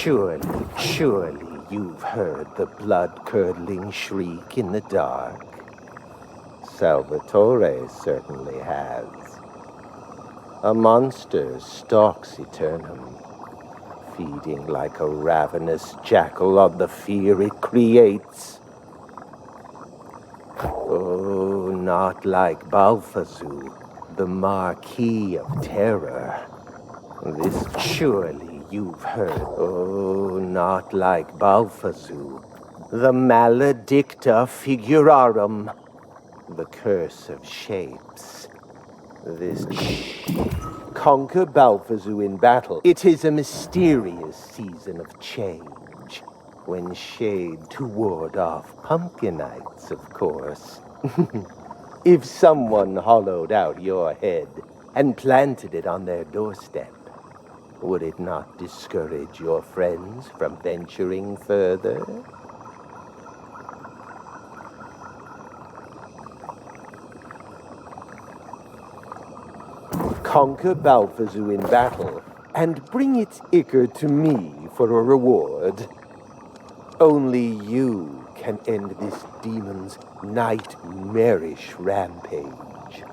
Surely you've heard the blood-curdling shriek in the dark. Salvatore certainly has. A monster stalks Eternum, feeding like a ravenous jackal on the fear it creates. Oh, not like Balthazar, the Marquis of Terror. This surely you've heard. Oh, not like Balthazar, the Maledicta Figurarum, the Curse of Shapes. This conquer Balthazar in battle. It is a mysterious season of change, when shade to ward off pumpkinites, of course. If someone hollowed out your head and planted it on their doorstep, would it not discourage your friends from venturing further? Conquer Balthazar in battle, and bring its ichor to me for a reward. Only you can end this demon's nightmarish rampage.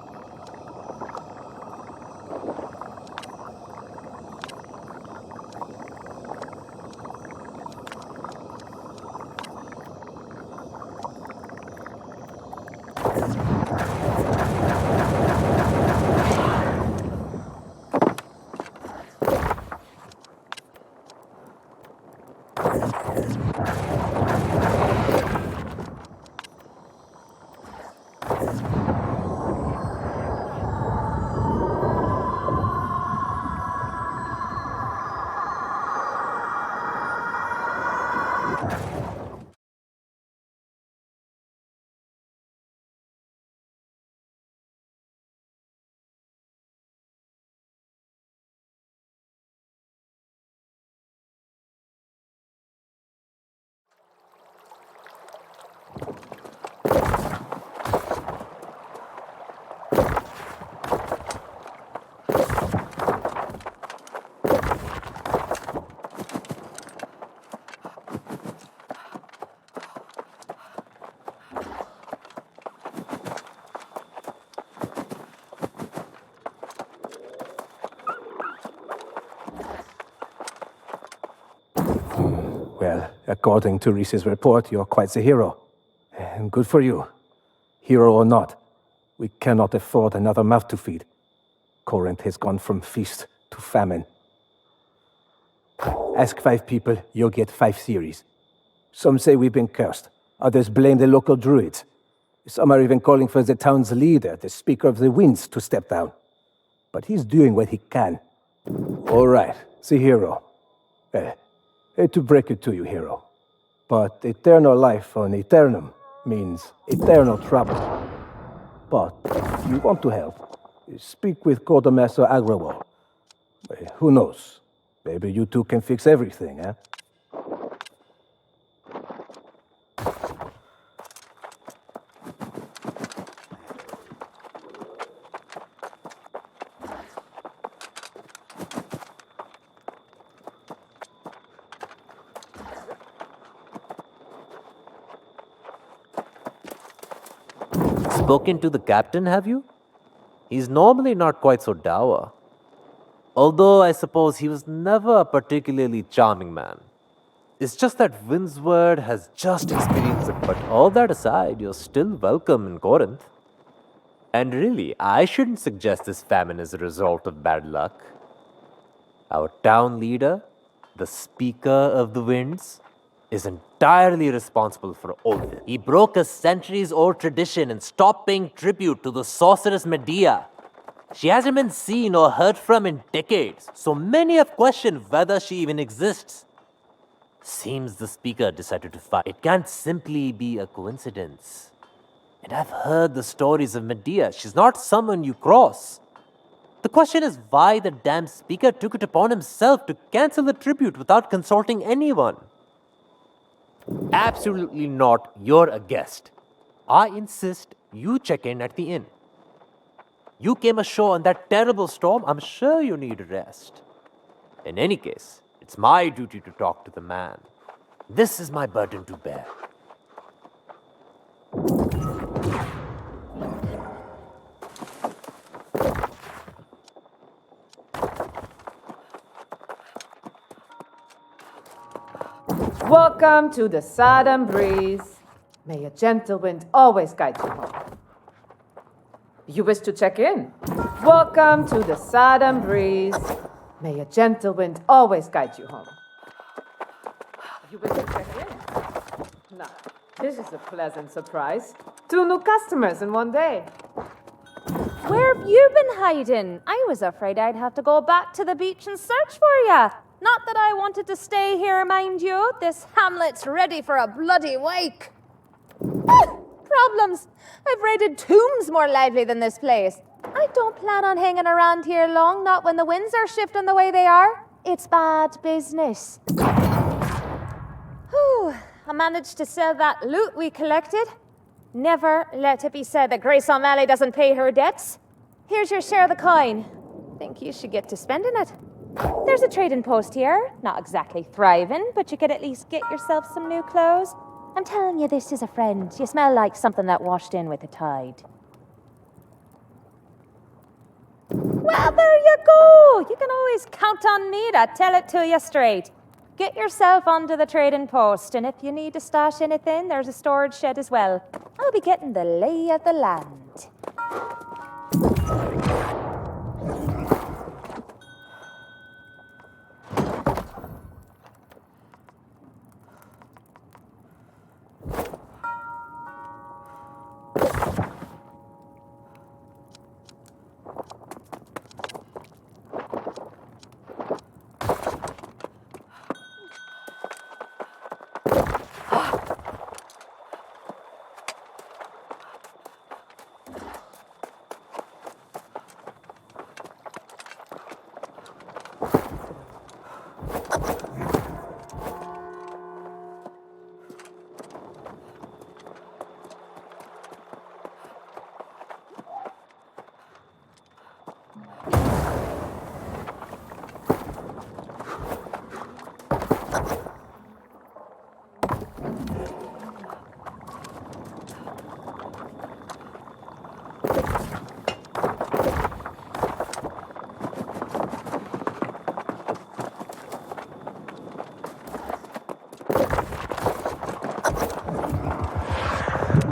Well, according to Reese's report, you're quite the hero. And good for you. Hero or not, we cannot afford another mouth to feed. Corinth has gone from feast to famine. Ask 5 people, you'll get 5 theories. Some say we've been cursed. Others blame the local druids. Some are even calling for the town's leader, the Speaker of the Winds, to step down. But he's doing what he can. All right, the hero. Hate to break it to you, hero, but eternal life on Eternum means eternal trouble. But if you want to help, speak with Quartermaster Agrawal. Who knows? Maybe you two can fix everything, eh? Spoken to the captain, have you? He's normally not quite so dour. Although I suppose he was never a particularly charming man. It's just that Windsward has just experienced it. But all that aside, you're still welcome in Corinth. And really, I shouldn't suggest this famine is a result of bad luck. Our town leader, the Speaker of the Winds, is entirely responsible for all this. He broke a centuries-old tradition and stopped paying tribute to the sorceress Medea. She hasn't been seen or heard from in decades, so many have questioned whether she even exists. Seems the Speaker decided to fight. It can't simply be a coincidence. And I've heard the stories of Medea. She's not someone you cross. The question is why the damn Speaker took it upon himself to cancel the tribute without consulting anyone. Absolutely not. You're a guest. I insist you check in at the inn. You came ashore on that terrible storm. I'm sure you need a rest. In any case, It's my duty to talk to the man. This is my burden to bear. Welcome to the Southern Breeze. May a gentle wind always guide you home. You wish to check in? Welcome to the Southern Breeze. May a gentle wind always guide you home. You wish to check in? Now, this is a pleasant surprise. 2 new customers in one day. Where have you been hiding? I was afraid I'd have to go back to the beach and search for you. Not that I wanted to stay here, mind you. This hamlet's ready for a bloody wake. Problems. I've raided tombs more lively than this place. I don't plan on hanging around here long, not when the winds are shifting the way they are. It's bad business. Whew, I managed to sell that loot we collected. Never let it be said that Grace O'Malley doesn't pay her debts. Here's your share of the coin. Think you should get to spending it. There's a trading post here. Not exactly thriving, but you could at least get yourself some new clothes. I'm telling you, this is a friend. You smell like something that washed in with the tide. Well, there you go. You can always count on me to tell it to you straight. Get yourself onto the trading post, and if you need to stash anything, there's a storage shed as well. I'll be getting the lay of the land.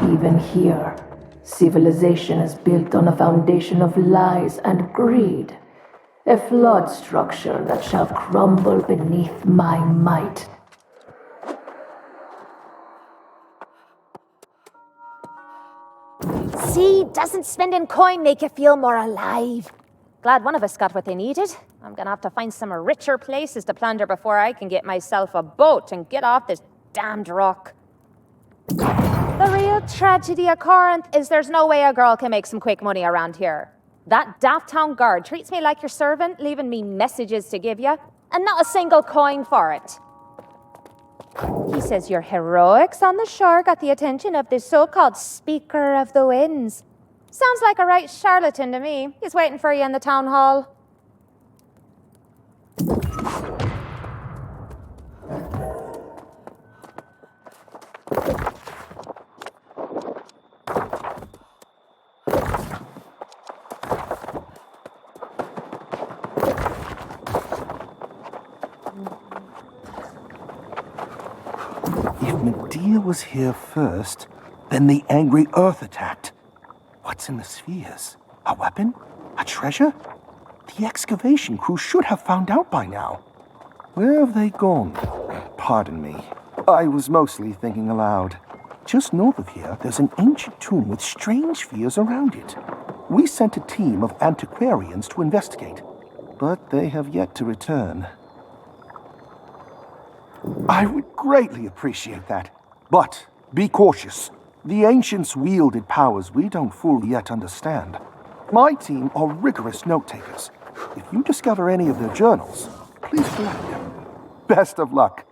Even here, civilization is built on a foundation of lies and greed. A flawed structure that shall crumble beneath my might. See, doesn't spending coin make you feel more alive? Glad one of us got what they needed. I'm gonna have to find some richer places to plunder before I can get myself a boat and get off this damned rock. The real tragedy of Corinth is there's no way a girl can make some quick money around here. That daft town guard treats me like your servant, leaving me messages to give you, and not a single coin for it. He says your heroics on the shore got the attention of this so-called Speaker of the Winds. Sounds like a right charlatan to me. He's waiting for you in the town hall. If Medea was here first, then the angry earth attacked. What's in the spheres? A weapon? A treasure? The excavation crew should have found out by now. Where have they gone? Pardon me. I was mostly thinking aloud. Just north of here, there's an ancient tomb with strange spheres around it. We sent a team of antiquarians to investigate, but they have yet to return. I would greatly appreciate that. But be cautious. The ancients wielded powers we don't fully yet understand. My team are rigorous note-takers. If you discover any of their journals, please collect them. Best of luck.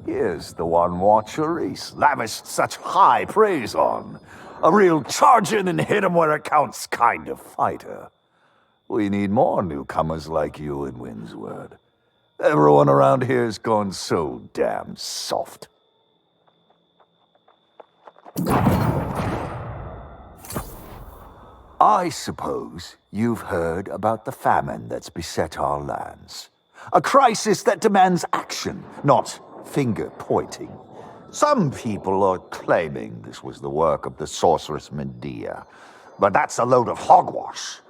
Here's the one Watcher Reese lavished such high praise on. A real charge in and hit 'em where it counts kind of fighter. We need more newcomers like you in Windsward. Everyone around here's gone so damn soft. I suppose you've heard about the famine that's beset our lands. A crisis that demands action, not finger-pointing. Some people are claiming this was the work of the sorceress Medea, but that's a load of hogwash.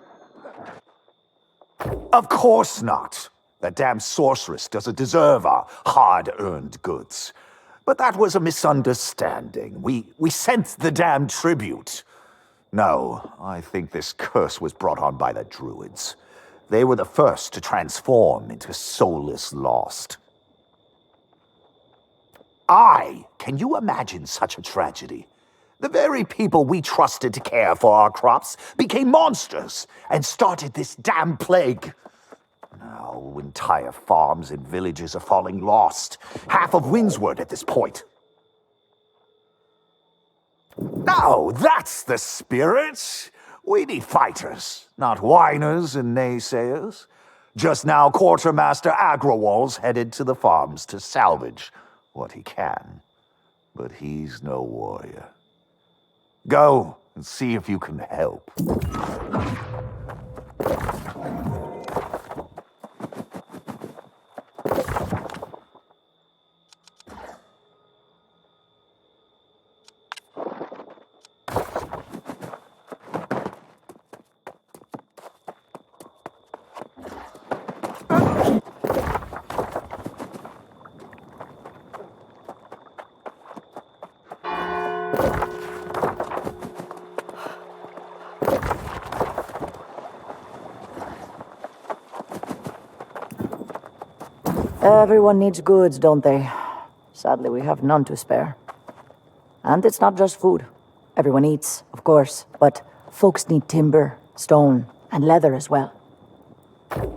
Of course not. That damn sorceress doesn't deserve our hard-earned goods. But that was a misunderstanding. We sent the damn tribute. No, I think this curse was brought on by the druids. They were the first to transform into soulless lost. Can you imagine such a tragedy? The very people we trusted to care for our crops became monsters and started this damn plague. Now, entire farms and villages are falling lost. Half of Windsward at this point. Now, that's the spirit. We need fighters, not whiners and naysayers. Just now, Quartermaster Agrawal's headed to the farms to salvage what he can. But he's no warrior. Go and see if you can help. Everyone needs goods, don't they? Sadly, we have none to spare. And it's not just food. Everyone eats, of course, but folks need timber, stone, and leather as well.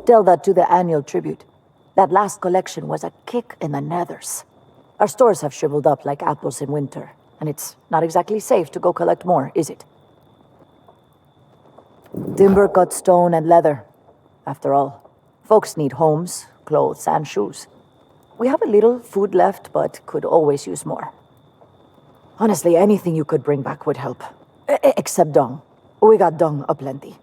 Tell that to the annual tribute. That last collection was a kick in the nethers. Our stores have shriveled up like apples in winter, and it's not exactly safe to go collect more, is it? Timber, cut stone, and leather. After all, folks need homes, clothes, and shoes. We have a little food left, but could always use more. Honestly, anything you could bring back would help. Except dung. We got dung aplenty.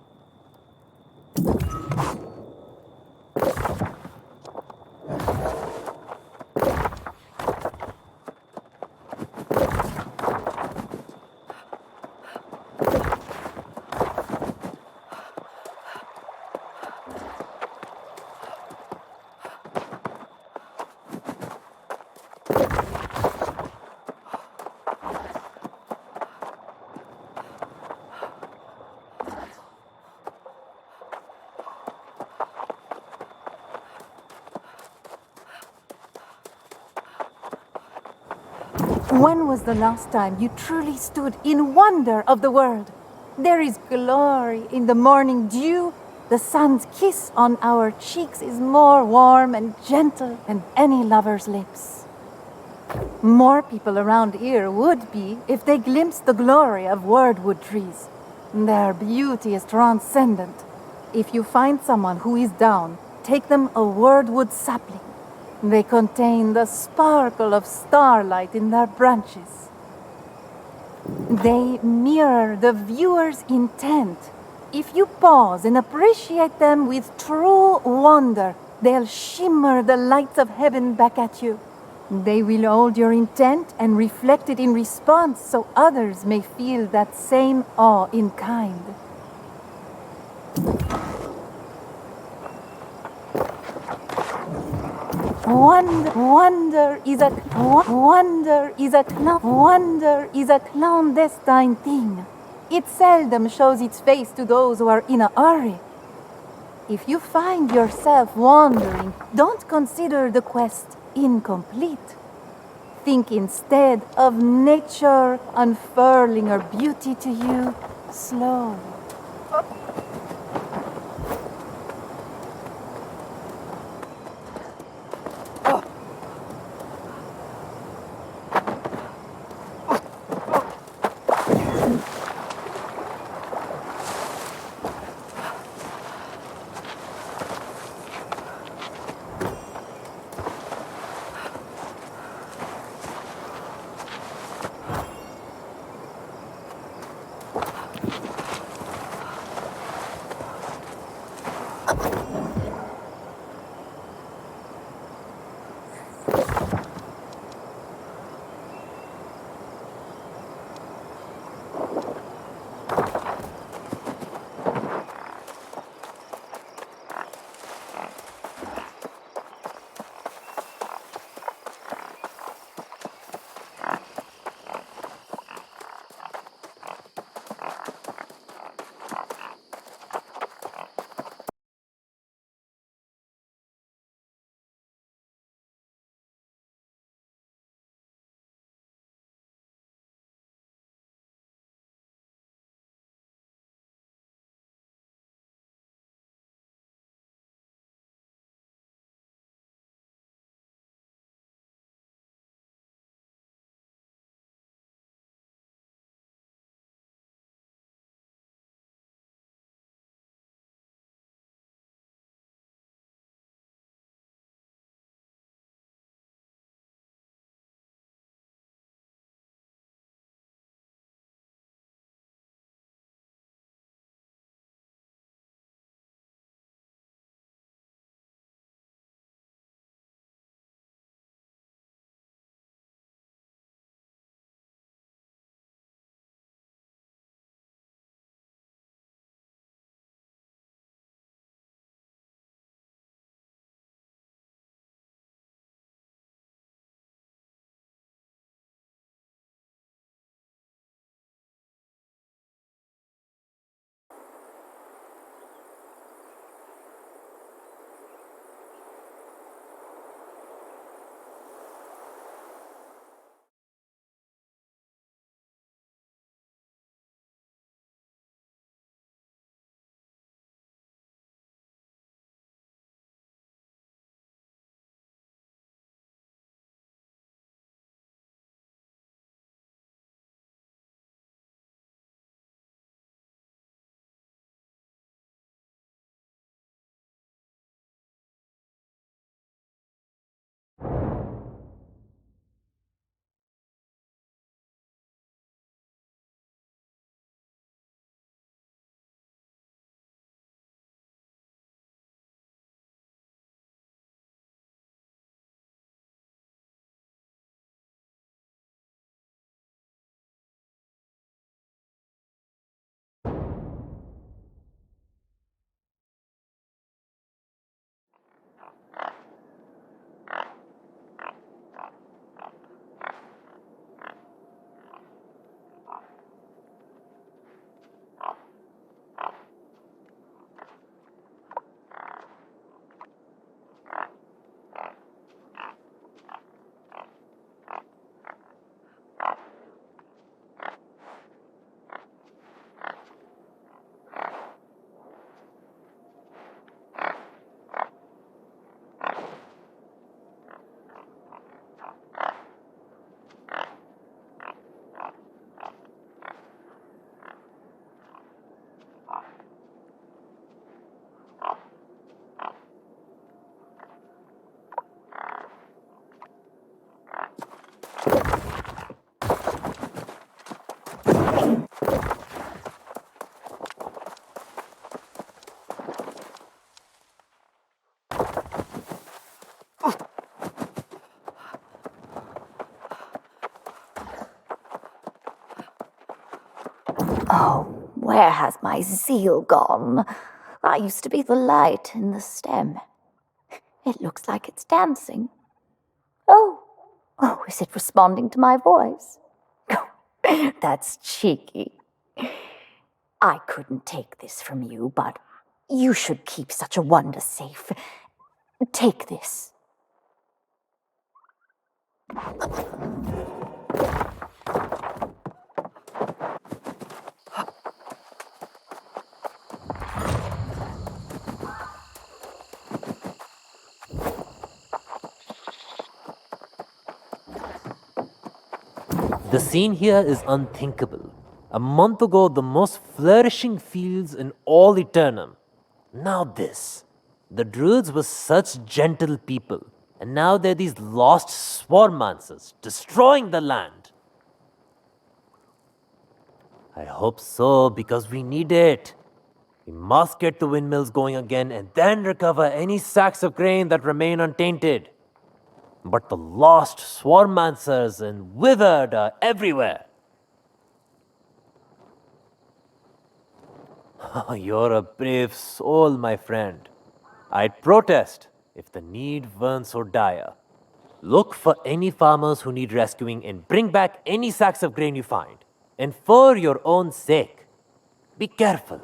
When was the last time you truly stood in wonder of the world? There is glory in the morning dew. The sun's kiss on our cheeks is more warm and gentle than any lover's lips. More people around here would be if they glimpsed the glory of wordwood trees. Their beauty is transcendent. If you find someone who is down, take them a wordwood sapling. They contain the sparkle of starlight in their branches. They mirror the viewer's intent. If you pause and appreciate them with true wonder, they'll shimmer the lights of heaven back at you. They will hold your intent and reflect it in response so others may feel that same awe in kind. Wonder is a clandestine thing. It seldom shows its face to those who are in a hurry. If you find yourself wandering, don't consider the quest incomplete. Think instead of nature unfurling her beauty to you slowly. Oh, where has my zeal gone? I used to be the light in the stem. It looks like it's dancing. Oh, is it responding to my voice? That's cheeky. I couldn't take this from you, but you should keep such a wonder safe. Take this. The scene here is unthinkable. A month ago, the most flourishing fields in all Eternum. Now this. The Druids were such gentle people, and now they're these lost swarmancers, destroying the land. I hope so, because we need it. We must get the windmills going again and then recover any sacks of grain that remain untainted. But the lost swarmancers and withered are everywhere. You're a brave soul, my friend. I'd protest if the need weren't so dire. Look for any farmers who need rescuing and bring back any sacks of grain you find. And for your own sake, be careful.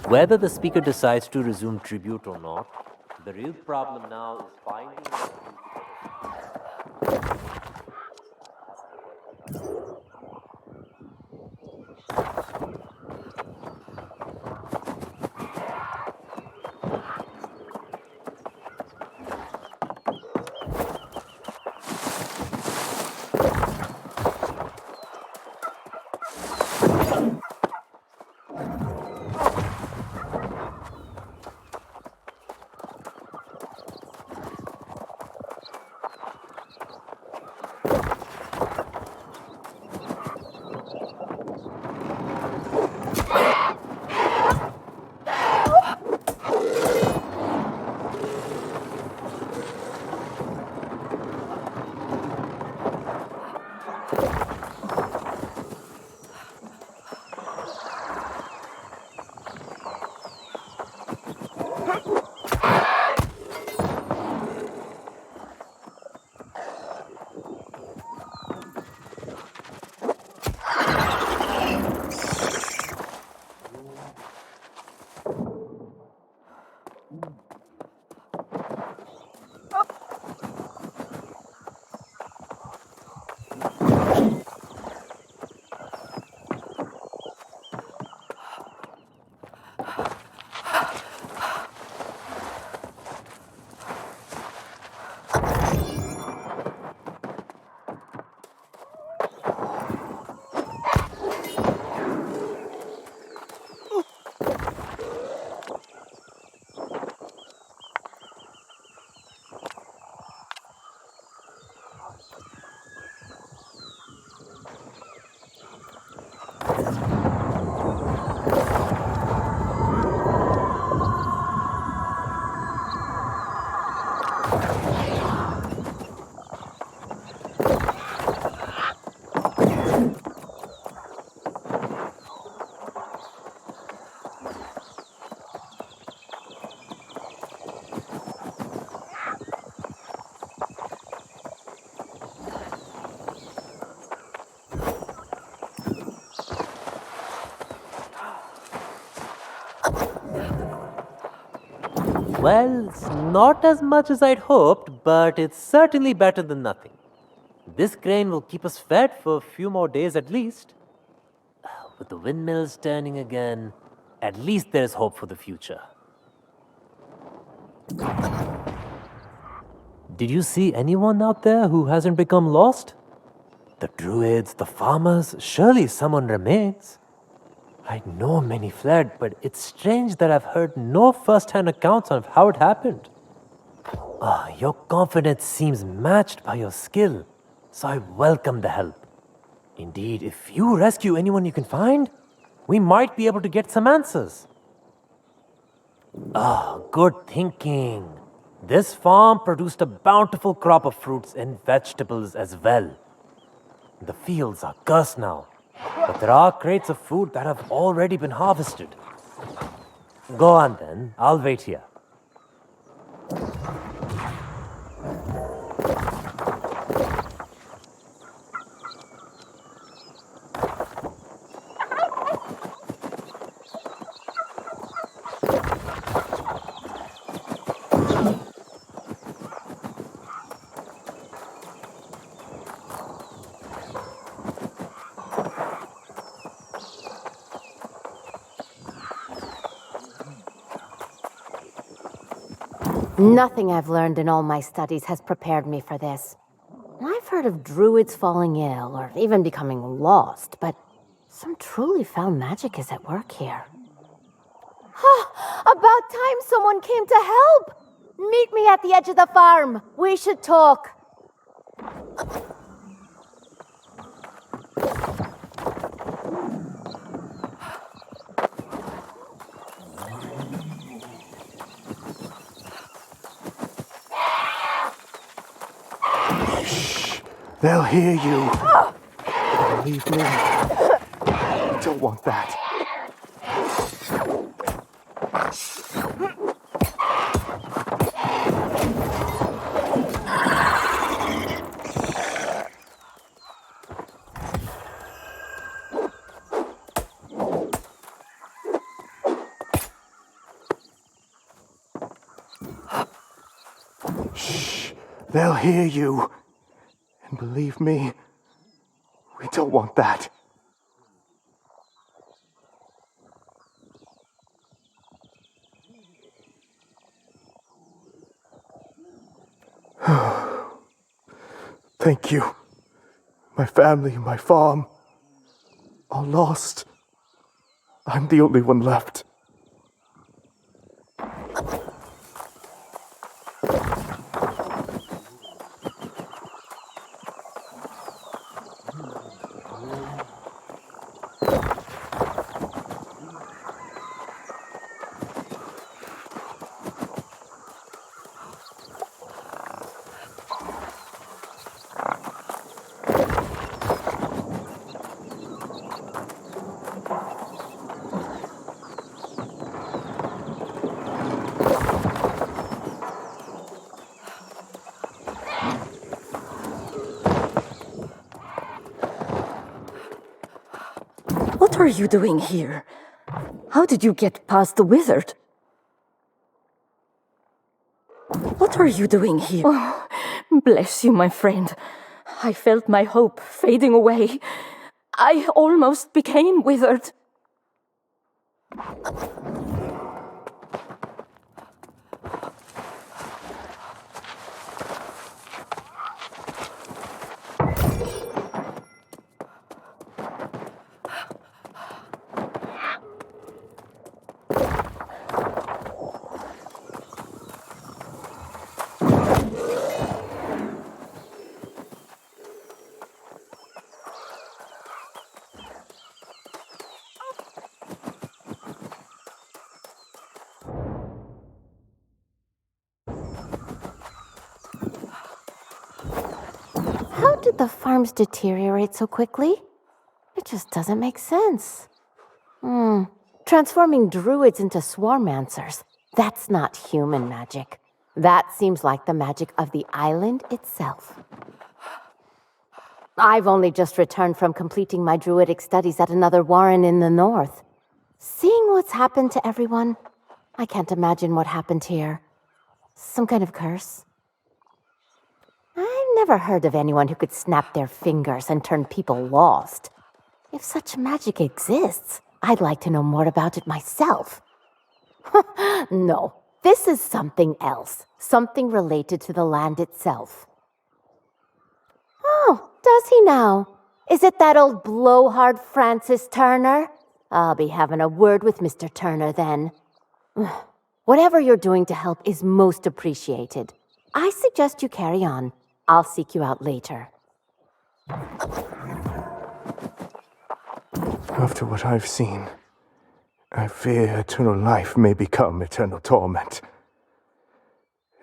Whether the speaker decides to resume tribute or not, the real problem now is finding. Well, it's not as much as I'd hoped, but it's certainly better than nothing. This grain will keep us fed for a few more days at least. With the windmills turning again, at least there's hope for the future. Did you see anyone out there who hasn't become lost? The druids, the farmers, surely someone remains. I know many fled, but it's strange that I've heard no first-hand accounts of how it happened. Your confidence seems matched by your skill, so I welcome the help. Indeed, if you rescue anyone you can find, we might be able to get some answers. Good thinking. This farm produced a bountiful crop of fruits and vegetables as well. The fields are cursed now, but there are crates of food that have already been harvested. Go on then, I'll wait here. Nothing I've learned in all my studies has prepared me for this. I've heard of druids falling ill or even becoming lost, but some truly foul magic is at work here. About time someone came to help! Meet me at the edge of the farm. We should talk. They'll hear you. Believe me. I don't want that. Shh. They'll hear you. And believe me, we don't want that. Thank you. My family, my farm, all lost. I'm the only one left. What are you doing here? How did you get past the wizard? What are you doing here? Oh, bless you, my friend. I felt my hope fading away. I almost became withered. How did the farms deteriorate so quickly? It just doesn't make sense. Transforming druids into swarmancers. That's not human magic. That seems like the magic of the island itself. I've only just returned from completing my druidic studies at another warren in the north. Seeing what's happened to everyone, I can't imagine what happened here. Some kind of curse? I've never heard of anyone who could snap their fingers and turn people lost. If such magic exists, I'd like to know more about it myself. No, this is something else. Something related to the land itself. Oh, does he now? Is it that old blowhard Francis Turner? I'll be having a word with Mr. Turner then. Whatever you're doing to help is most appreciated. I suggest you carry on. I'll seek you out later. After what I've seen, I fear eternal life may become eternal torment.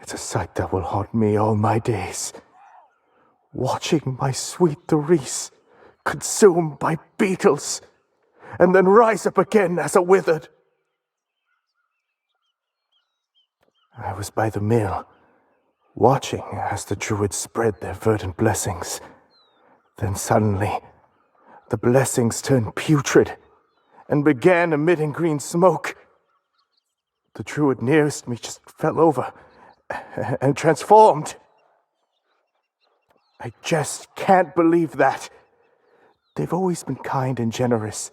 It's a sight that will haunt me all my days. Watching my sweet Therese consumed by beetles, and then rise up again as a withered. I was by the mill, watching as the druids spread their verdant blessings. Then suddenly, the blessings turned putrid and began emitting green smoke. The druid nearest me just fell over and transformed. I just can't believe that. They've always been kind and generous.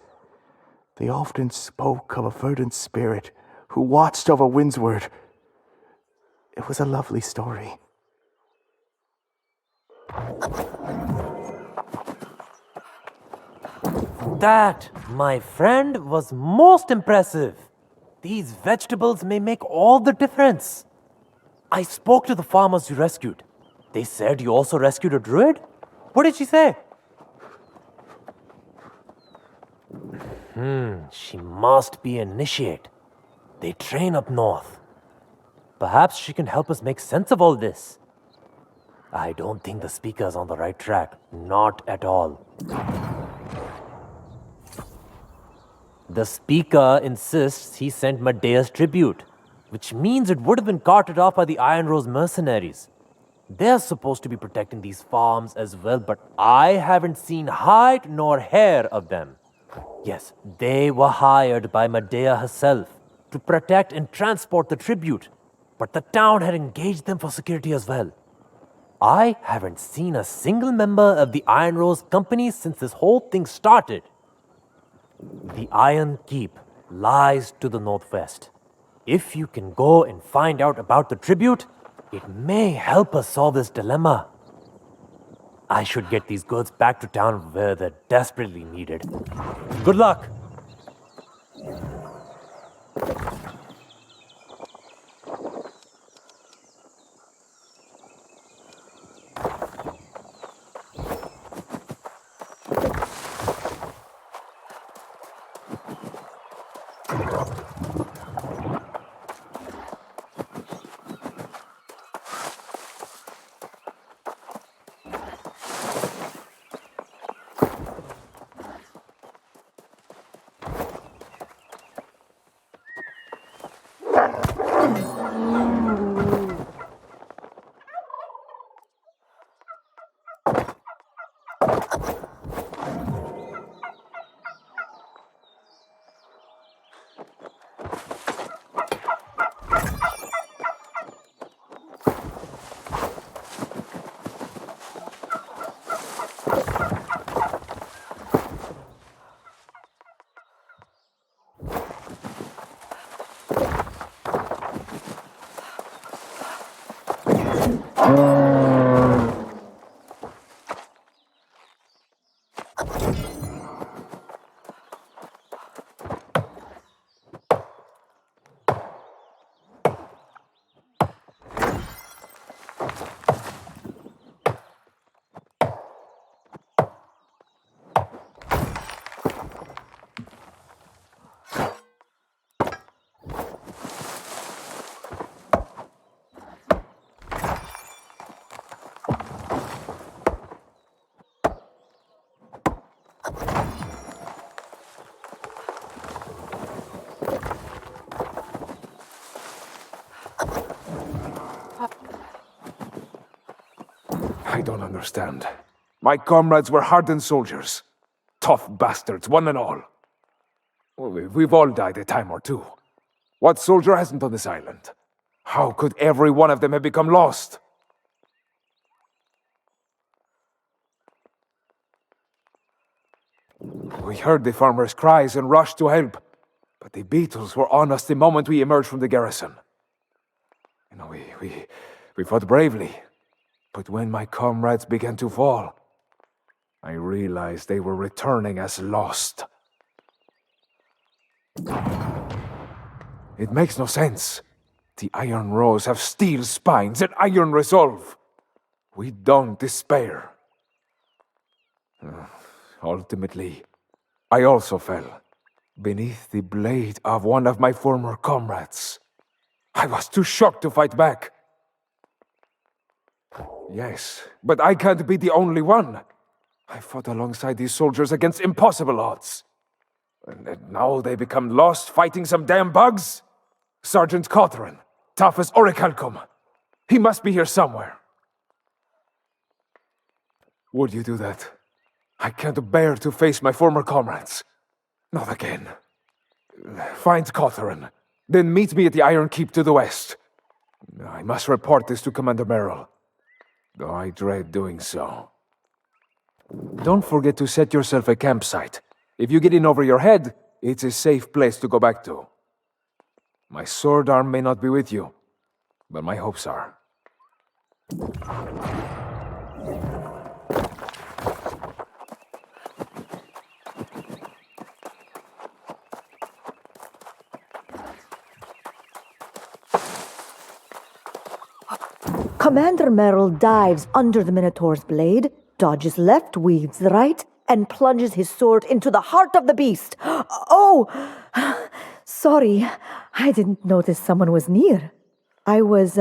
They often spoke of a verdant spirit who watched over Windsward. It was a lovely story. That, my friend, was most impressive. These vegetables may make all the difference. I spoke to the farmers you rescued. They said you also rescued a druid? What did she say? She must be an initiate. They train up north. Perhaps she can help us make sense of all this. I don't think the speaker's on the right track. Not at all. The speaker insists he sent Medea's tribute, which means it would have been carted off by the Iron Rose mercenaries. They're supposed to be protecting these farms as well, but I haven't seen hide nor hair of them. Yes, they were hired by Medea herself to protect and transport the tribute, but the town had engaged them for security as well. I haven't seen a single member of the Iron Rose Company since this whole thing started. The Iron Keep lies to the northwest. If you can go and find out about the tribute, it may help us solve this dilemma. I should get these goods back to town where they're desperately needed. Good luck! I don't understand. My comrades were hardened soldiers. Tough bastards, one and all. We've all died a time or two. What soldier hasn't on this island? How could every one of them have become lost? We heard the farmers' cries and rushed to help, but the beetles were on us the moment we emerged from the garrison. You know, we fought bravely, but when my comrades began to fall, I realized they were returning as lost. It makes no sense. The Iron Rose have steel spines and iron resolve. We don't despair. Ultimately, I also fell beneath the blade of one of my former comrades. I was too shocked to fight back. Yes, but I can't be the only one. I fought alongside these soldiers against impossible odds. And now they become lost fighting some damn bugs? Sergeant Cawthron, tough as Orichalcum. He must be here somewhere. Would you do that? I can't bear to face my former comrades. Not again. Find Cawthron, then meet me at the Iron Keep to the west. I must report this to Commander Merrill, though I dread doing so. Don't forget to set yourself a campsite. If you get in over your head, it's a safe place to go back to. My sword arm may not be with you, but my hopes are. Commander Merrill dives under the Minotaur's blade, dodges left, weaves right, and plunges his sword into the heart of the beast. Oh! Sorry, I didn't notice someone was near. I was,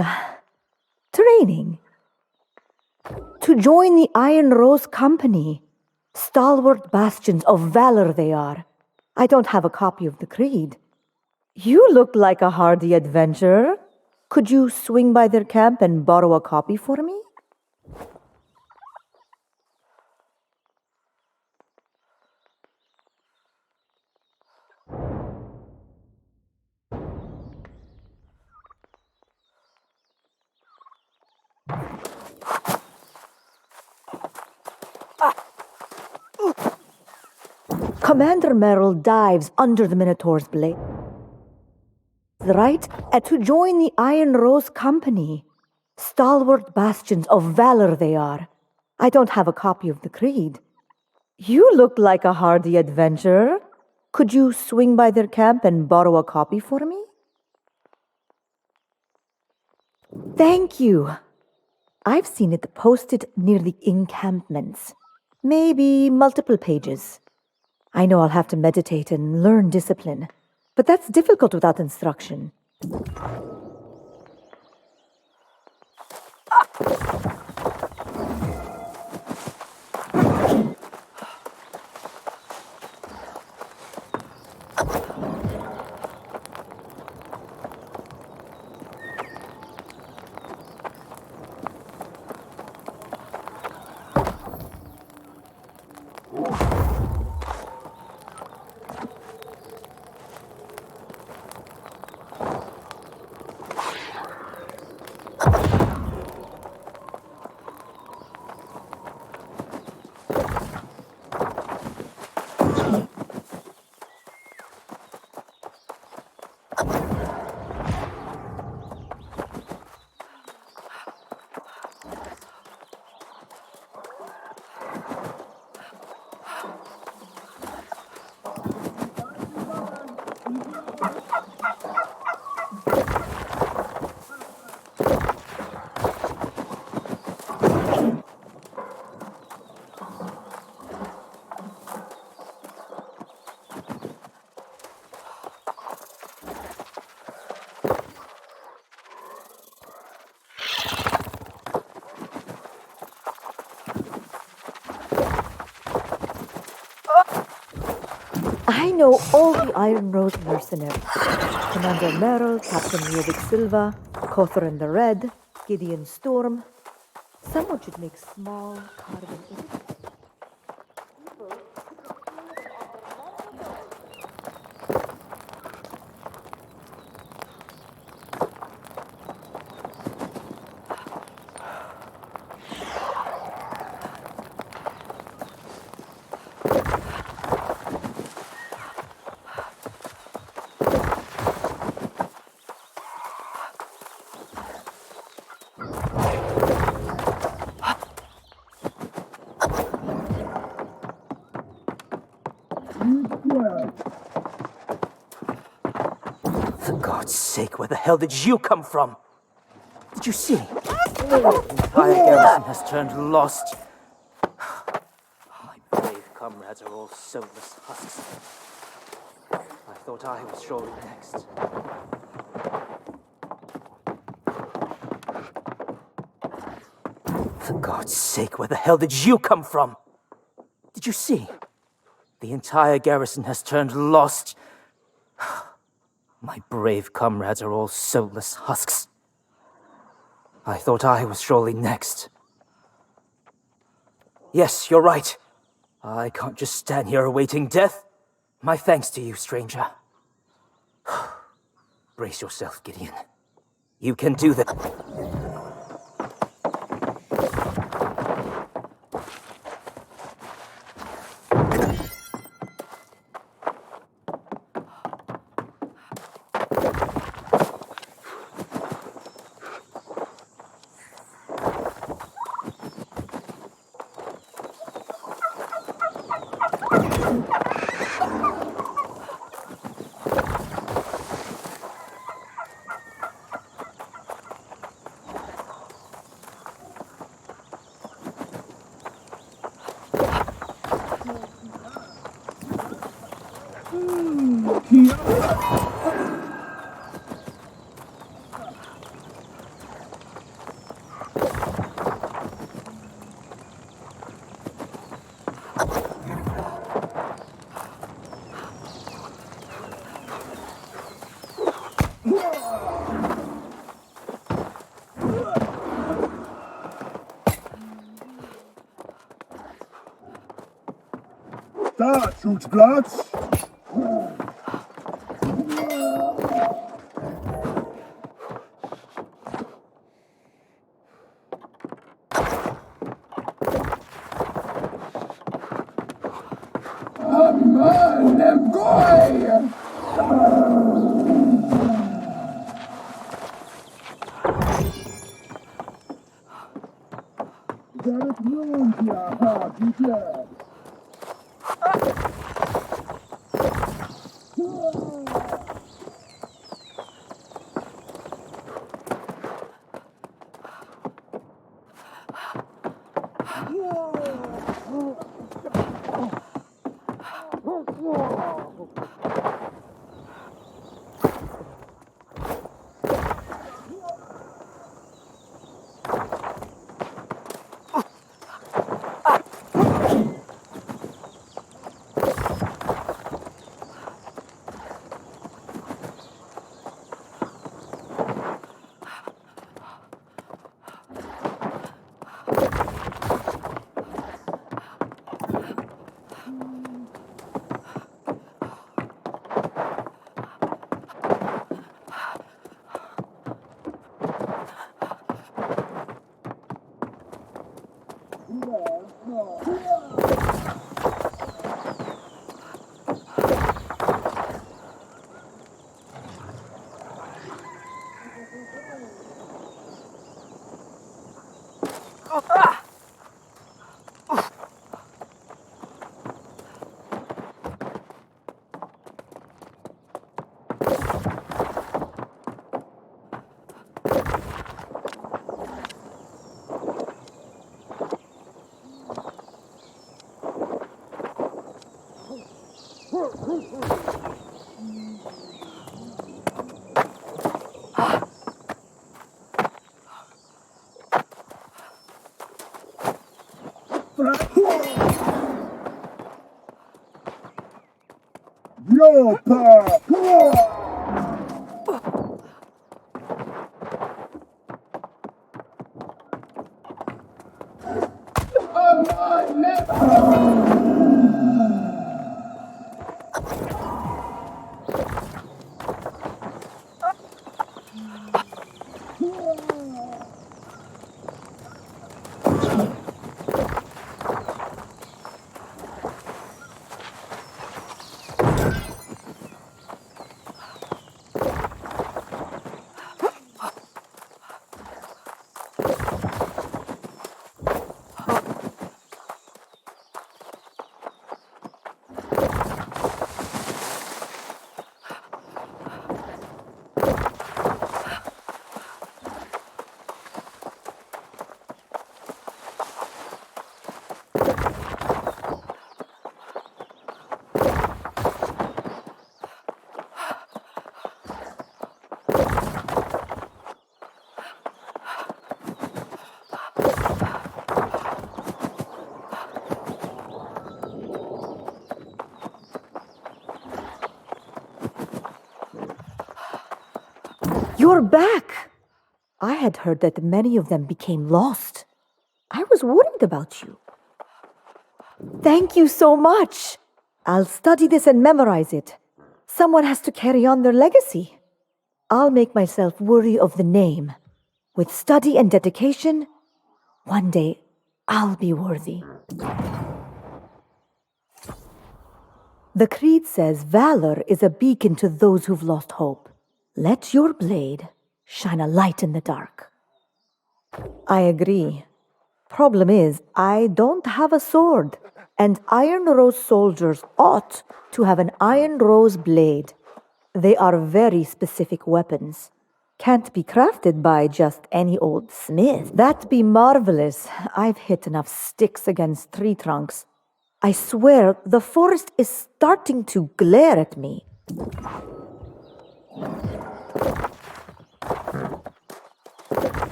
training. To join the Iron Rose Company. Stalwart bastions of valor they are. I don't have a copy of the creed. You look like a hardy adventurer. Could you swing by their camp and borrow a copy for me? Commander Merrill dives under the Minotaur's blade. Right? And to join the Iron Rose Company. Stalwart bastions of valor they are. I don't have a copy of the creed. You look like a hardy adventurer. Could you swing by their camp and borrow a copy for me? Thank you. I've seen it posted near the encampments. Maybe multiple pages. I know I'll have to meditate and learn discipline, but that's difficult without instruction. I know all the Iron Rose mercenaries. Commander Merrill, Captain Leovic Silva, Cothran the Red, Gideon Storm. Someone should make small carving images. For God's sake, where the hell did you come from? Did you see? The entire garrison has turned lost. My brave comrades are all soulless husks. I thought I was surely next. For God's sake, where the hell did you come from? Did you see? The entire garrison has turned lost. My brave comrades are all soulless husks. I thought I was surely next. Yes, you're right. I can't just stand here awaiting death. My thanks to you, stranger. Brace yourself, Gideon. You can do that. Da, Schutzplatz! Mann, im Goi! That is known to our heart, yes. You're back! I had heard that many of them became lost. I was worried about you. Thank you so much! I'll study this and memorize it. Someone has to carry on their legacy. I'll make myself worthy of the name. With study and dedication, one day I'll be worthy. The creed says valor is a beacon to those who've lost hope. Let your blade shine a light in the dark. I agree. Problem is, I don't have a sword, and Iron Rose soldiers ought to have an Iron Rose blade. They are very specific weapons. Can't be crafted by just any old smith. That'd be marvelous. I've hit enough sticks against tree trunks. I swear, the forest is starting to glare at me.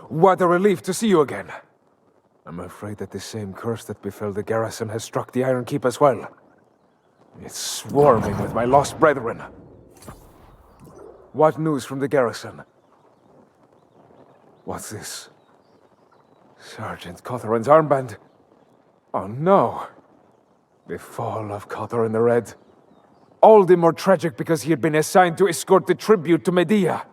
What a relief to see you again. I'm afraid that the same curse that befell the garrison has struck the Iron Keep as well. It's swarming with my lost brethren. What news from the garrison? What's this? Sergeant Cotherin's armband? Oh no! The fall of Cotharin the Red. All the more tragic because he had been assigned to escort the tribute to Medea.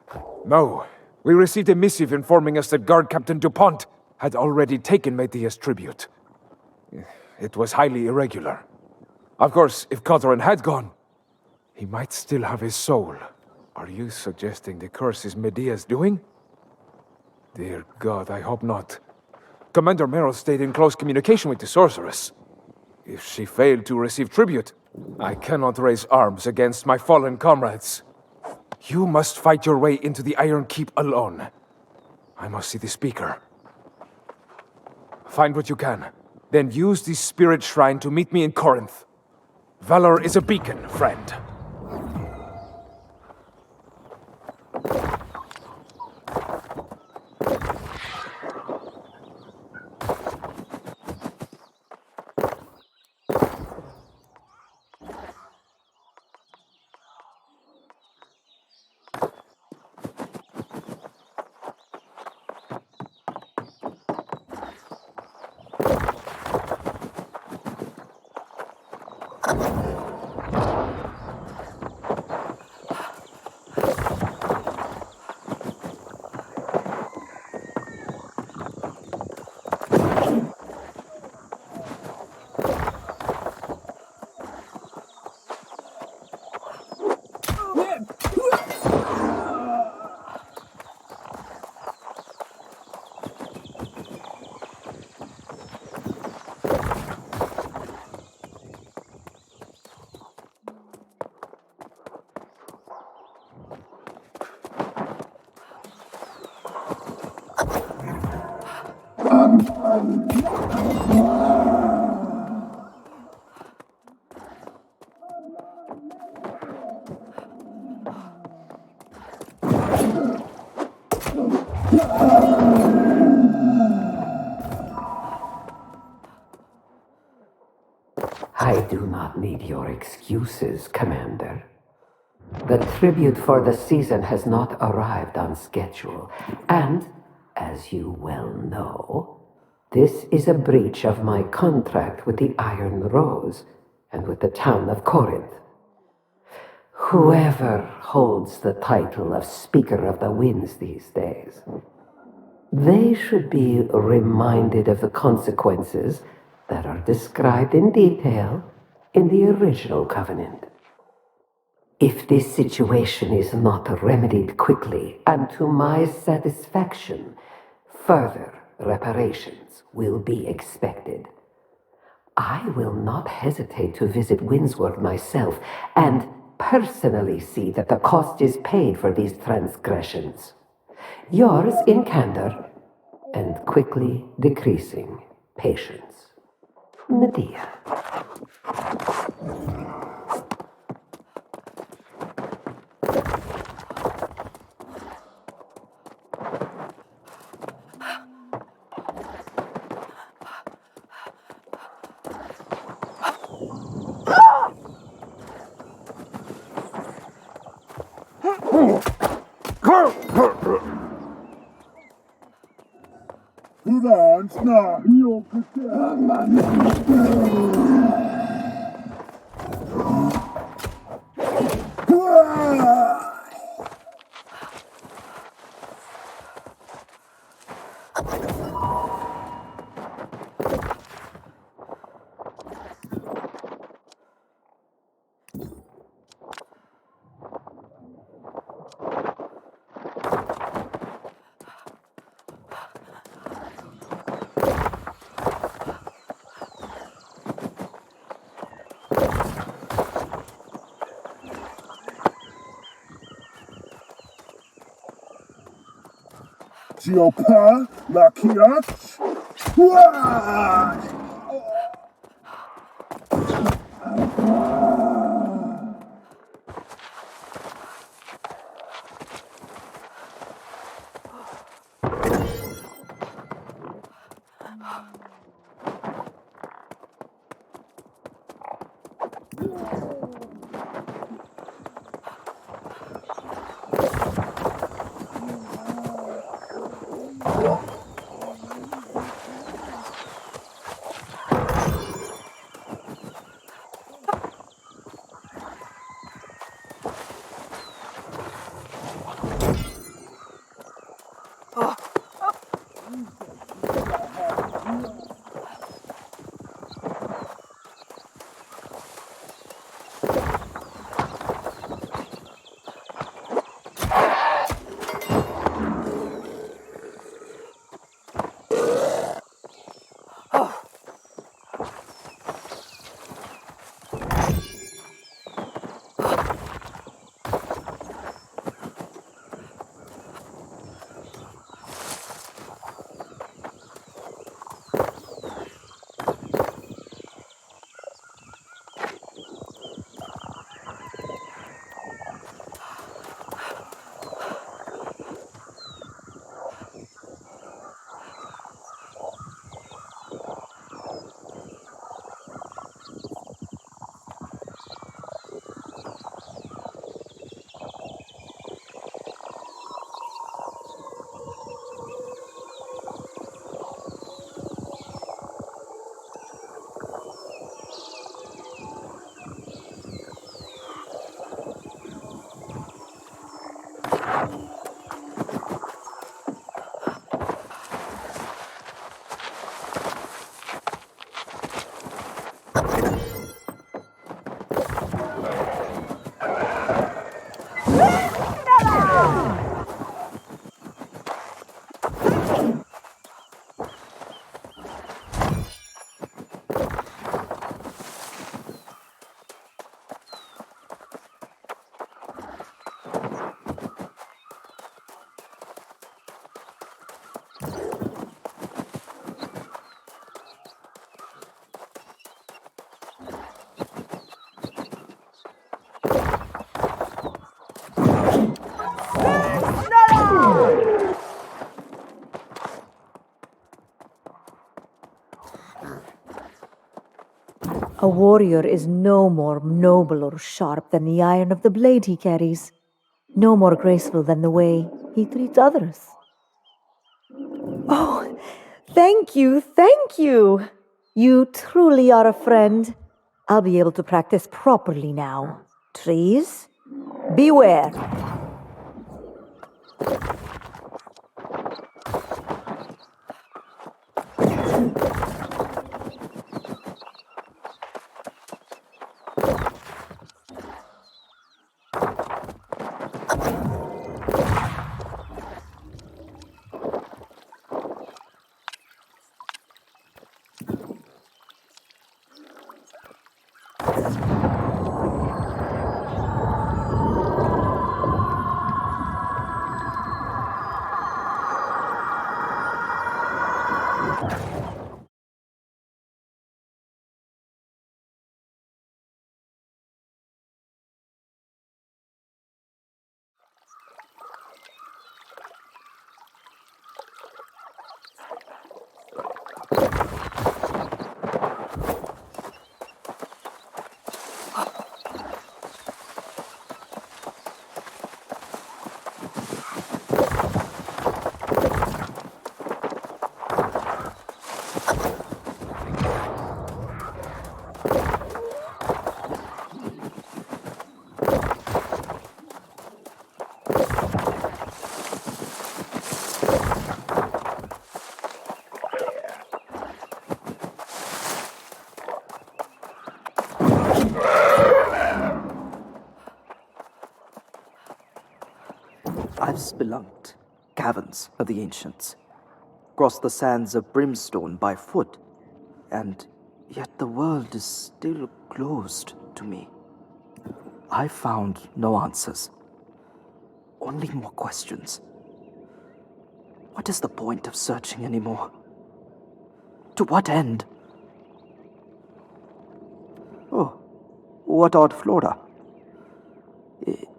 No, we received a missive informing us that Guard Captain DuPont had already taken Medea's tribute. It was highly irregular. Of course, if Cotharin had gone, he might still have his soul. Are you suggesting the curse is Medea's doing? Dear God, I hope not. Commander Merrill stayed in close communication with the sorceress. If she failed to receive tribute, I cannot raise arms against my fallen comrades. You must fight your way into the Iron Keep alone. I must see the speaker. Find what you can, then use the spirit shrine to meet me in Corinth. Valor is a beacon, friend. I do not need your excuses, Commander. The tribute for the season has not arrived on schedule, and, as you well know, this is a breach of my contract with the Iron Rose and with the town of Corinth. Whoever holds the title of Speaker of the Winds these days, they should be reminded of the consequences that are described in detail in the original covenant. If this situation is not remedied quickly and to my satisfaction, further reparations will be expected. I will not hesitate to visit Windsward myself and personally see that the cost is paid for these transgressions. Yours in candor and quickly decreasing patience. Medea. Tiopa, Lakiat, A warrior is no more noble or sharp than the iron of the blade he carries, no more graceful than the way he treats others. Oh, thank you, thank you. You truly are a friend. I'll be able to practice properly now. Trees, beware. I've spelunked caverns of the ancients, crossed the sands of brimstone by foot, and yet the world is still closed to me. I found no answers, only more questions. What is the point of searching anymore? To what end? Oh, what odd flora.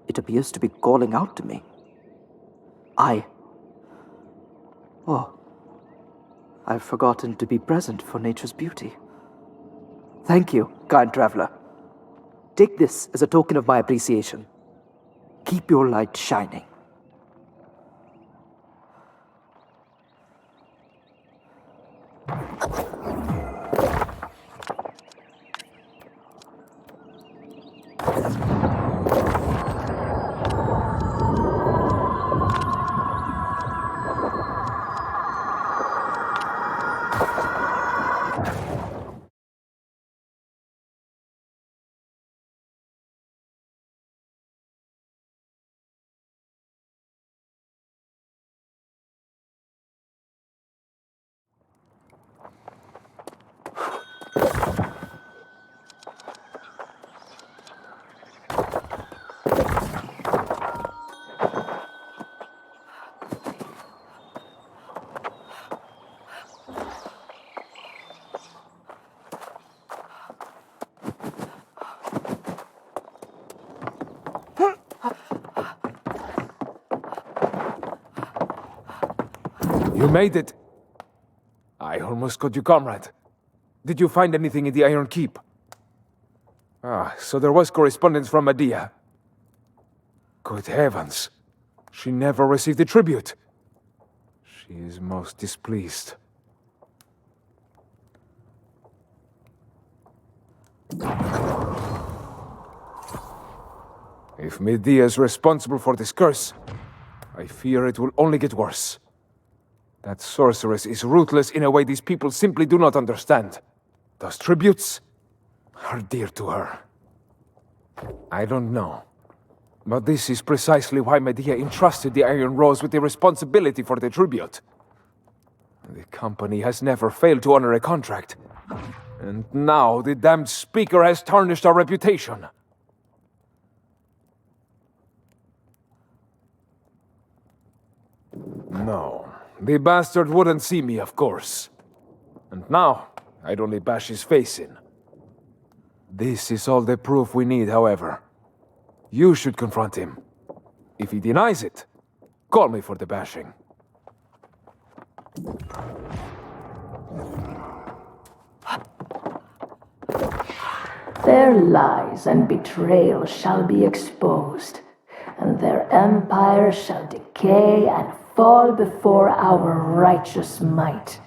It appears to be calling out to me. I've forgotten to be present for nature's beauty. Thank you, kind traveler. Take this as a token of my appreciation. Keep your light shining. You made it. I almost got you, comrade. Did you find anything in the Iron Keep? Ah, so there was correspondence from Medea. Good heavens. She never received the tribute. She is most displeased. If Medea is responsible for this curse, I fear it will only get worse. That sorceress is ruthless in a way these people simply do not understand. Those tributes are dear to her. I don't know. But this is precisely why Medea entrusted the Iron Rose with the responsibility for the tribute. The company has never failed to honor a contract. And now the damned speaker has tarnished our reputation. No, the bastard wouldn't see me, of course. And now, I'd only bash his face in. This is all the proof we need, however. You should confront him. If he denies it, call me for the bashing. Their lies and betrayal shall be exposed, and their empire shall decay and fall before our righteous might.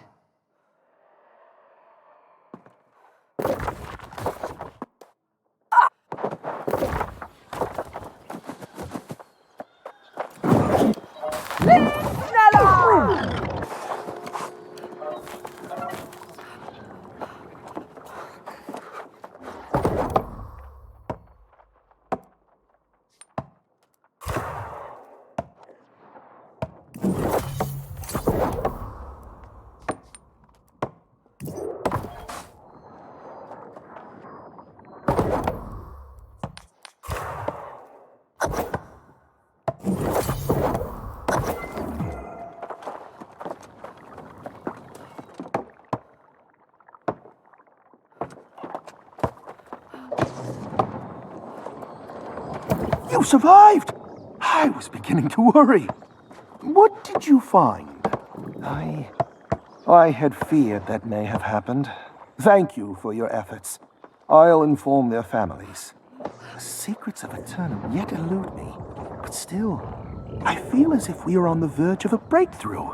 You survived! I was beginning to worry. What did you find? I had feared that may have happened. Thank you for your efforts. I'll inform their families. The secrets of Eternum yet elude me, but still, I feel as if we are on the verge of a breakthrough.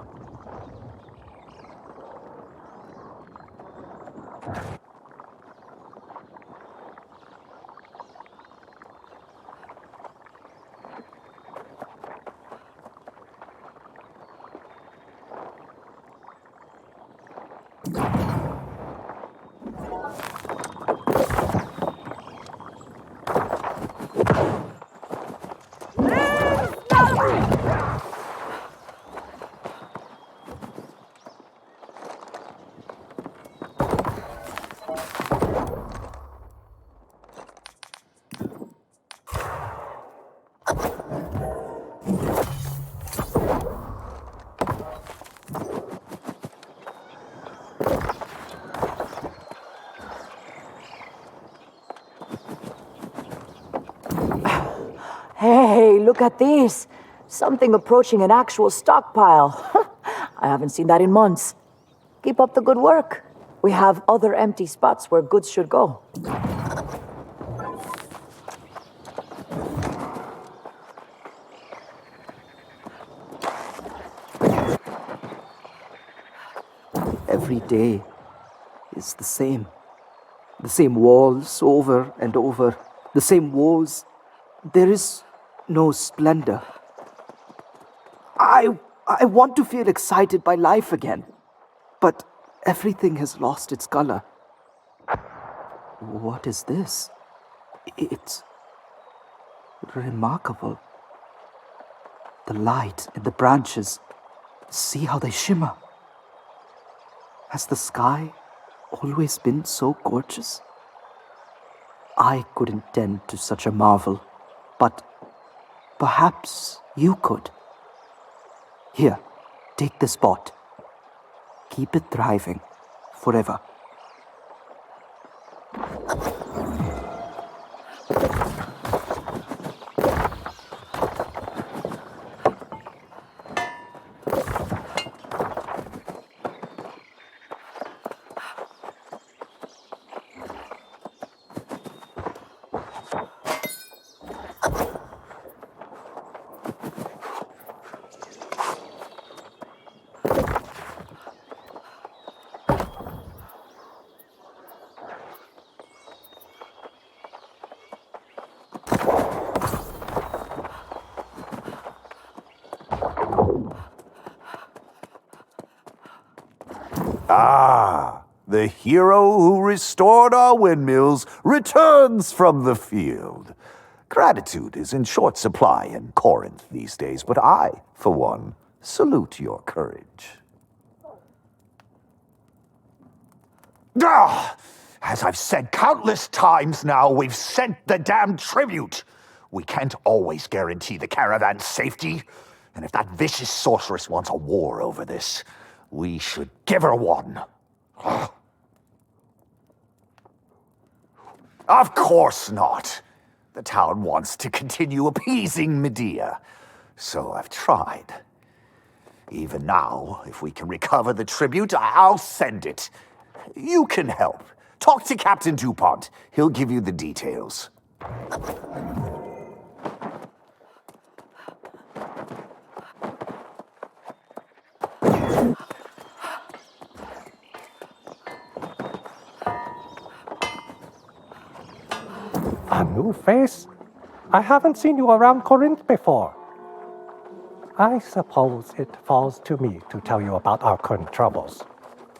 Hey, look at this. Something approaching an actual stockpile. I haven't seen that in months. Keep up the good work. We have other empty spots where goods should go. Every day is the same. The same walls over and over. The same woes. There is no splendor. I want to feel excited by life again, but everything has lost its color. What is this? It's remarkable. The light in the branches. See how they shimmer. Has the sky always been so gorgeous? I couldn't tend to such a marvel, but perhaps you could. Here, take this pot. Keep it thriving forever. Ah, the hero who restored our windmills returns from the field. Gratitude is in short supply in Corinth these days, but I, for one, salute your courage. Ah! As I've said countless times now, we've sent the damned tribute. We can't always guarantee the caravan's safety. And if that vicious sorceress wants a war over this, we should give her one. Of course not. The town wants to continue appeasing Medea. So I've tried. Even now, if we can recover the tribute, I'll send it. You can help. Talk to Captain DuPont. He'll give you the details. A new face? I haven't seen you around Corinth before. I suppose it falls to me to tell you about our current troubles.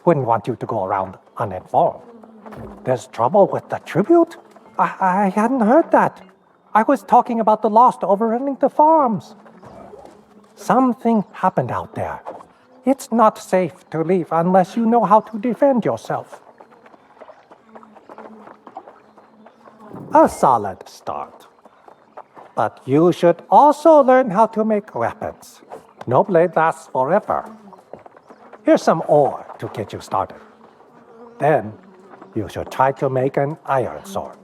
Wouldn't want you to go around uninformed. There's trouble with the tribute? I hadn't heard that. I was talking about the lost overrunning the farms. Something happened out there. It's not safe to leave unless you know how to defend yourself. A solid start. But you should also learn how to make weapons. No blade lasts forever. Here's some ore to get you started. Then, you should try to make an iron sword.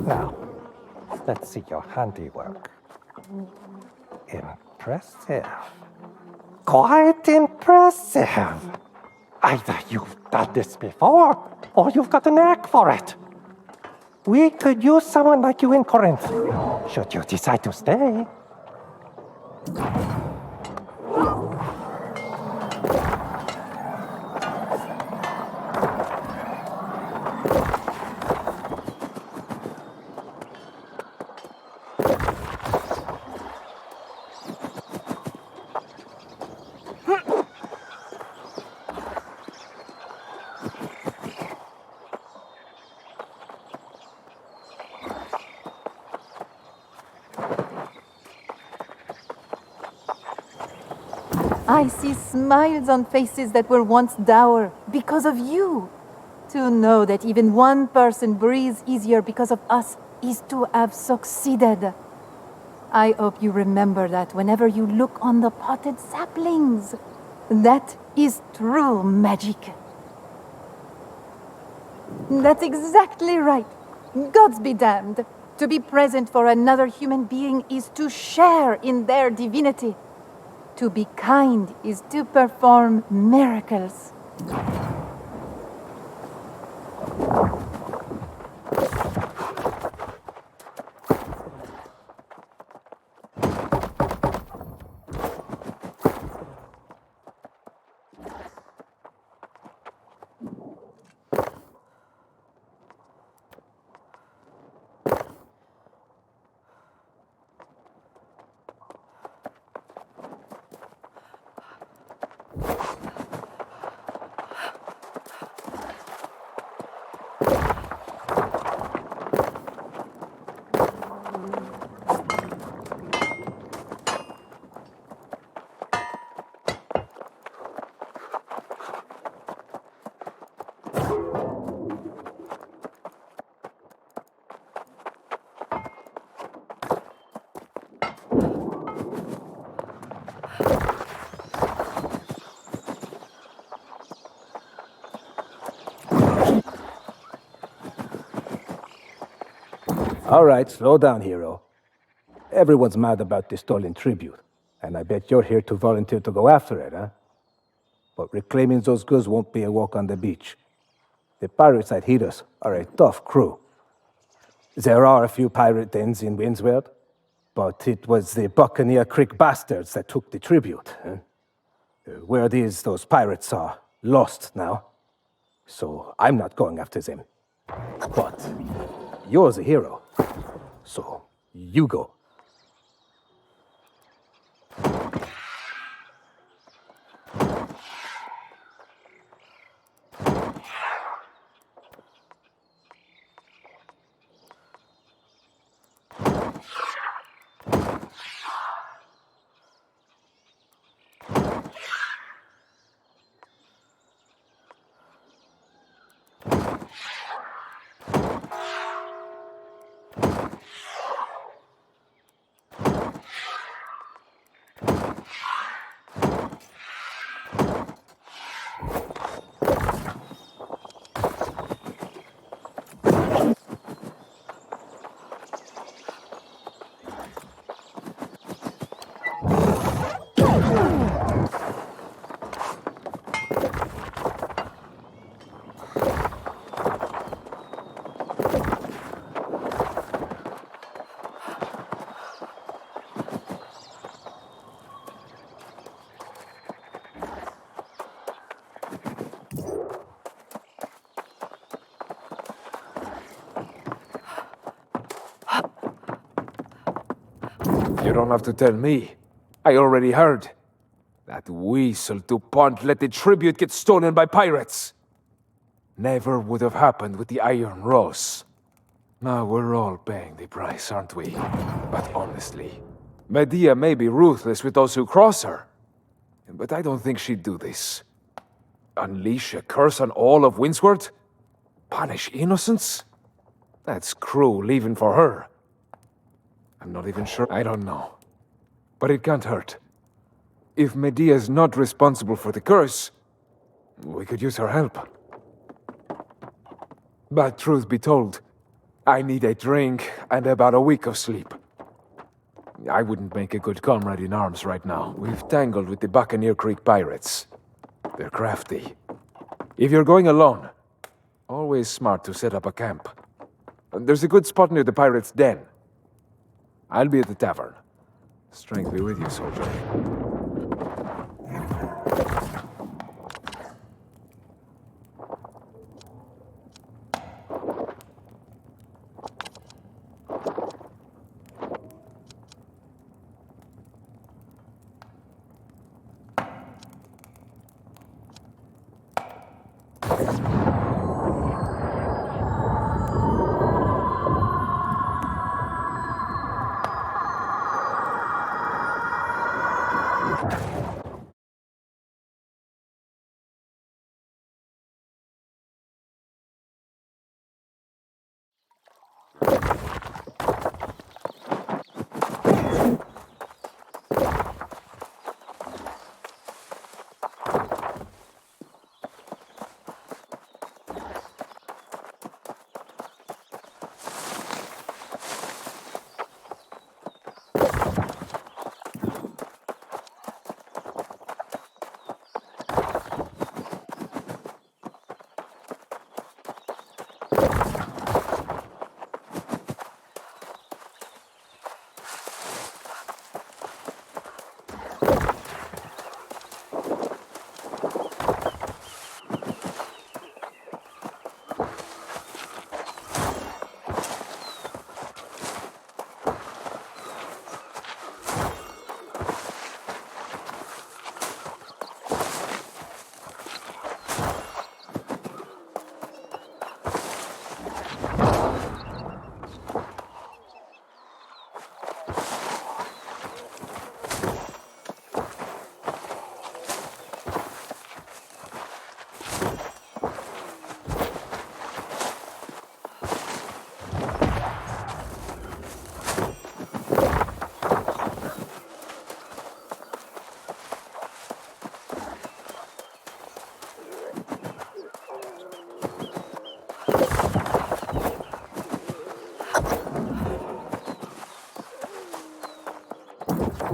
Now, let's see your handiwork. Impressive. Quite impressive. Either you've done this before, or you've got a knack for it. We could use someone like you in Corinth, should you decide to stay. I see smiles on faces that were once dour because of you. To know that even one person breathes easier because of us is to have succeeded. I hope you remember that whenever you look on the potted saplings. That is true magic. That's exactly right. Gods be damned. To be present for another human being is to share in their divinity. To be kind is to perform miracles. All right, slow down, hero. Everyone's mad about the stolen tribute, and I bet you're here to volunteer to go after it, huh? But reclaiming those goods won't be a walk on the beach. The pirates that hit us are a tough crew. There are a few pirate dens in Windsward, but it was the Buccaneer Creek bastards that took the tribute. Huh? Word is those pirates are lost now, so I'm not going after them. But you're the hero, so you go. You don't have to tell me. I already heard. That weasel DuPont let the tribute get stolen by pirates. Never would have happened with the Iron Rose. Now we're all paying the price, aren't we? But honestly, Medea may be ruthless with those who cross her. But I don't think she'd do this. Unleash a curse on all of Windsward? Punish innocents? That's cruel even for her. I'm not even sure. I don't know. But it can't hurt. If Medea's not responsible for the curse, we could use her help. But truth be told, I need a drink and about a week of sleep. I wouldn't make a good comrade in arms right now. We've tangled with the Buccaneer Creek pirates. They're crafty. If you're going alone, always smart to set up a camp. There's a good spot near the pirates' den. I'll be at the tavern. Strength be with you, soldier.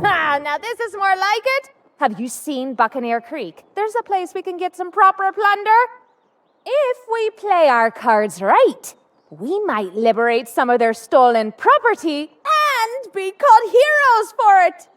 Ah, now this is more like it. Have you seen Buccaneer Creek? There's a place we can get some proper plunder. If we play our cards right, we might liberate some of their stolen property and be called heroes for it.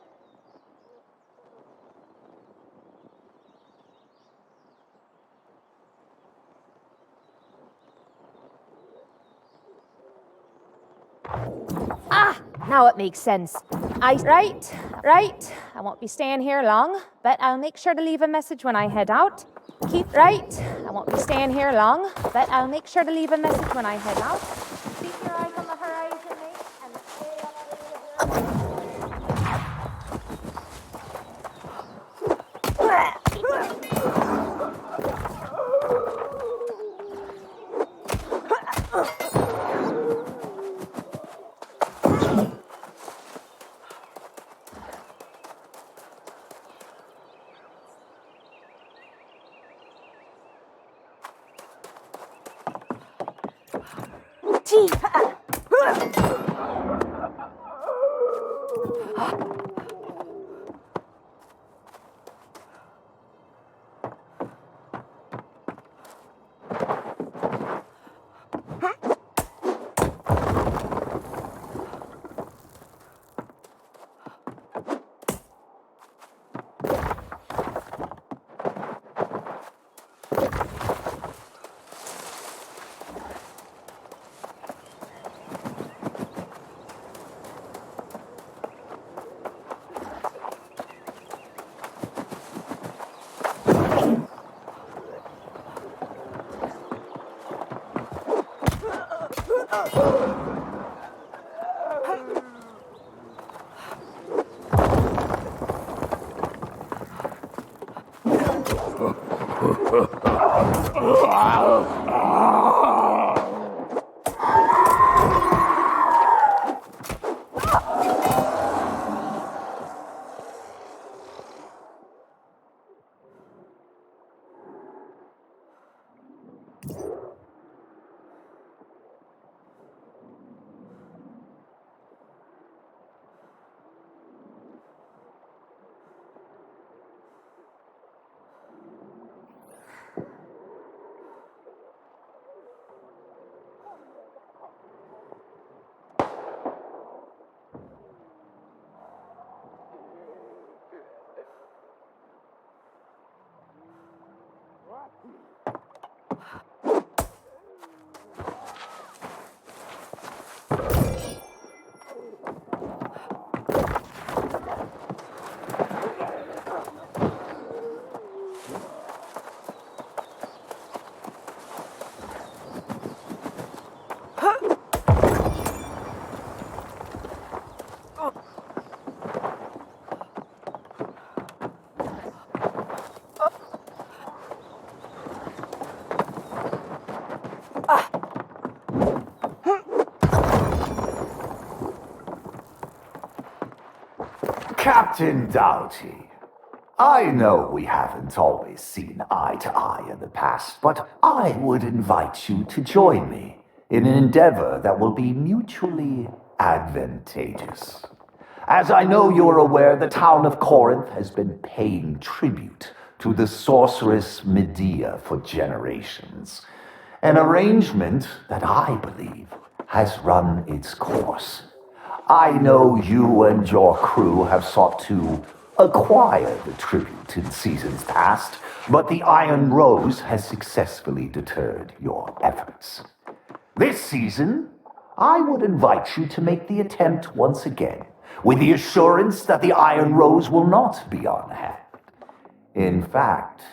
Ah, now it makes sense. Right. I won't be staying here long, but I'll make sure to leave a message when I head out. I won't be staying here long, but I'll make sure to leave a message when I head out. Keep your eyes on the horizon, mate, and stay Captain Doughty, I know we haven't always seen eye to eye in the past, but I would invite you to join me in an endeavor that will be mutually advantageous. As I know you're aware, the town of Corinth has been paying tribute to the sorceress Medea for generations, an arrangement that I believe has run its course. I know you and your crew have sought to acquire the tribute in seasons past, but the Iron Rose has successfully deterred your efforts. This season, I would invite you to make the attempt once again, with the assurance that the Iron Rose will not be on hand. In fact,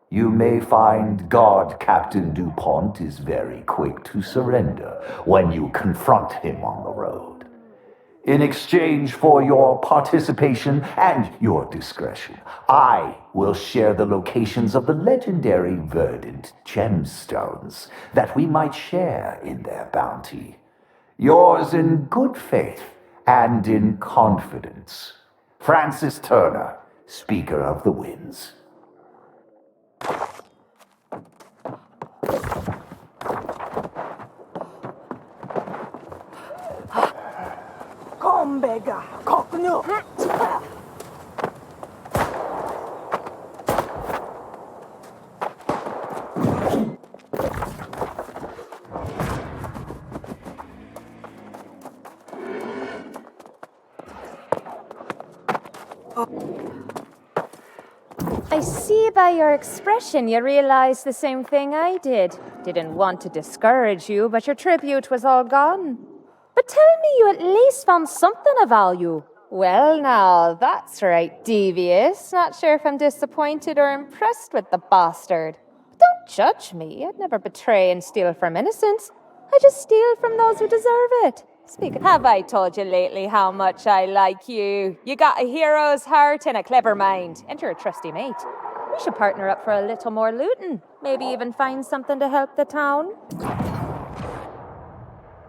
you may find Guard Captain DuPont is very quick to surrender when you confront him on the road. In exchange for your participation and your discretion, I will share the locations of the legendary verdant gemstones that we might share in their bounty. Yours in good faith and in confidence, Francis Turner, Speaker of the Winds. Kombega, koknu. I see by your expression you realize the same thing I did. Didn't want to discourage you, but your tribute was all gone. But tell me you at least found something of value. Well, now, that's right, devious. Not sure if I'm disappointed or impressed with the bastard. But don't judge me. I'd never betray and steal from innocents. I just steal from those who deserve it. Speaking, have I told you lately how much I like you? You got a hero's heart and a clever mind, and you're a trusty mate. We should partner up for a little more looting. Maybe even find something to help the town.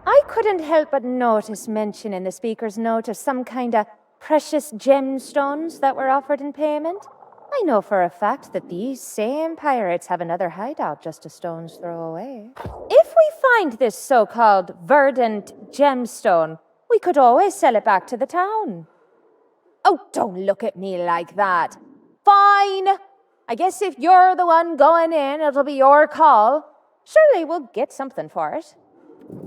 I couldn't help but notice mention in the speaker's note of some kind of precious gemstones that were offered in payment. I know for a fact that these same pirates have another hideout just a stone's throw away. If we find this so-called verdant gemstone, we could always sell it back to the town. Oh, don't look at me like that. Fine. I guess if you're the one going in, it'll be your call. Surely we'll get something for it.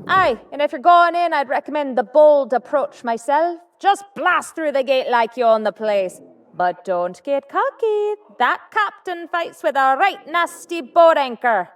Aye, and if you're going in, I'd recommend the bold approach myself. Just blast through the gate like you own the place. But don't get cocky. That captain fights with a right nasty boat anchor.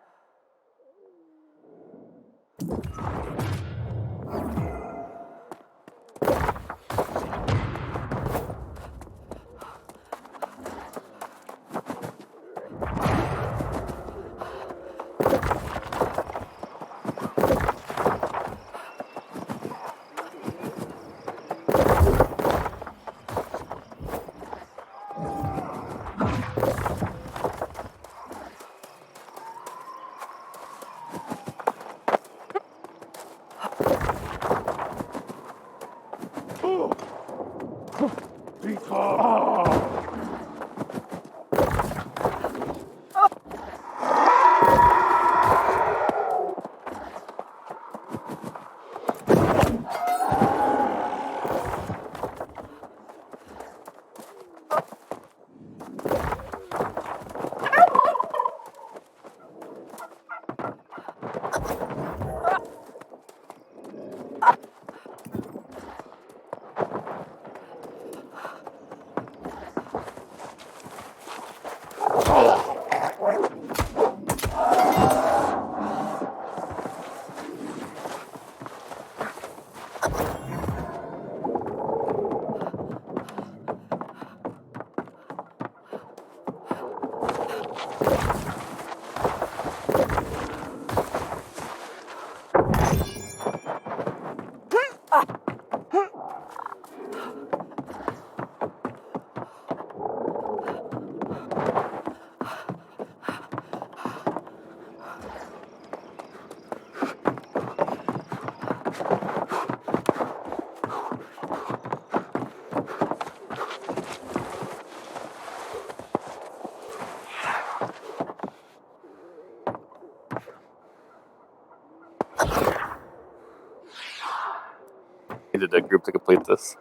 Needed a group to complete this.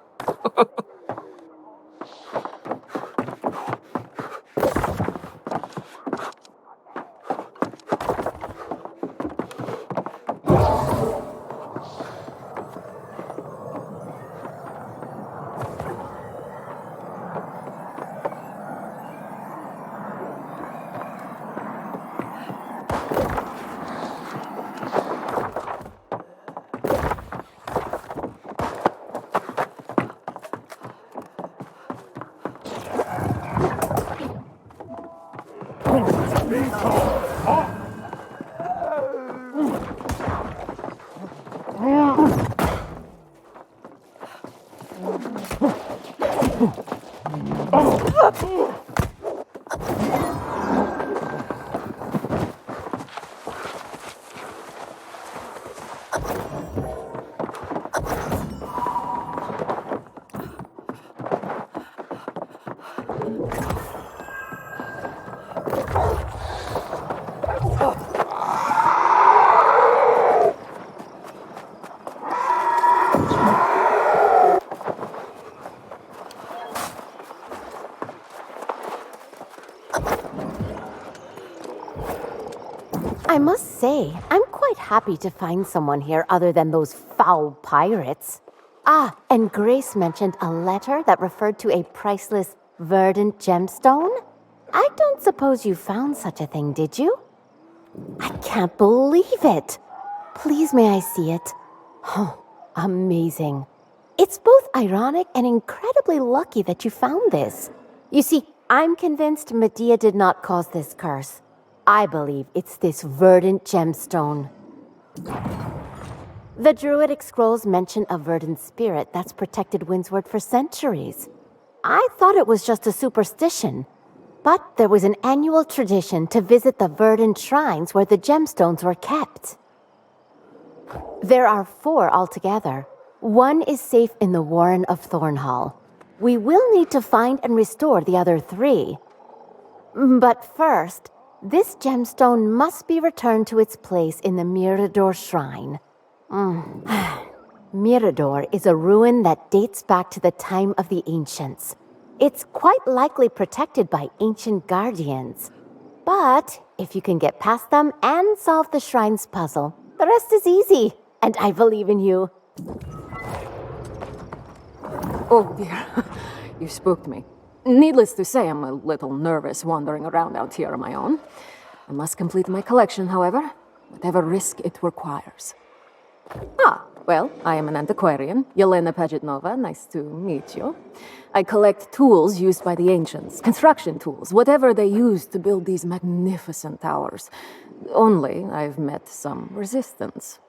I must say, I'm quite happy to find someone here other than those foul pirates. Ah, and Grace mentioned a letter that referred to a priceless verdant gemstone? I don't suppose you found such a thing, did you? I can't believe it. Please, may I see it? Oh, amazing. It's both ironic and incredibly lucky that you found this. You see, I'm convinced Medea did not cause this curse. I believe it's this verdant gemstone. The Druidic scrolls mention a verdant spirit that's protected Windsward for centuries. I thought it was just a superstition, but there was an annual tradition to visit the verdant shrines where the gemstones were kept. There are 4 altogether. 1 is safe in the Warren of Thornhall. We will need to find and restore the other 3. But first, this gemstone must be returned to its place in the Mirador Shrine. Mirador is a ruin that dates back to the time of the ancients. It's quite likely protected by ancient guardians. But if you can get past them and solve the shrine's puzzle, the rest is easy, and I believe in you. Oh dear, you spooked me. Needless to say, I'm a little nervous wandering around out here on my own. I must complete my collection, however, whatever risk it requires. Well, I am an antiquarian, Yelena Pagetnova, nice to meet you. I collect tools used by the ancients, construction tools, whatever they used to build these magnificent towers. Only I've met some resistance.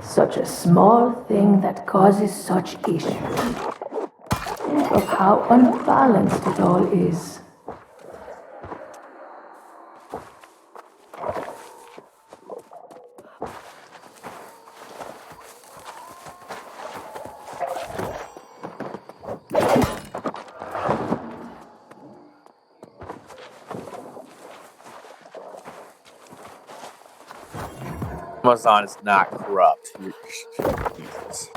Such a small thing that causes such issues. Think of how unbalanced it all is. Amazon is not corrupt. Jesus.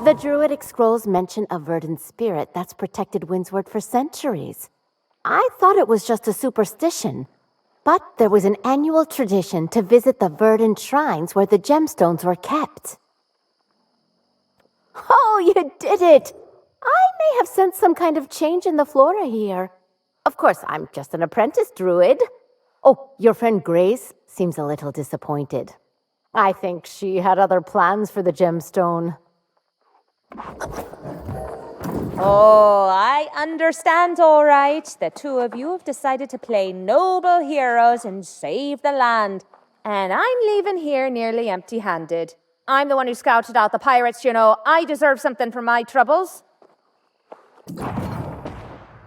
The Druidic scrolls mention a verdant spirit that's protected Windsward for centuries. I thought it was just a superstition, but there was an annual tradition to visit the verdant shrines where the gemstones were kept. Oh, you did it! I may have sensed some kind of change in the flora here. Of course, I'm just an apprentice druid. Oh, your friend Grace seems a little disappointed. I think she had other plans for the gemstone. Oh, I understand, all right. The two of you have decided to play noble heroes and save the land. And I'm leaving here nearly empty-handed. I'm the one who scouted out the pirates, you know. I deserve something for my troubles. I'm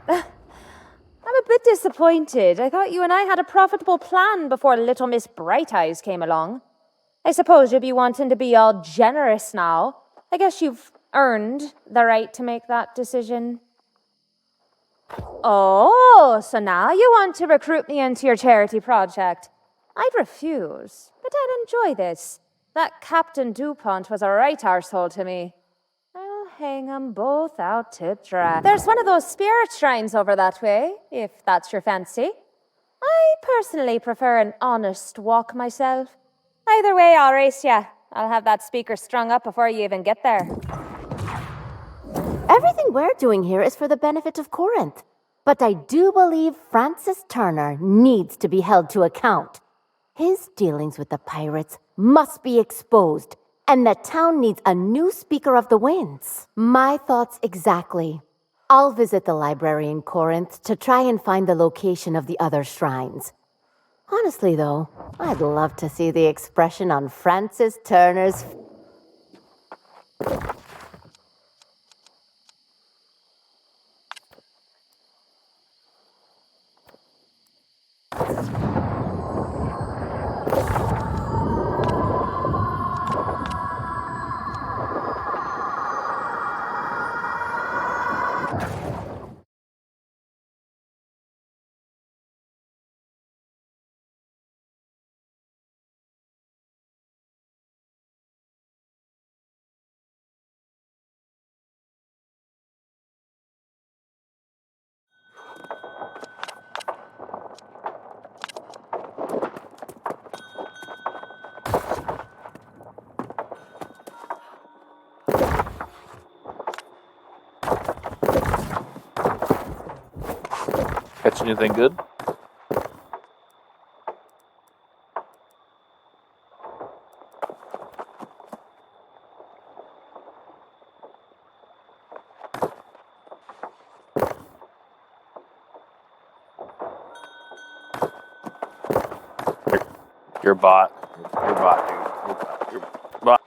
a bit disappointed. I thought you and I had a profitable plan before little Miss Bright Eyes came along. I suppose you'll be wanting to be all generous now. I guess you've earned the right to make that decision. Oh, so now you want to recruit me into your charity project. I'd refuse, but I'd enjoy this. That Captain DuPont was a right arsehole to me. I'll hang 'em both out to dry. There's one of those spirit shrines over that way, if that's your fancy. I personally prefer an honest walk myself. Either way, I'll race ya. I'll have that speaker strung up before you even get there. Everything we're doing here is for the benefit of Corinth. But I do believe Francis Turner needs to be held to account. His dealings with the pirates must be exposed, and the town needs a new Speaker of the Winds. My thoughts exactly. I'll visit the library in Corinth to try and find the location of the other shrines. Honestly, though, I'd love to see the expression on Francis Turner's... Catch anything good? You're a bot. You're a bot, dude. You're a bot.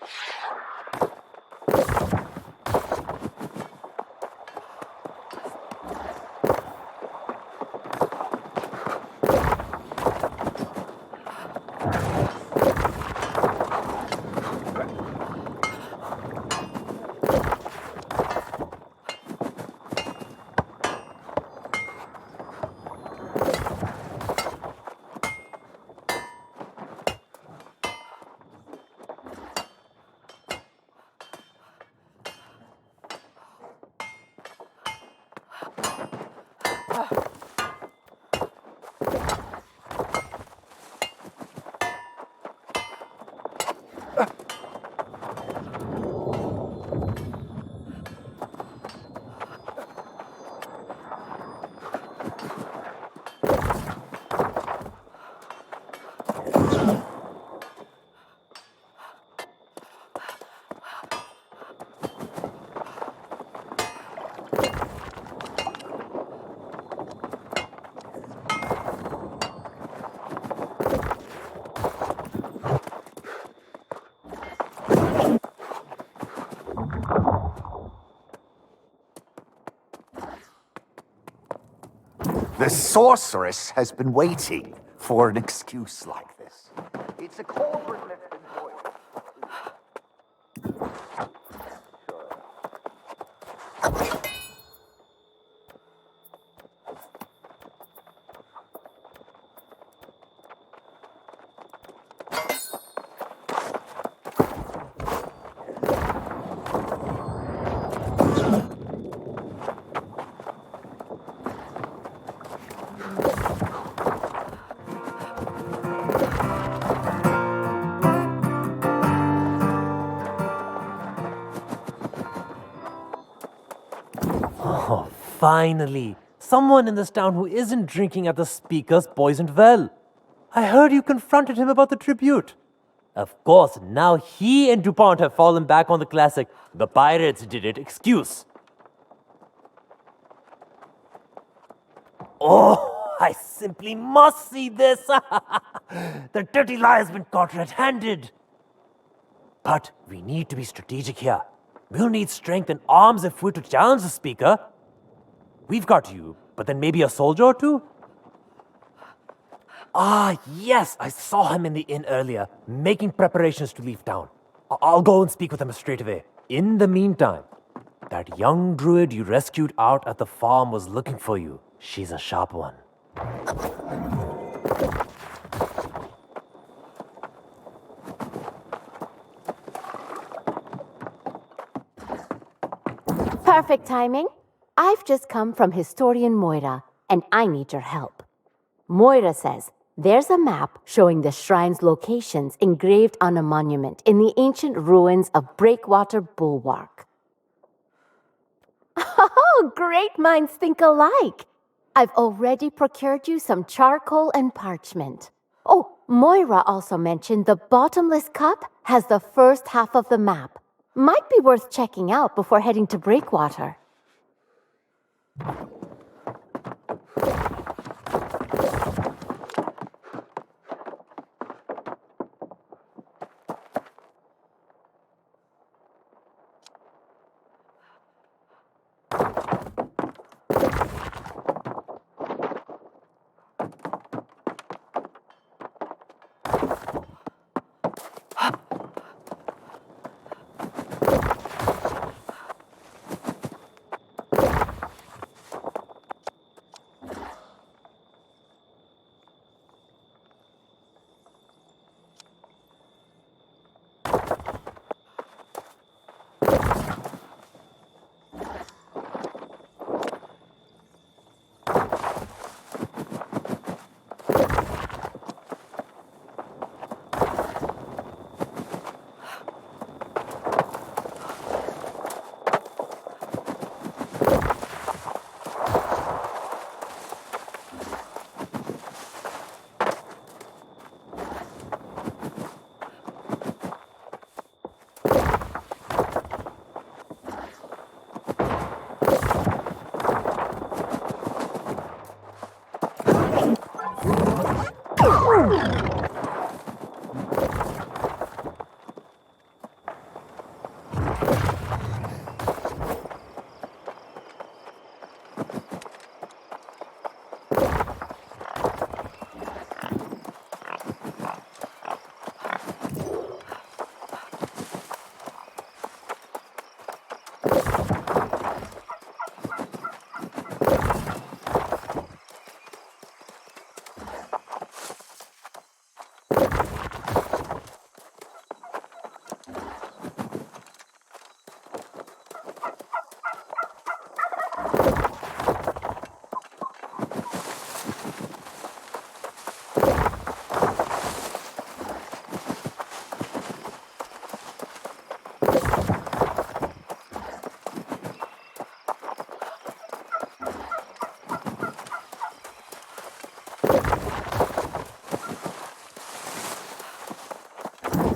The sorceress has been waiting for an excuse like this. It's a corporate employee. Oh, finally! Someone in this town who isn't drinking at the speaker's poisoned well. I heard you confronted him about the tribute. Of course, now he and DuPont have fallen back on the classic "the pirates did it" excuse. Oh, I simply must see this! The dirty lie has been caught red-handed. But we need to be strategic here. We'll need strength and arms if we're to challenge the speaker. We've got you, but then maybe a soldier or two? Ah, yes, I saw him in the inn earlier, making preparations to leave town. I'll go and speak with him straight away. In the meantime, that young druid you rescued out at the farm was looking for you. She's a sharp one. Perfect timing. I've just come from Historian Moira, and I need your help. Moira says there's a map showing the shrine's locations engraved on a monument in the ancient ruins of Breakwater Bulwark. Oh, great minds think alike. I've already procured you some charcoal and parchment. Oh, Moira also mentioned the bottomless cup has the first half of the map. Might be worth checking out before heading to Breakwater.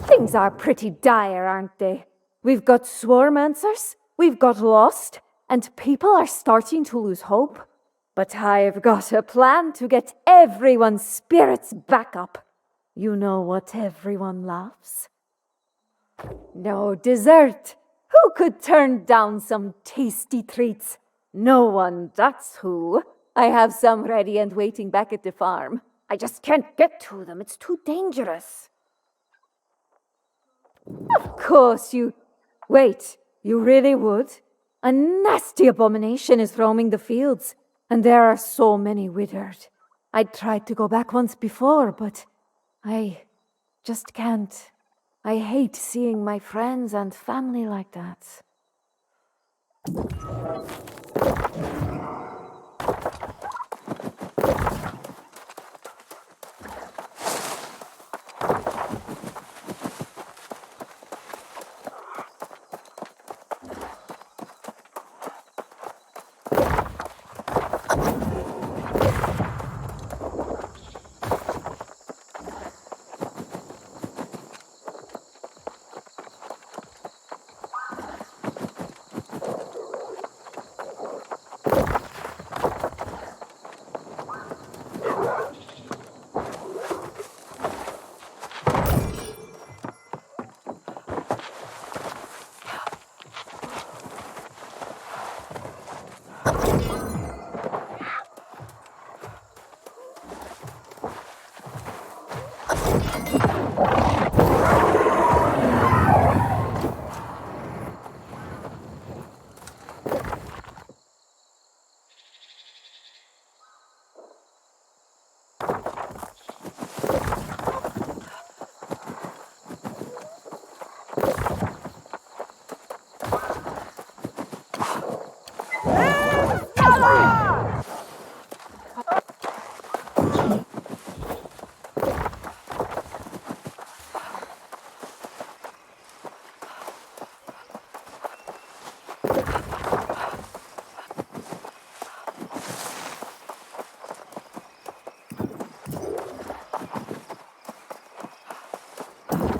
Things are pretty dire, aren't they? We've got swarmancers, we've got lost, and people are starting to lose hope. But I've got a plan to get everyone's spirits back up. You know what everyone loves? No dessert. Who could turn down some tasty treats? No one, that's who. I have some ready and waiting back at the farm. I just can't get to them. It's too dangerous. Of course, you... Wait, you really would? A nasty abomination is roaming the fields, and there are so many withered. I tried to go back once before, but I just can't. I hate seeing my friends and family like that.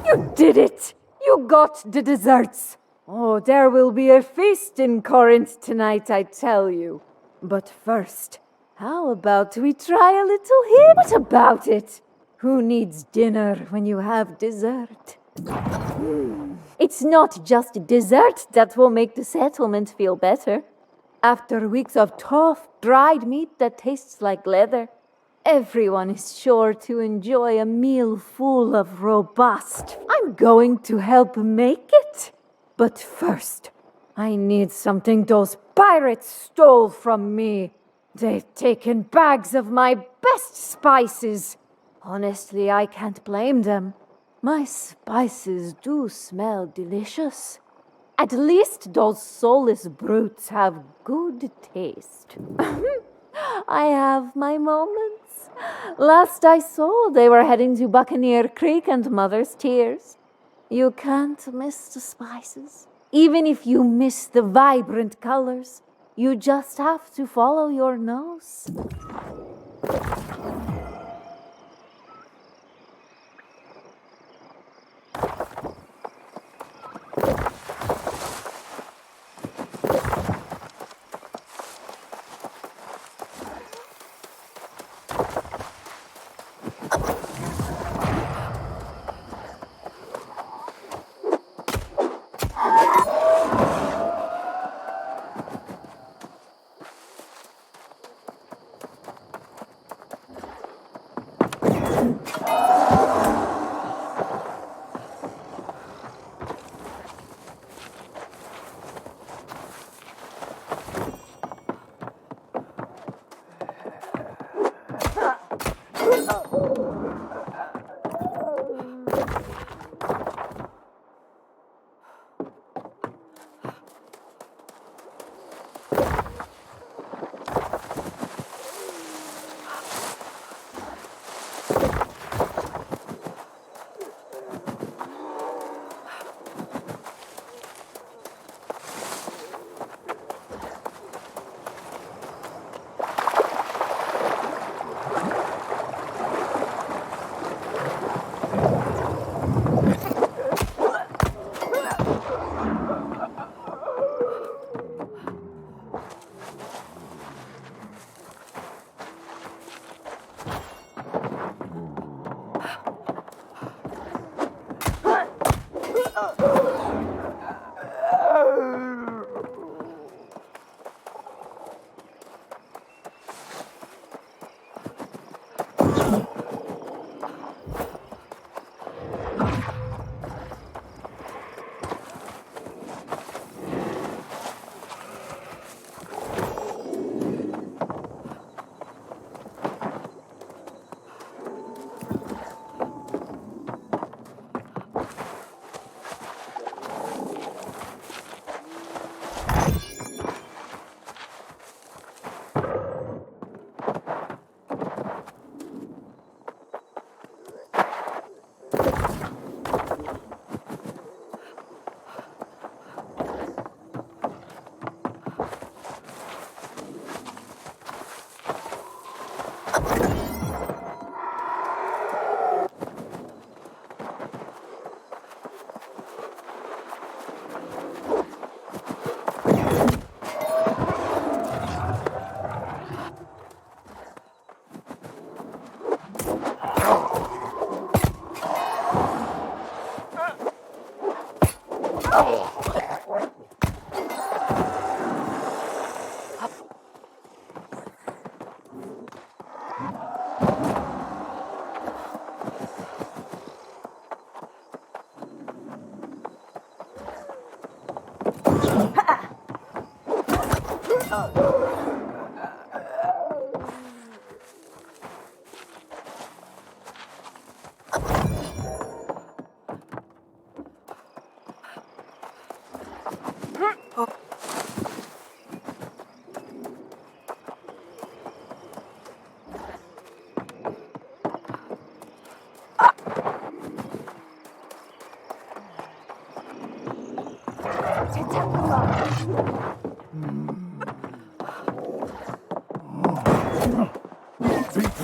You did it! You got the desserts! Oh, there will be a feast in Corinth tonight, I tell you. But first, how about we try a little here? What about it? Who needs dinner when you have dessert? It's not just dessert that will make the settlement feel better. After weeks of tough, dried meat that tastes like leather, everyone is sure to enjoy a meal full of robust. I'm going to help make it. But first, I need something those pirates stole from me. They've taken bags of my best spices. Honestly, I can't blame them. My spices do smell delicious. At least those soulless brutes have good taste. I have my moments. Last I saw, they were heading to Buccaneer Creek and Mother's Tears. You can't miss the spices. Even if you miss the vibrant colors, you just have to follow your nose.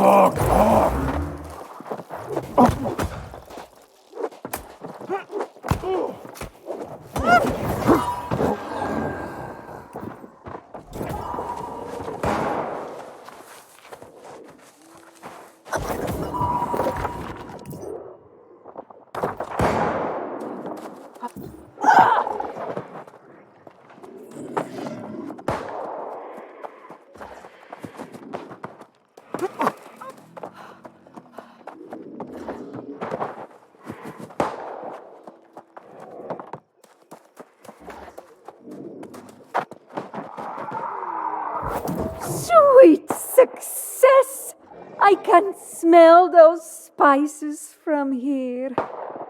Fuck off! Sweet success! I can smell those spices from here.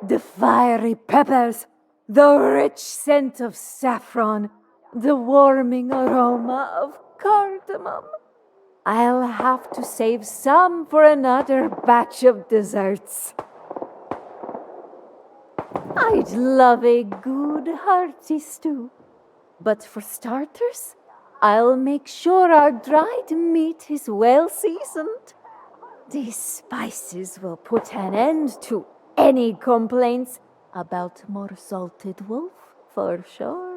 The fiery peppers, the rich scent of saffron, the warming aroma of cardamom. I'll have to save some for another batch of desserts. I'd love a good hearty stew. But for starters, I'll make sure our dried meat is well seasoned. These spices will put an end to any complaints about more salted wolf, for sure.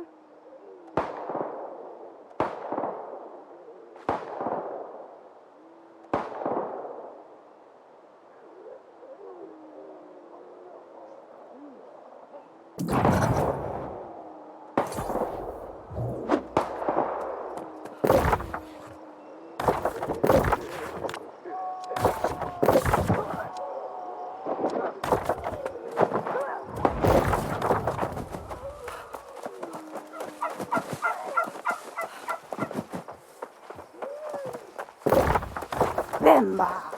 Bimba!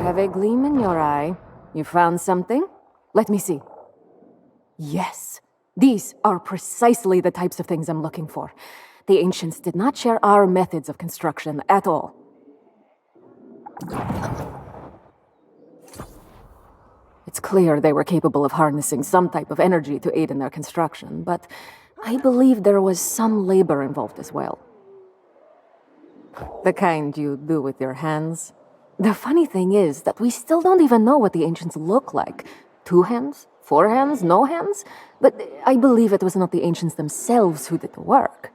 have a gleam in your eye. You found something? Let me see. Yes, these are precisely the types of things I'm looking for. The ancients did not share our methods of construction at all. It's clear they were capable of harnessing some type of energy to aid in their construction, but I believe there was some labor involved as well. The kind you do with your hands. The funny thing is that we still don't even know what the ancients look like. 2 hands? 4 hands? No hands? But I believe it was not the ancients themselves who did the work.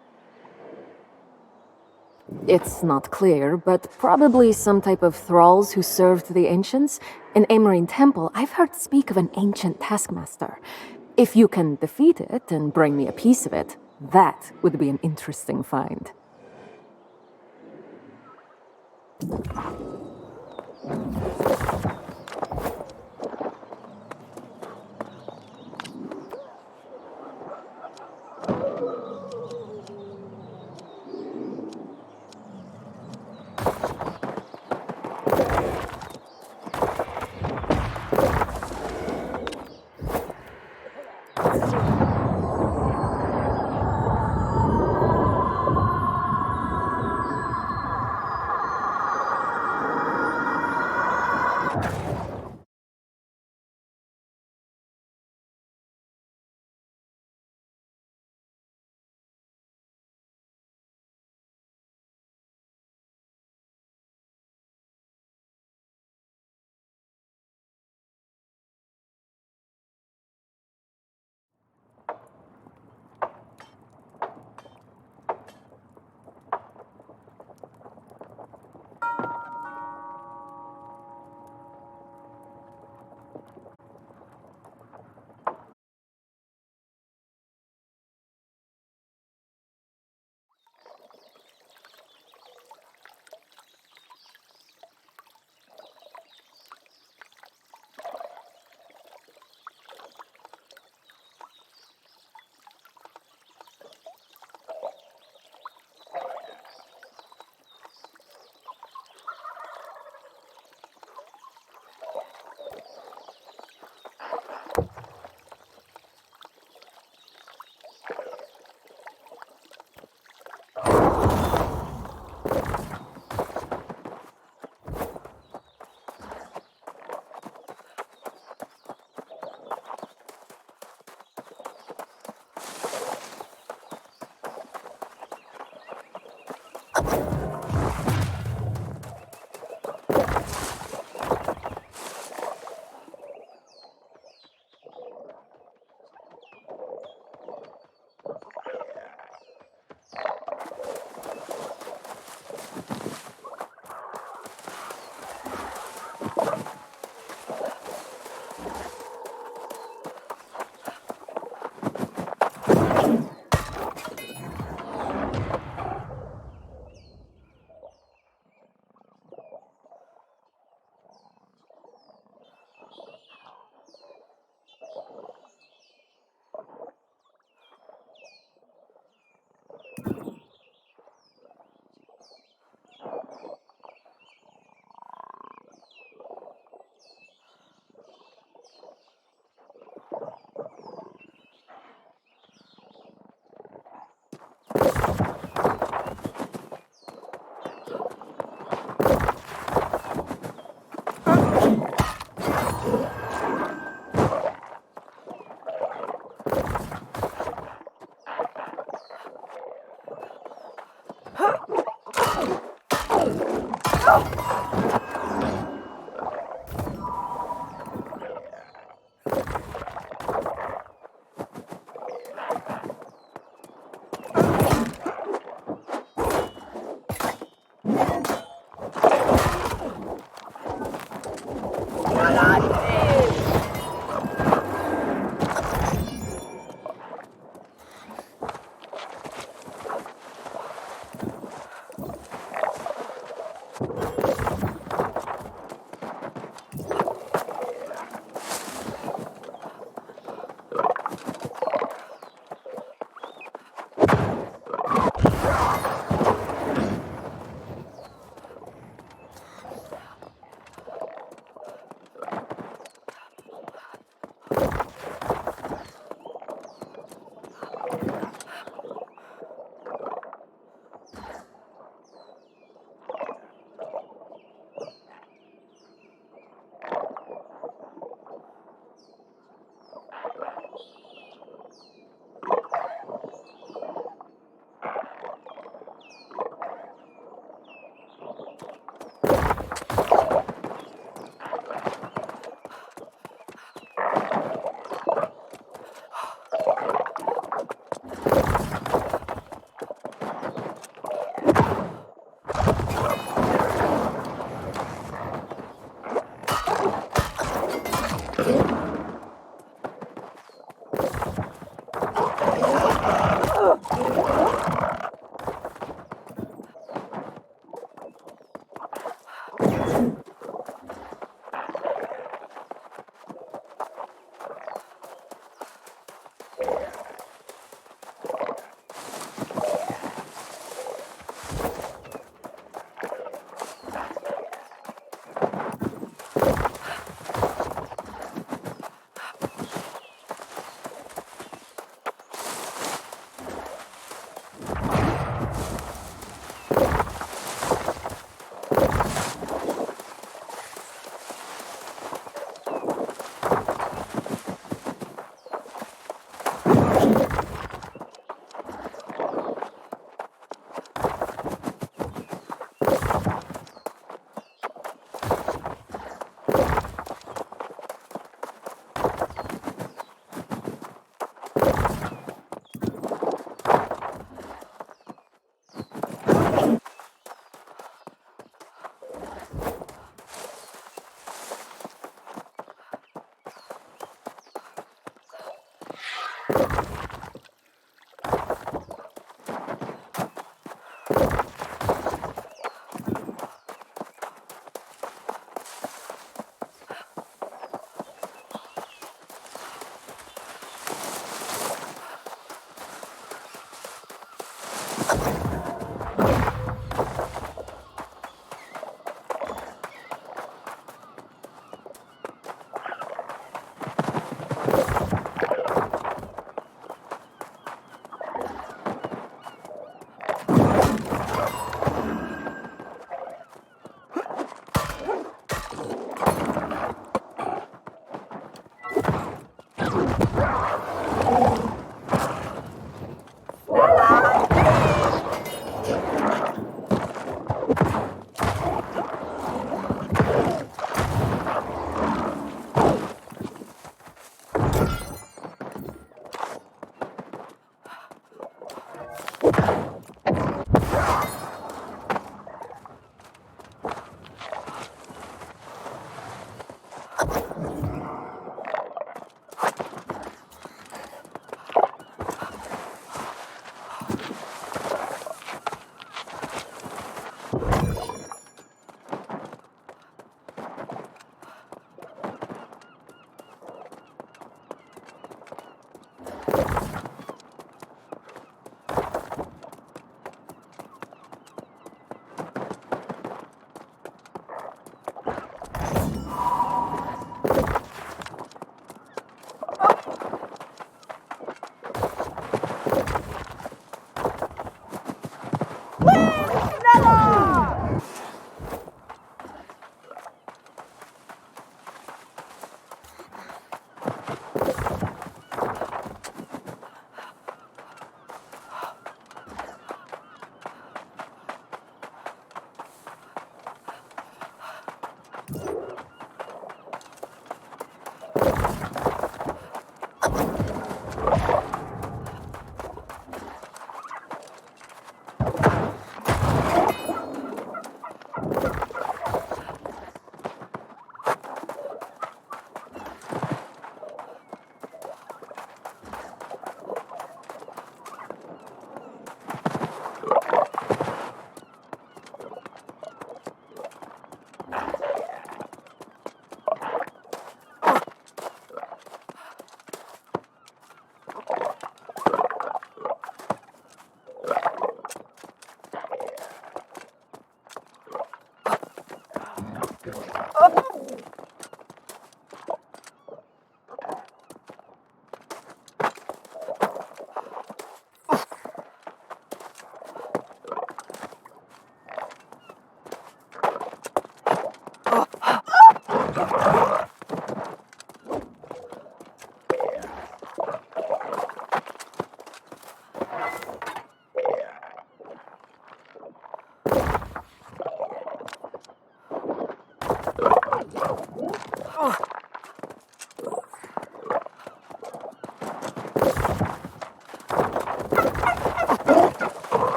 It's not clear, but probably some type of thralls who served the ancients. In Amarine Temple, I've heard speak of an ancient taskmaster. If you can defeat it and bring me a piece of it, that would be an interesting find.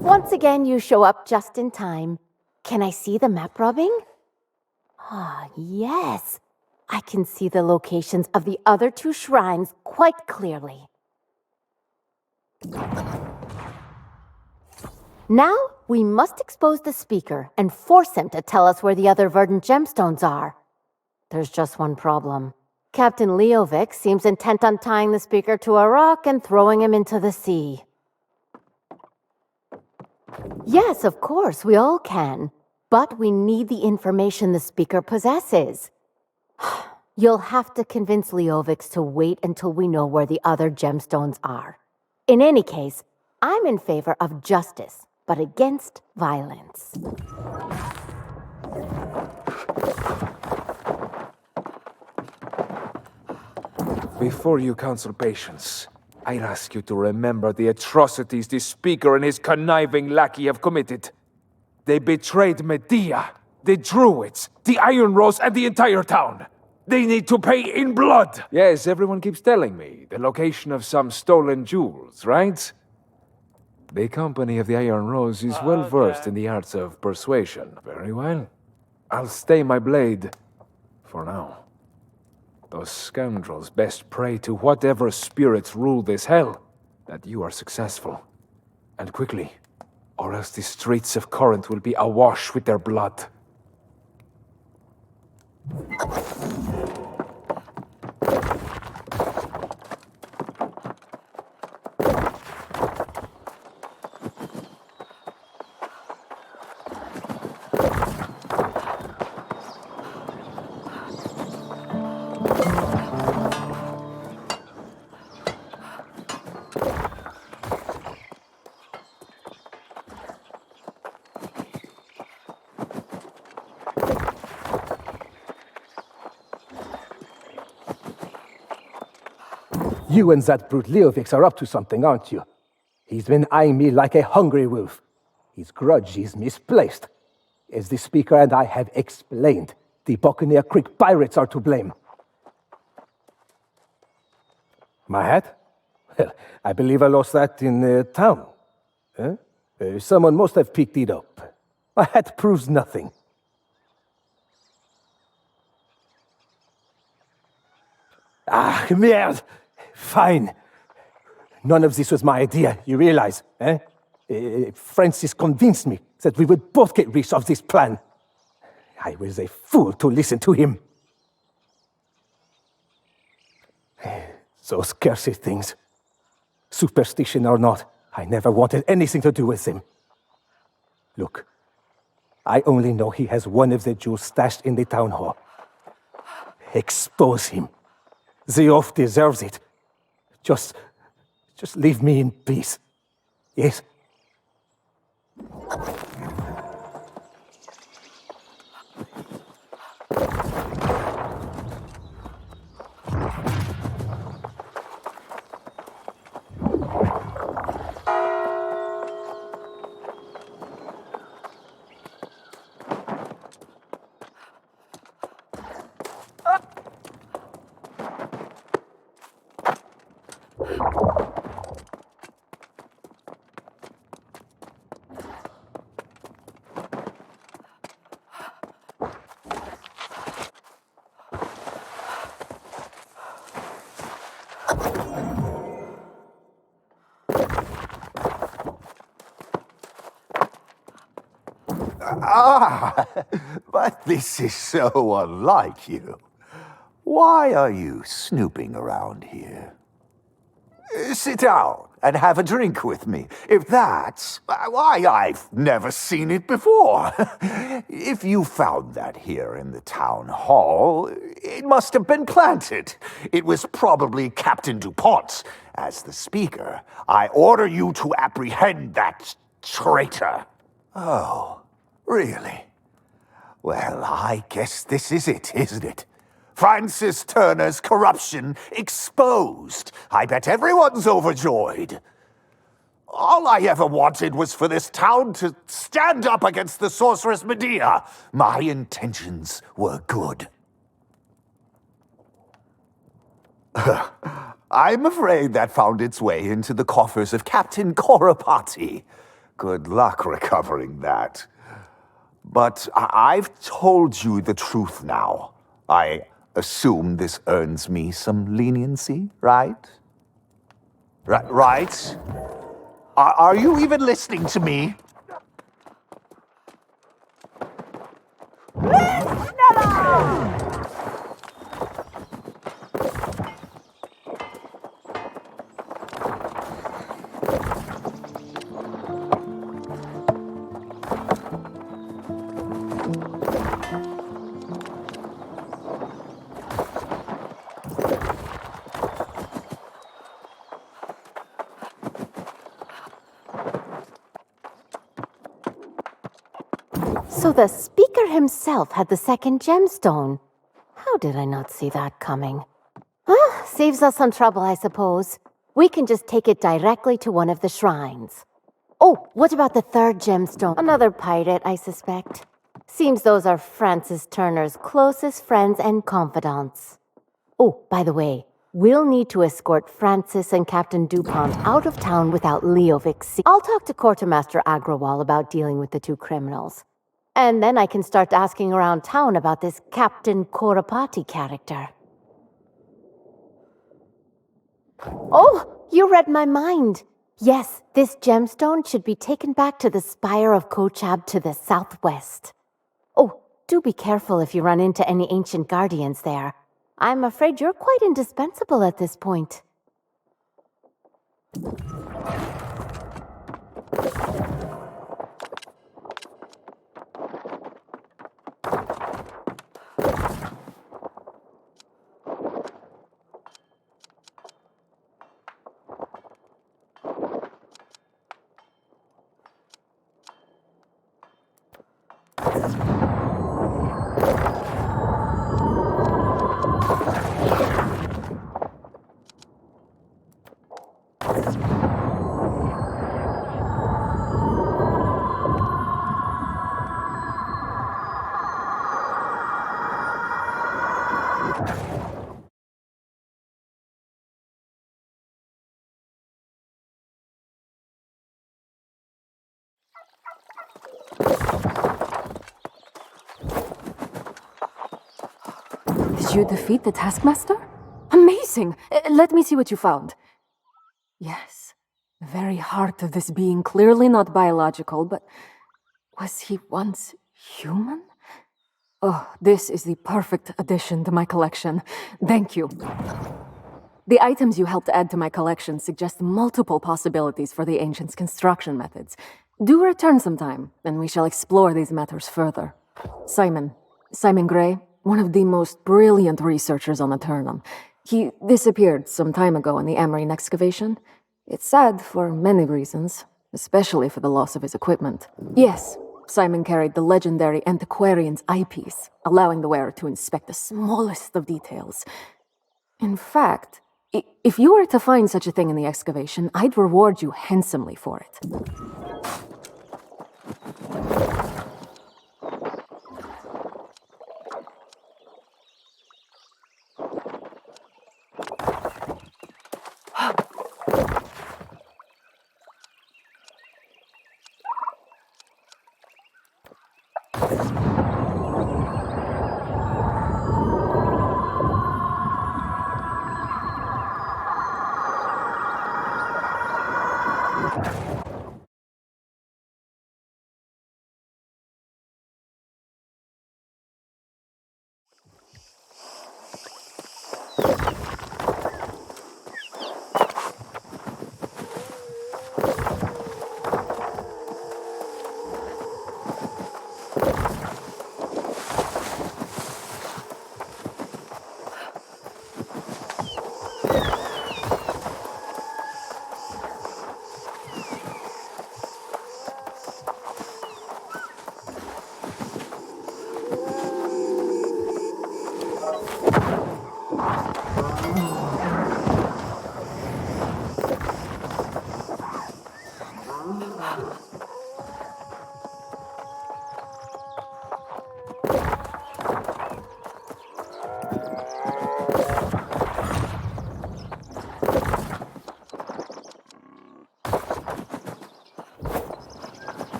Once again, you show up just in time. Can I see the map rubbing? Ah, yes. I can see the locations of the other two shrines quite clearly. Now, we must expose the speaker and force him to tell us where the other verdant gemstones are. There's just one problem. Captain Leovic seems intent on tying the speaker to a rock and throwing him into the sea. Yes, of course, we all can. But we need the information the speaker possesses. You'll have to convince Leovic to wait until we know where the other gemstones are. In any case, I'm in favor of justice, but against violence. Before you counsel patience, I ask you to remember the atrocities this speaker and his conniving lackey have committed. They betrayed Medea, the Druids, the Iron Rose, and the entire town. They need to pay in blood! Yes, everyone keeps telling me. The location of some stolen jewels, right? The company of the Iron Rose is well versed in the arts of persuasion. Very well. I'll stay my blade for now. Those scoundrels best pray to whatever spirits rule this hell that you are successful. And quickly, or else the streets of Corinth will be awash with their blood. You and that brute Leovic are up to something, aren't you? He's been eyeing me like a hungry wolf. His grudge is misplaced. As the speaker and I have explained, the Buccaneer Creek pirates are to blame. My hat? Well, I believe I lost that in town. Huh? Someone must have picked it up. My hat proves nothing. Ah, merde! Fine. None of this was my idea, you realize, eh? Francis convinced me that we would both get rich of this plan. I was a fool to listen to him. Those cursed things. Superstition or not, I never wanted anything to do with him. Look, I only know he has one of the jewels stashed in the town hall. Expose him. The oaf deserves it. Just leave me in peace. Yes? Ah, but this is so unlike you. Why are you snooping around here? Sit down and have a drink with me. If that's... why, I've never seen it before. If you found that here in the town hall, it must have been planted. It was probably Captain DuPont. As the speaker, I order you to apprehend that traitor. Oh, really? Well, I guess this is it, isn't it? Francis Turner's corruption exposed. I bet everyone's overjoyed. All I ever wanted was for this town to stand up against the sorceress Medea. My intentions were good. I'm afraid that found its way into the coffers of Captain Coropati. Good luck recovering that. But I've told you the truth now. I assume this earns me some leniency, right? Right? Are you even listening to me? So the speaker himself had the second gemstone. How did I not see that coming? Saves us some trouble, I suppose. We can just take it directly to one of the shrines. Oh, what about the third gemstone? Another pirate, I suspect. Seems those are Francis Turner's closest friends and confidants. Oh, by the way, we'll need to escort Francis and Captain DuPont out of town without Leovic. I'll talk to Quartermaster Agrawal about dealing with the two criminals. And then I can start asking around town about this Captain Coropati character. Oh, you read my mind. Yes, this gemstone should be taken back to the spire of Kochab to the southwest. Oh, do be careful if you run into any ancient guardians there. I'm afraid you're quite indispensable at this point. Did you defeat the Taskmaster? Amazing! Let me see what you found. Yes, the very heart of this being, clearly not biological, but was he once human? Oh, this is the perfect addition to my collection. Thank you. The items you helped add to my collection suggest multiple possibilities for the Ancients' construction methods. Do return sometime, and we shall explore these matters further. Simon Gray, one of the most brilliant researchers on Eternum. He disappeared some time ago in the Amarine excavation. It's sad for many reasons, especially for the loss of his equipment. Yes, Simon carried the legendary antiquarian's eyepiece, allowing the wearer to inspect the smallest of details. In fact, if you were to find such a thing in the excavation, I'd reward you handsomely for it.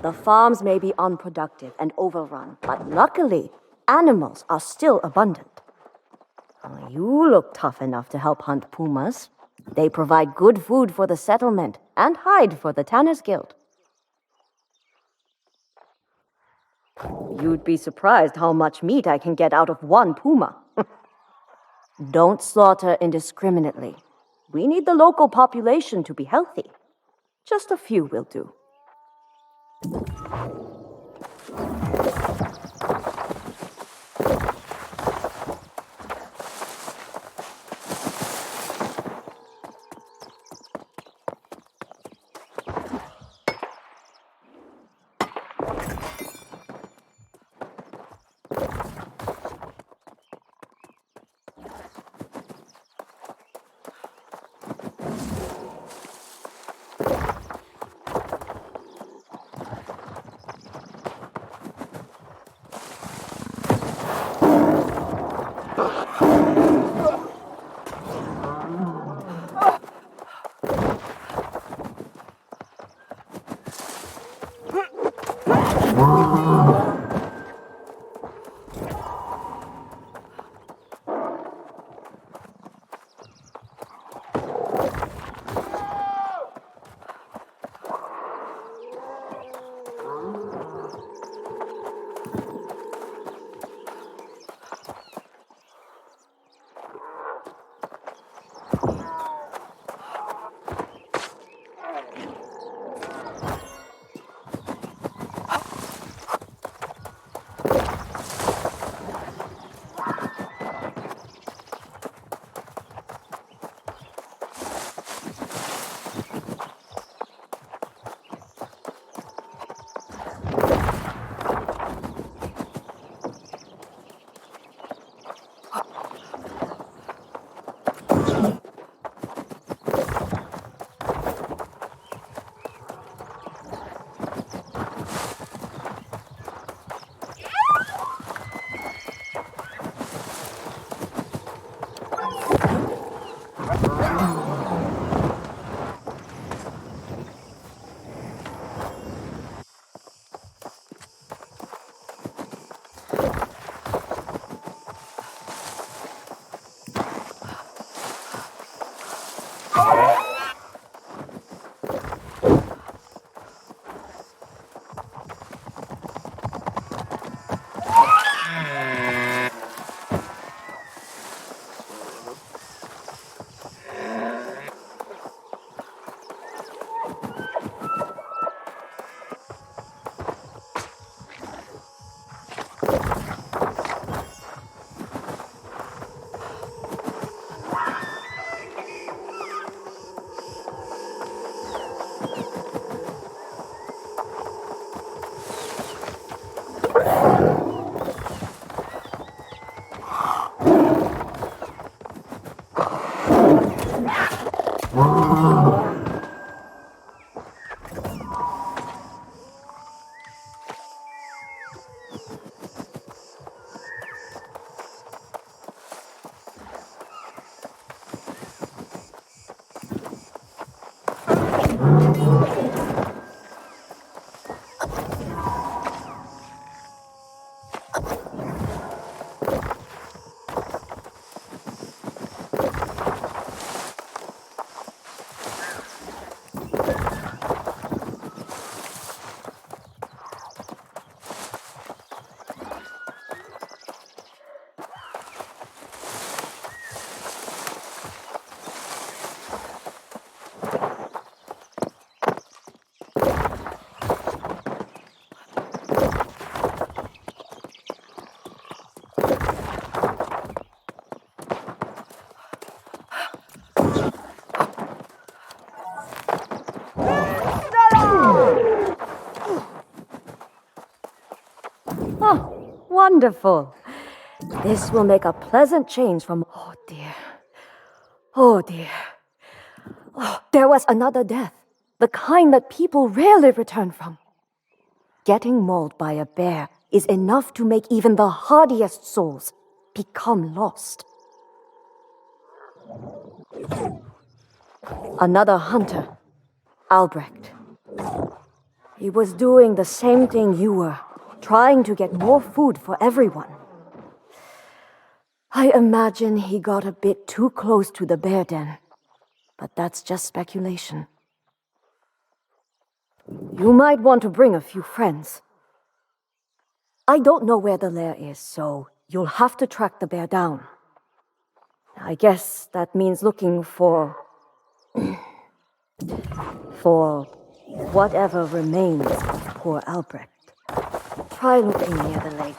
the farms may be unproductive and overrun, but luckily, animals are still abundant. You look tough enough to help hunt pumas. They provide good food for the settlement and hide for the Tanners Guild. You'd be surprised how much meat I can get out of one puma. Don't slaughter indiscriminately. We need the local population to be healthy. Just a few will do. Oh, wonderful. This will make a pleasant change from... Oh, dear. Oh, dear. Oh, there was another death. The kind that people rarely return from. Getting mauled by a bear is enough to make even the hardiest souls become lost. Another hunter, Albrecht. He was doing the same thing you were, trying to get more food for everyone. I imagine he got a bit too close to the bear den, but that's just speculation. You might want to bring a few friends. I don't know where the lair is, so you'll have to track the bear down. I guess that means looking for... for whatever remains of poor Albrecht. Try looking near the lake.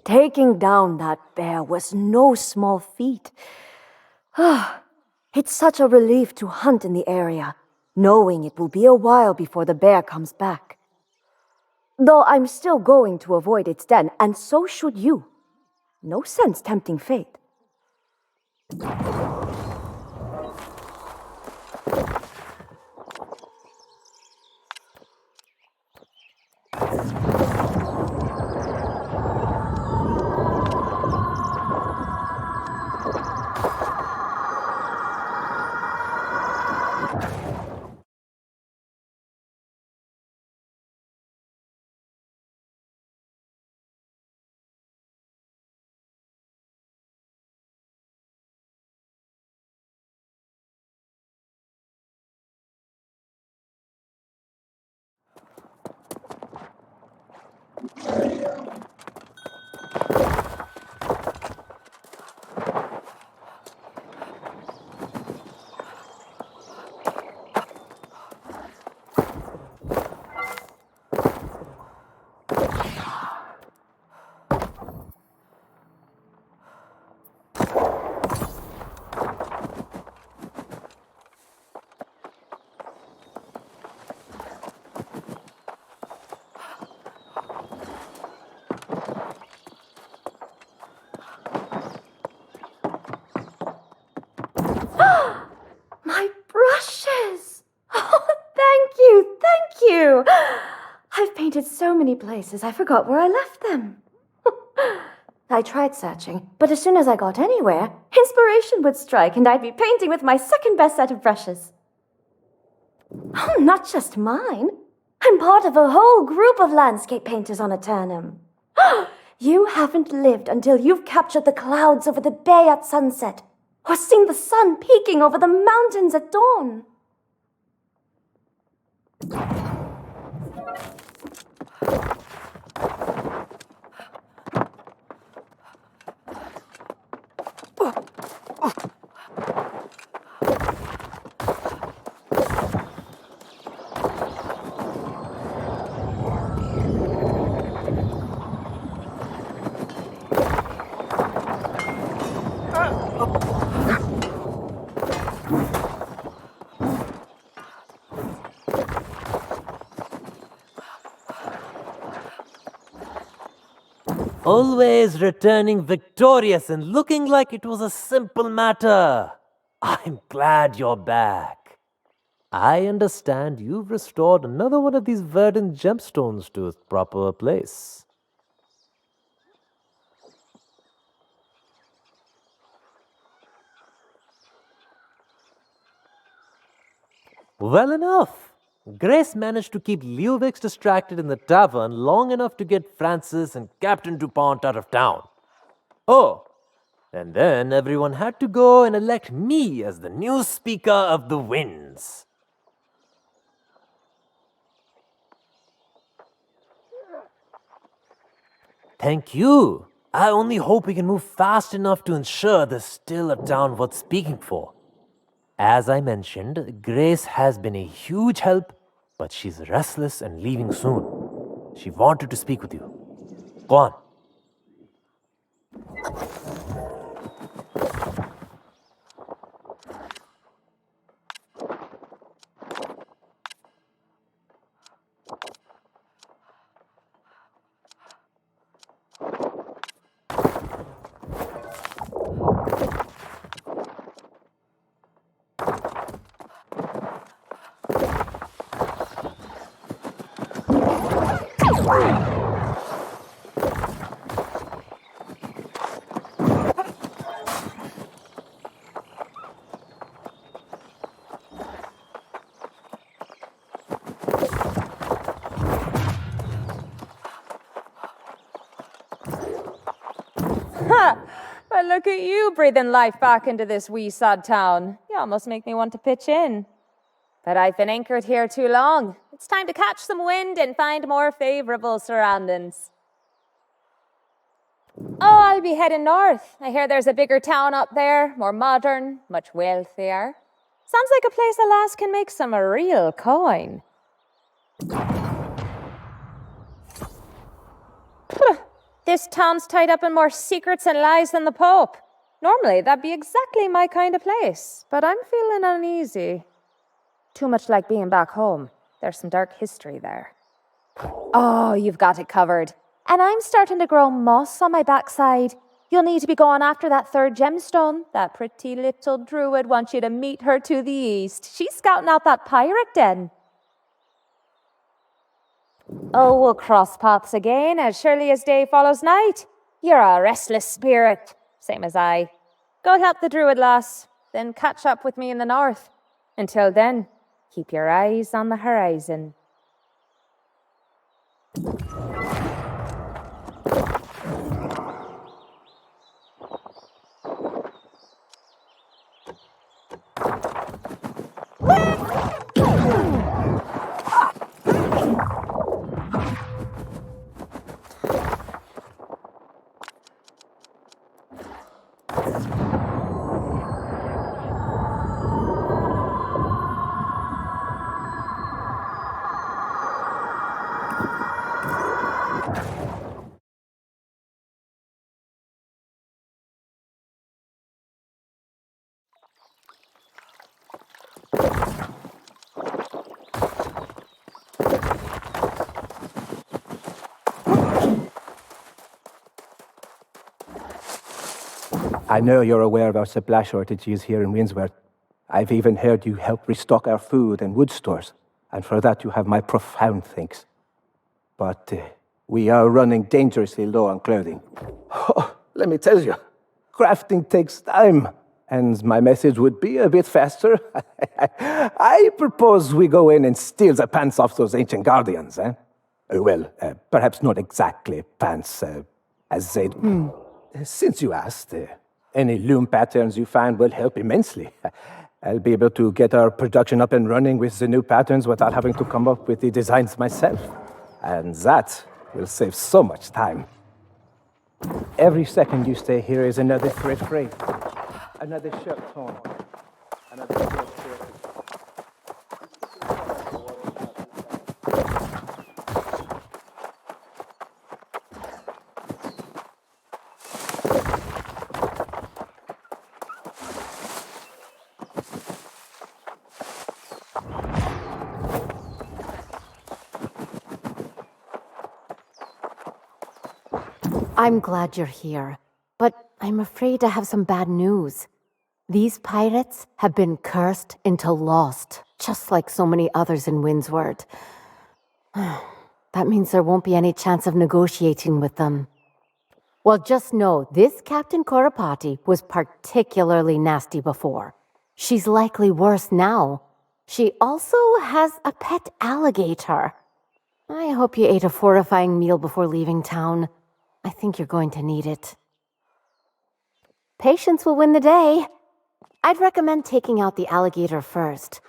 Taking down that bear was no small feat. It's such a relief to hunt in the area, knowing it will be a while before the bear comes back. Though I'm still going to avoid its den, and so should you. No sense tempting fate. My brushes! Oh, thank you! I've painted so many places, I forgot where I left them. I tried searching, but as soon as I got anywhere, inspiration would strike and I'd be painting with my second best set of brushes. Oh, not just mine. I'm part of a whole group of landscape painters on Eternum. You haven't lived until you've captured the clouds over the bay at sunset, or seen the sun peeking over the mountains at dawn. Always returning victorious and looking like it was a simple matter. I'm glad you're back. I understand you've restored another one of these verdant gemstones to its proper place. Well enough. Grace managed to keep Leovix distracted in the tavern long enough to get Francis and Captain DuPont out of town. Oh, and then everyone had to go and elect me as the new Speaker of the Winds. Thank you. I only hope we can move fast enough to ensure there's still a town worth speaking for. As I mentioned, Grace has been a huge help, but she's restless and leaving soon. She wanted to speak with you. Go on. Ha! Well, look at you breathing life back into this wee sad town. You almost make me want to pitch in. But I've been anchored here too long. It's time to catch some wind and find more favorable surroundings. Oh, I'll be heading north. I hear there's a bigger town up there, more modern, much wealthier. Sounds like a place a lass can make some real coin. This town's tied up in more secrets and lies than the Pope. Normally, that'd be exactly my kind of place, but I'm feeling uneasy. Too much like being back home. There's some dark history there. Oh, you've got it covered. And I'm starting to grow moss on my backside. You'll need to be going after that third gemstone. That pretty little druid wants you to meet her to the east. She's scouting out that pirate den. Oh, we'll cross paths again as surely as day follows night. You're a restless spirit, same as I. Go help the druid lass, then catch up with me in the north. Until then, keep your eyes on the horizon. I know you're aware of our supply shortages here in Windsward. I've even heard you help restock our food and wood stores, and for that you have my profound thanks. But we are running dangerously low on clothing. Oh, let me tell you, crafting takes time, and my message would be a bit faster. I propose we go in and steal the pants off those ancient guardians, eh? Well, perhaps not exactly pants, as they'd... Since you asked, any loom patterns you find will help immensely. I'll be able to get our production up and running with the new patterns without having to come up with the designs myself. And that will save so much time. Every second you stay here is another thread frayed, another shirt torn, another shirt tear. I'm glad you're here, but I'm afraid I have some bad news. These pirates have been cursed into lost, just like so many others in Windsward. That means there won't be any chance of negotiating with them. Well, just know, this Captain Korapati was particularly nasty before. She's likely worse now. She also has a pet alligator. I hope you ate a fortifying meal before leaving town. I think you're going to need it. Patience will win the day. I'd recommend taking out the alligator first.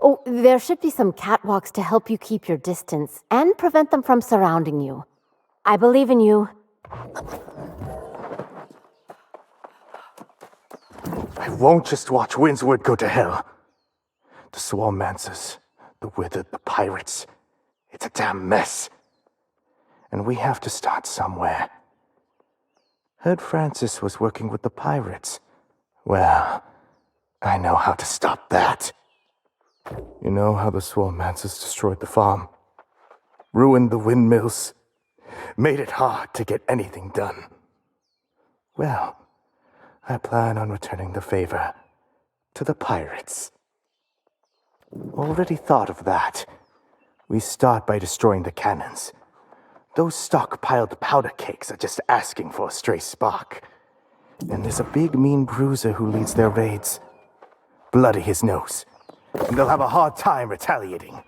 Oh, there should be some catwalks to help you keep your distance and prevent them from surrounding you. I believe in you. I won't just watch Windsward go to hell. The Swarmancers, the Withered, the Pirates. It's a damn mess. And we have to start somewhere. Heard Francis was working with the pirates. Well, I know how to stop that. You know how the Swarmancers destroyed the farm? Ruined the windmills? Made it hard to get anything done. Well, I plan on returning the favor to the pirates. Already thought of that. We start by destroying the cannons. Those stockpiled powder cakes are just asking for a stray spark. And there's a big mean bruiser who leads their raids. Bloody his nose. And they'll have a hard time retaliating.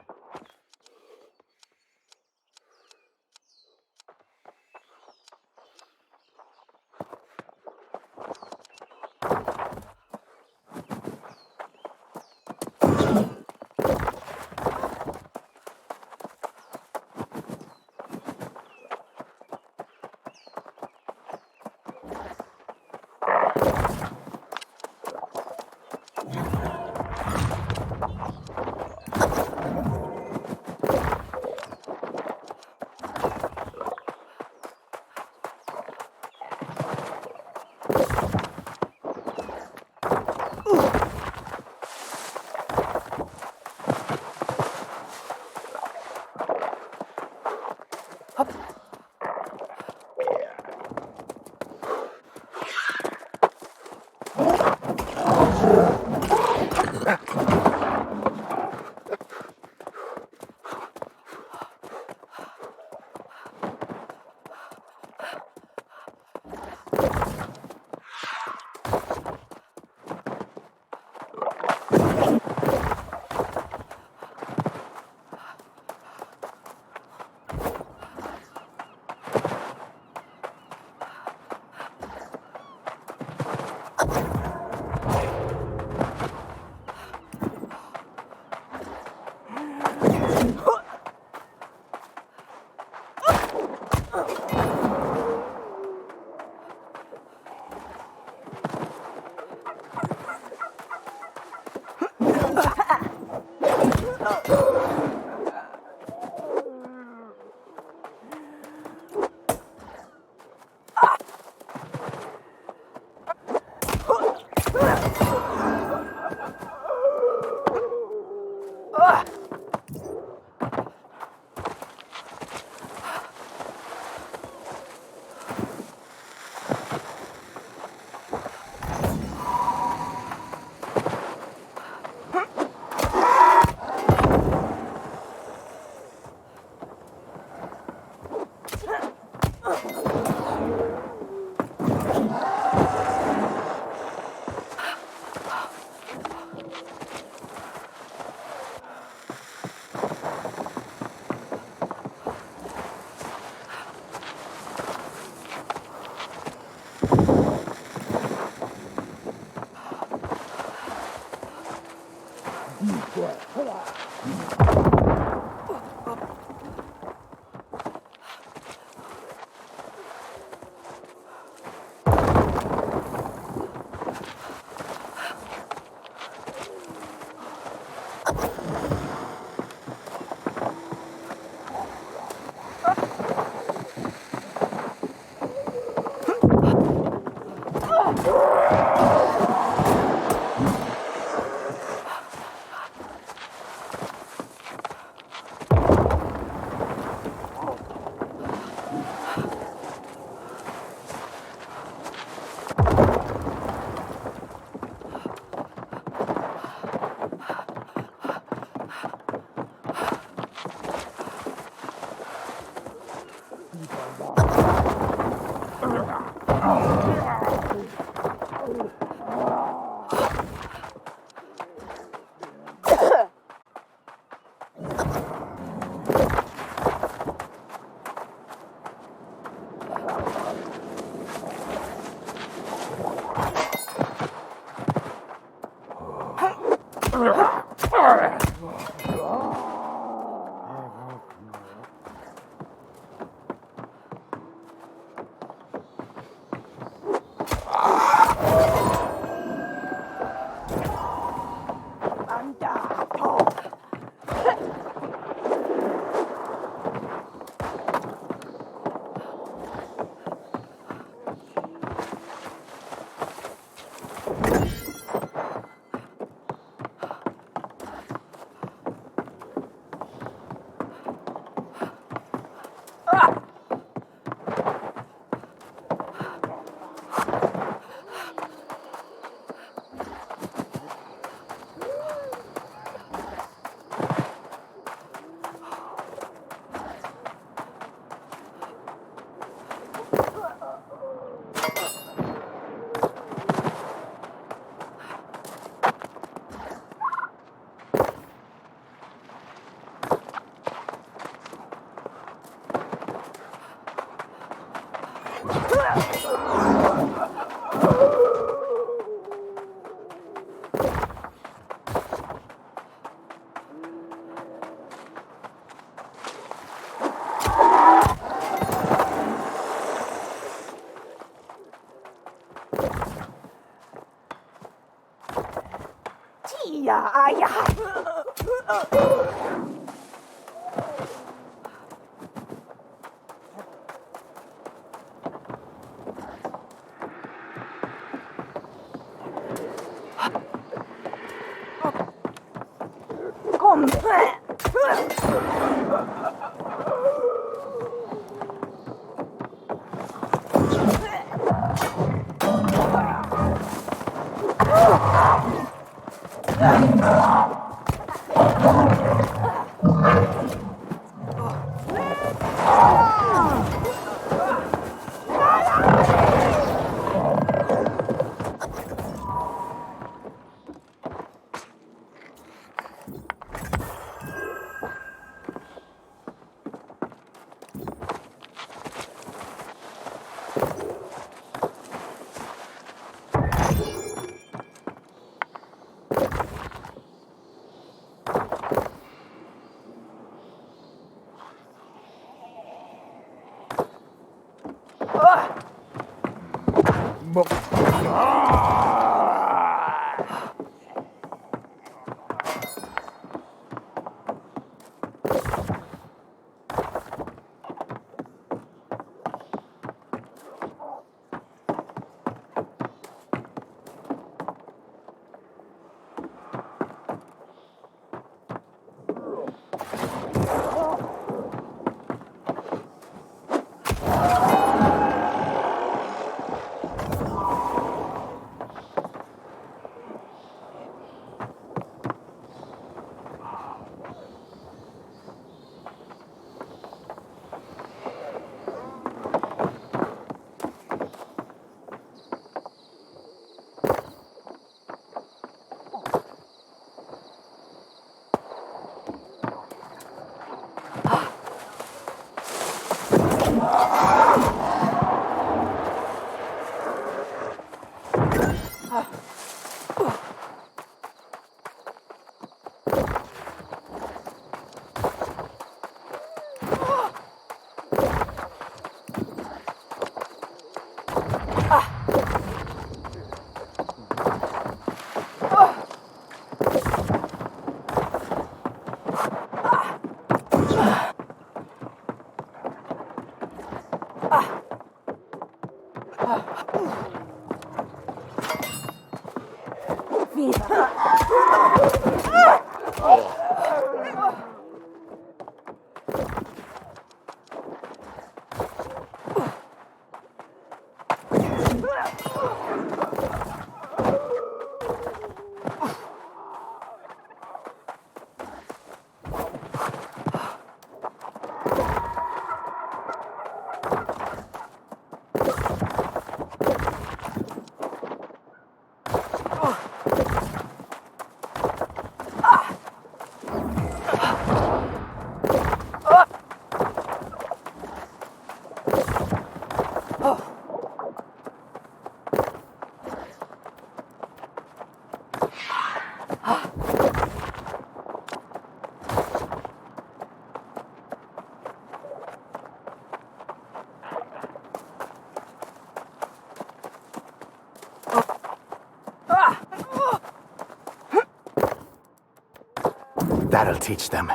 That'll teach them.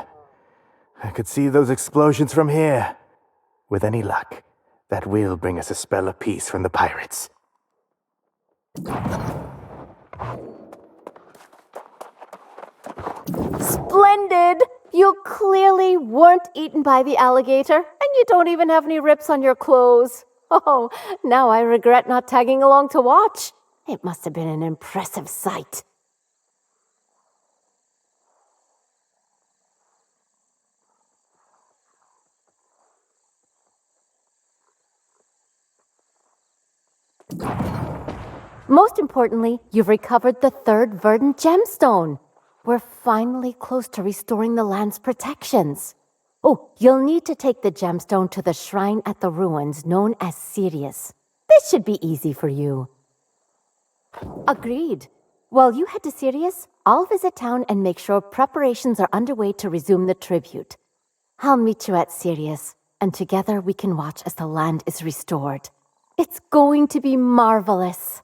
I could see those explosions from here. With any luck, that will bring us a spell of peace from the pirates. Splendid! You clearly weren't eaten by the alligator, and you don't even have any rips on your clothes. Oh, now I regret not tagging along to watch. It must have been an impressive sight. Most importantly, you've recovered the third verdant gemstone. We're finally close to restoring the land's protections. Oh, you'll need to take the gemstone to the shrine at the ruins known as Sirius. This should be easy for you. Agreed. While you head to Sirius, I'll visit town and make sure preparations are underway to resume the tribute. I'll meet you at Sirius, and together we can watch as the land is restored. It's going to be marvelous.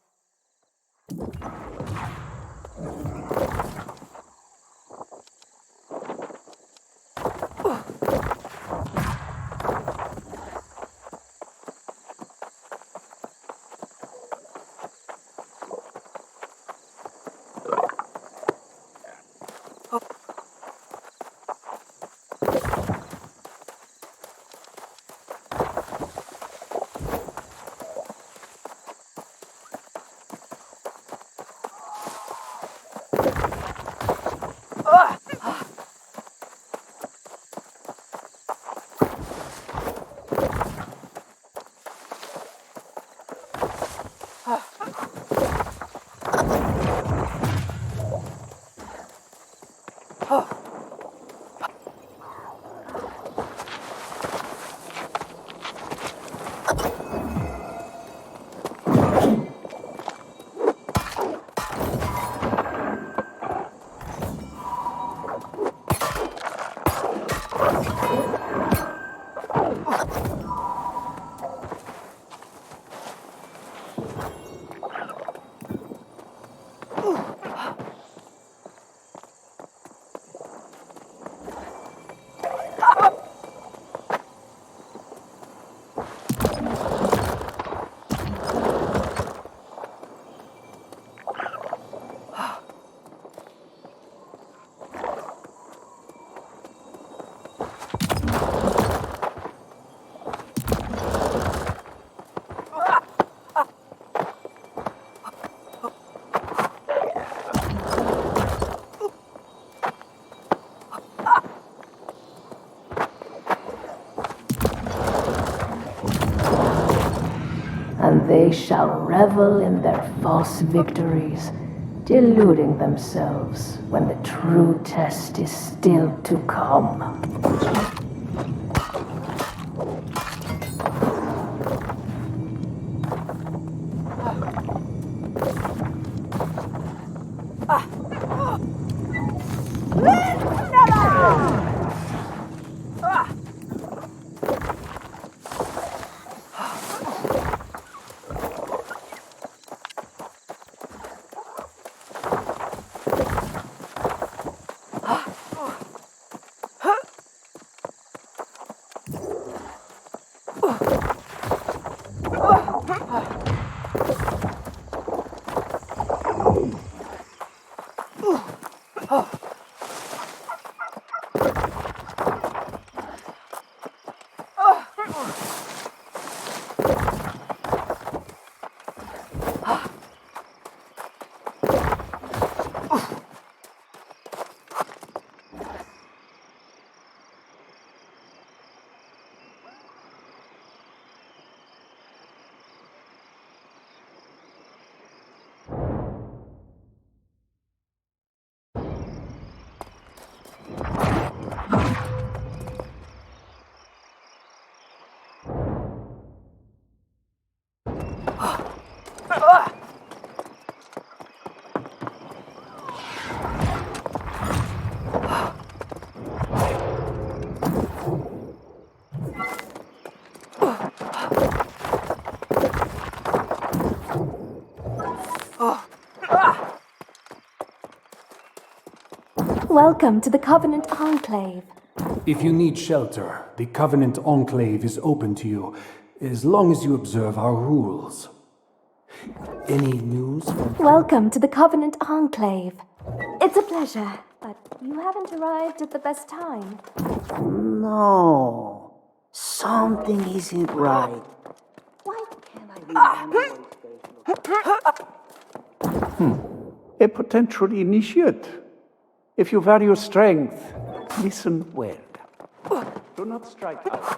And they shall revel in their false victories, deluding themselves when the true test is still to come. Welcome to the Covenant Enclave. If you need shelter, the Covenant Enclave is open to you, as long as you observe our rules. Any news from... Welcome to the Covenant Enclave. It's a pleasure, but you haven't arrived at the best time. No. Something isn't right. Why can't I remember? A potential initiate. If you value strength, listen well. Do not strike out.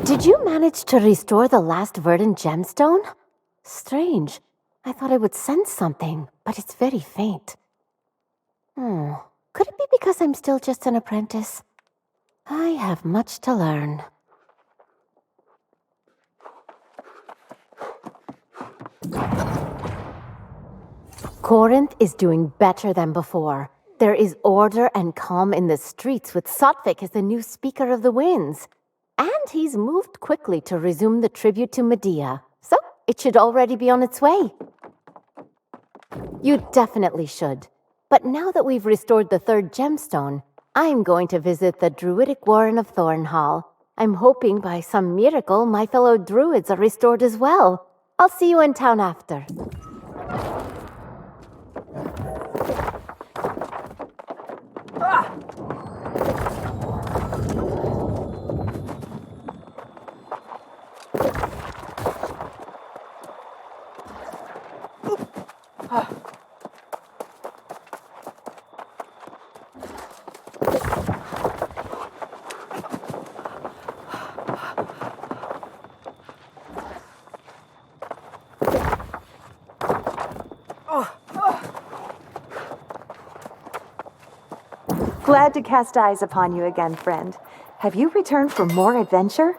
Did you manage to restore the last verdant gemstone? Strange. I thought I would sense something, but it's very faint. Could it be because I'm still just an apprentice? I have much to learn. Corinth is doing better than before. There is order and calm in the streets with Sotvik as the new Speaker of the Winds. And he's moved quickly to resume the tribute to Medea, so it should already be on its way. You definitely should. But now that we've restored the third gemstone, I'm going to visit the Druidic Warren of Thornhall. I'm hoping by some miracle my fellow Druids are restored as well. I'll see you in town after. Glad to cast eyes upon you again, friend. Have you returned for more adventure?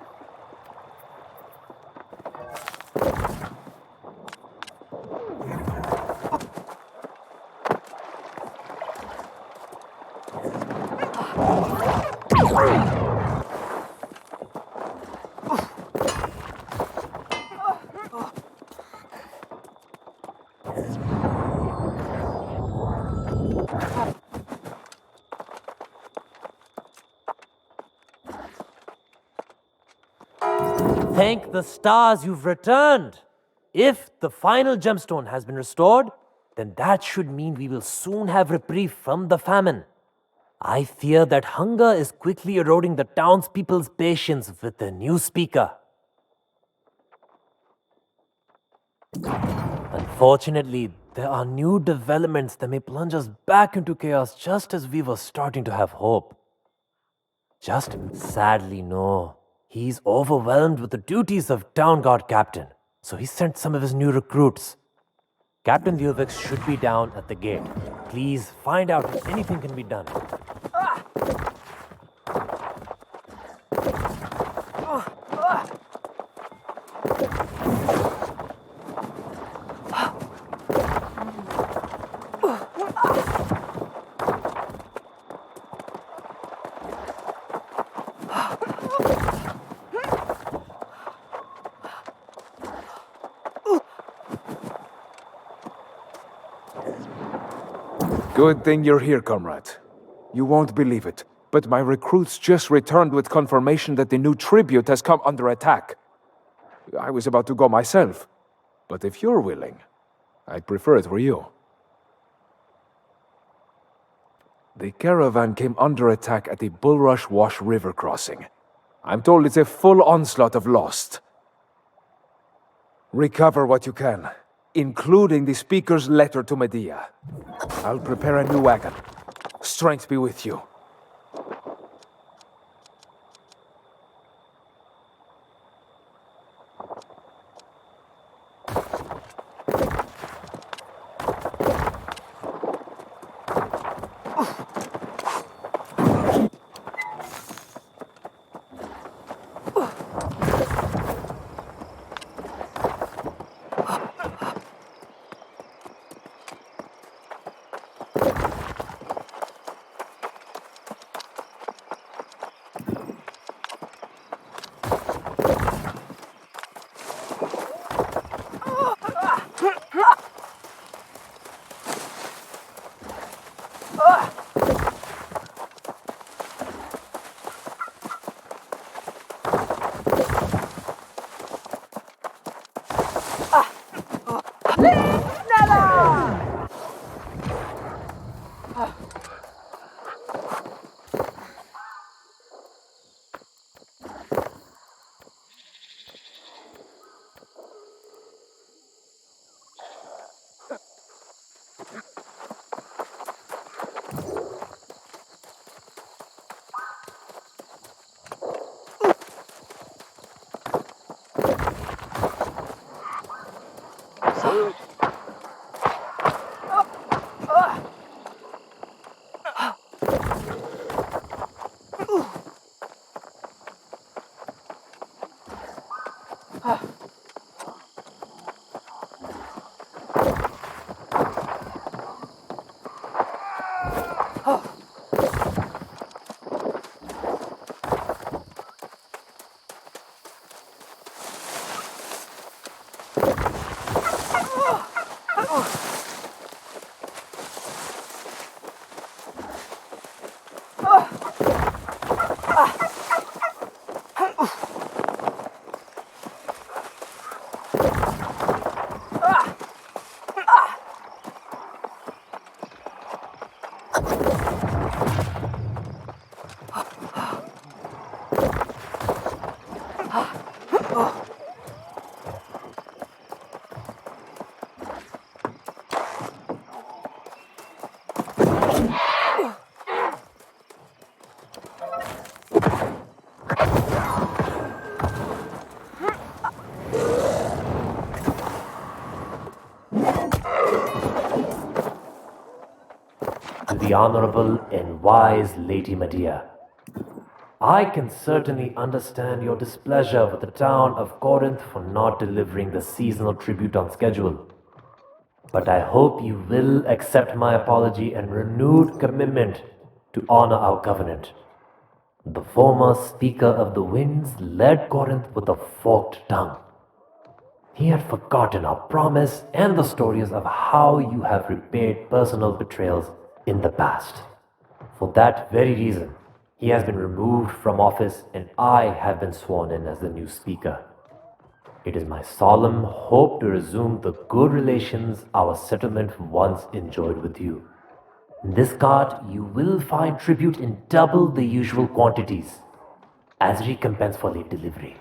Thank the stars you've returned. If the final gemstone has been restored, then that should mean we will soon have reprieve from the famine. I fear that hunger is quickly eroding the townspeople's patience with the new speaker. Unfortunately, there are new developments that may plunge us back into chaos just as we were starting to have hope. Just sadly, no. He's overwhelmed with the duties of town guard captain, so he sent some of his new recruits. Captain Luvix should be down at the gate. Please find out if anything can be done. Good thing you're here, comrade. You won't believe it, but my recruits just returned with confirmation that the new tribute has come under attack. I was about to go myself, but if you're willing, I'd prefer it were you. The caravan came under attack at the Bulrush Wash River crossing. I'm told it's a full onslaught of lost. Recover what you can, including the speaker's letter to Medea. I'll prepare a new wagon. Strength be with you. To the Honorable and Wise Lady Medea, I can certainly understand your displeasure with the town of Corinth for not delivering the seasonal tribute on schedule. But I hope you will accept my apology and renewed commitment to honor our covenant. The former Speaker of the Winds led Corinth with a forked tongue. He had forgotten our promise and the stories of how you have repaid personal betrayals in the past. For that very reason, he has been removed from office and I have been sworn in as the new speaker. It is my solemn hope to resume the good relations our settlement once enjoyed with you. In this cart, you will find tribute in double the usual quantities as recompense for late delivery.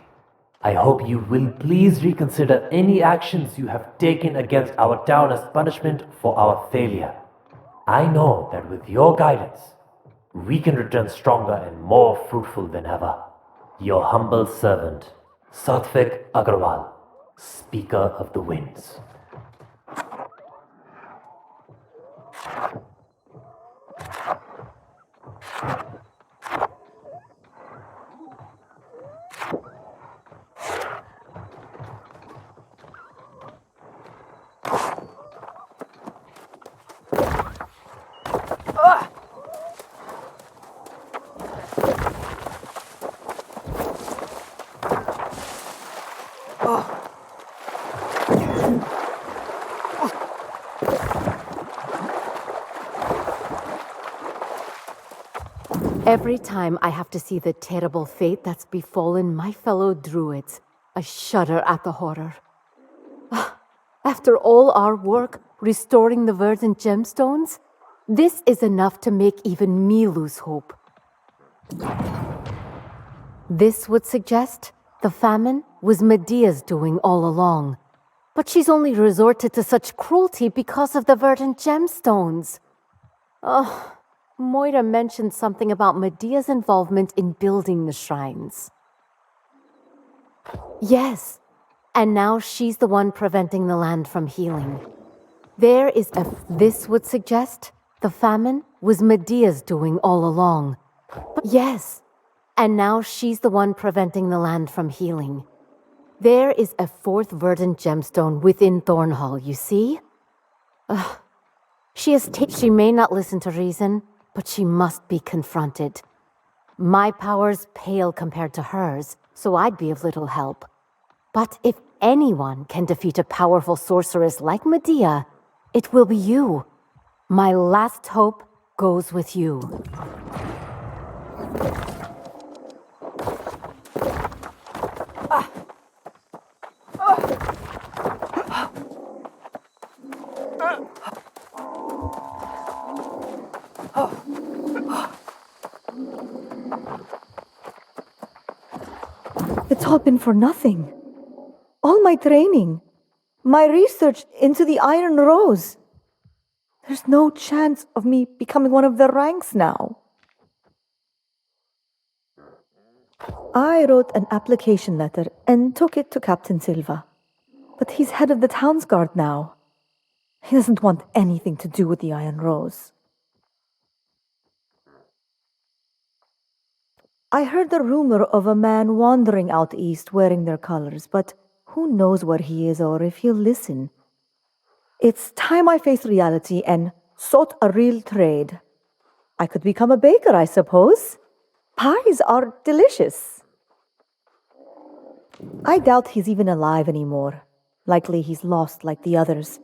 I hope you will please reconsider any actions you have taken against our town as punishment for our failure. I know that with your guidance, we can return stronger and more fruitful than ever. Your humble servant, Satvik Agrawal, Speaker of the Winds. Every time I have to see the terrible fate that's befallen my fellow druids, I shudder at the horror. After all our work restoring the verdant gemstones, this is enough to make even me lose hope. This would suggest the famine was Medea's doing all along, but she's only resorted to such cruelty because of the verdant gemstones. Oh, Moira mentioned something about Medea's involvement in building the shrines. Yes, and now she's the one preventing the land from healing. This would suggest the famine was Medea's doing all along. Yes, and now she's the one preventing the land from healing. There is a fourth verdant gemstone within Thornhall, you see? She may not listen to reason, but she must be confronted. My powers pale compared to hers, so I'd be of little help. But if anyone can defeat a powerful sorceress like Medea, it will be you. My last hope goes with you. It's all been for nothing. All my training, my research into the Iron Rose. There's no chance of me becoming one of the ranks now. I wrote an application letter and took it to Captain Silva. But he's head of the town's guard now. He doesn't want anything to do with the Iron Rose. I heard the rumor of a man wandering out east wearing their colors, but who knows where he is or if he'll listen. It's time I faced reality and sought a real trade. I could become a baker, I suppose. Pies are delicious. I doubt he's even alive anymore. Likely he's lost like the others.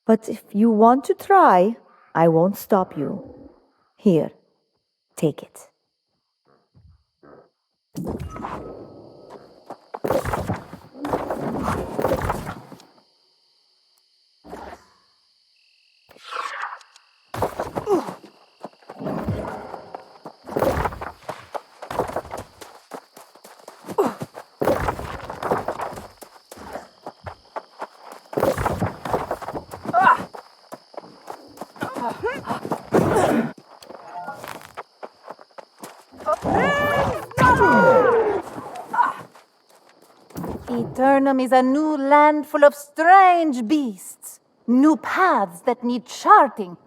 But if you want to try, I won't stop you. Here, take it. Eternum is a new land full of strange beasts, new paths that need charting.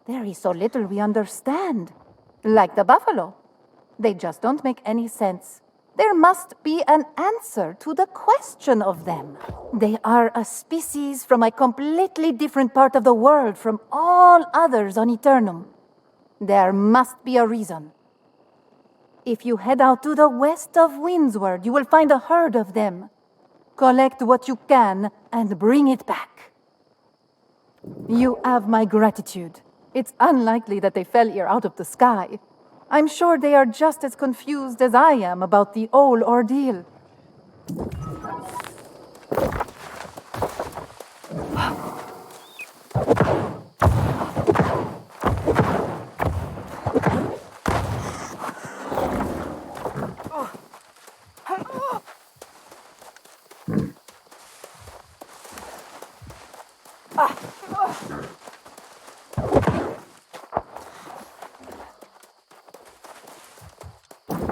There is so little we understand. Like the buffalo. They just don't make any sense. There must be an answer to the question of them. They are a species from a completely different part of the world from all others on Eternum. There must be a reason. If you head out to the west of Windsward, you will find a herd of them. Collect what you can and bring it back. You have my gratitude. It's unlikely that they fell here out of the sky. I'm sure they are just as confused as I am about the whole ordeal.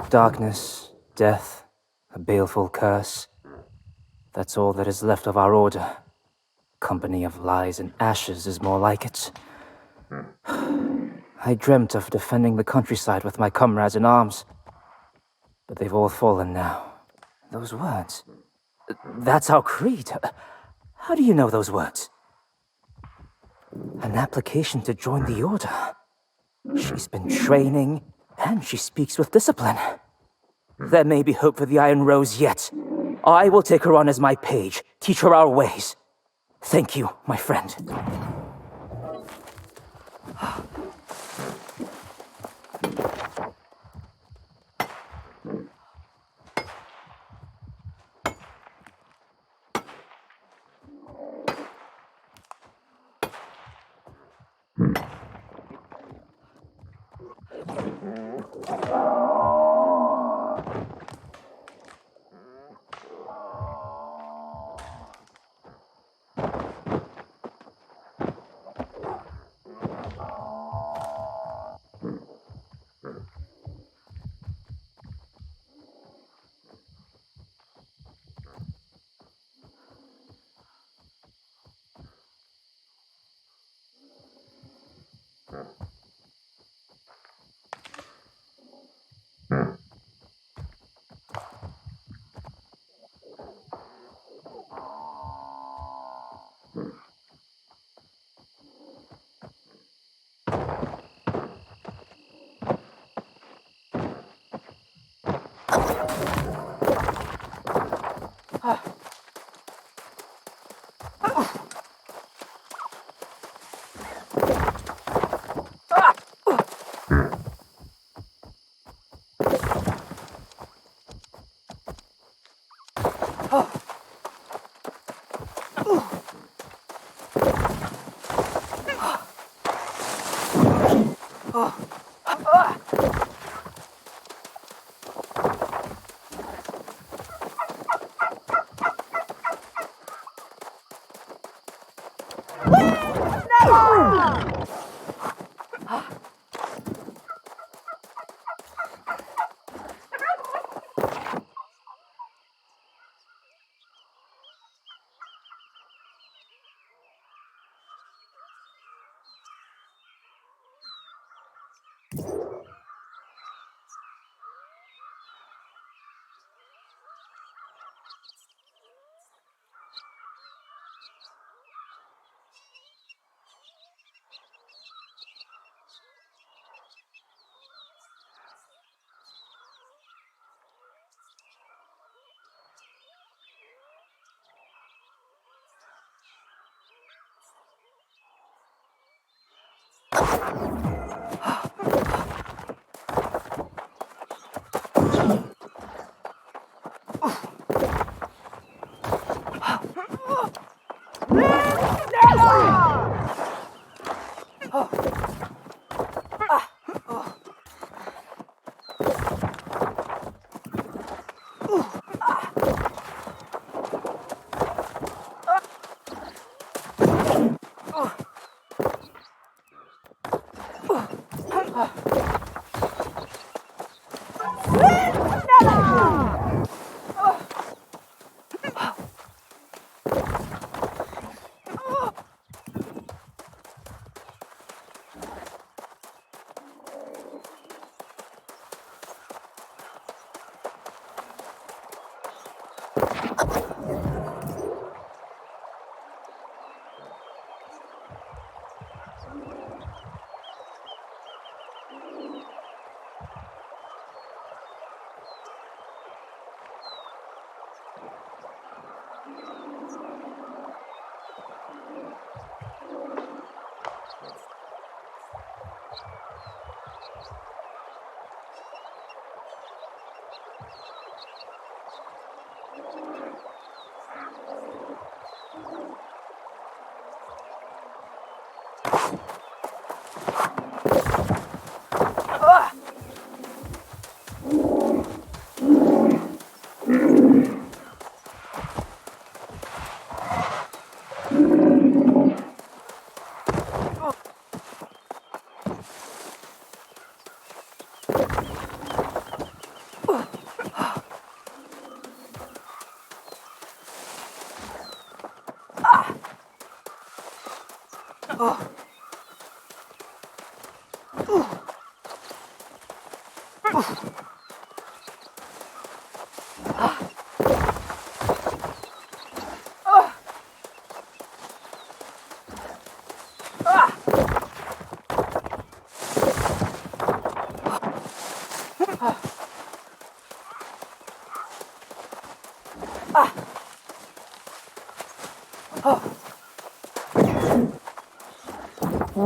Darkness, death, a baleful curse. That's all that is left of our order. Company of lies and ashes is more like it. I dreamt of defending the countryside with my comrades in arms. But they've all fallen now. Those words. That's our creed. How do you know those words? An application to join the order. She's been training, and she speaks with discipline. There may be hope for the Iron Rose yet. I will take her on as my page, teach her our ways. Thank you, my friend.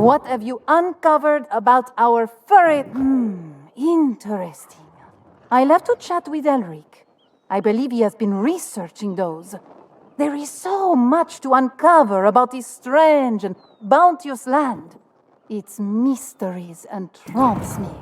What have you uncovered about our furry... interesting. I'll have to chat with Elric. I believe he has been researching those. There is so much to uncover about this strange and bounteous land. Its mysteries entrance me.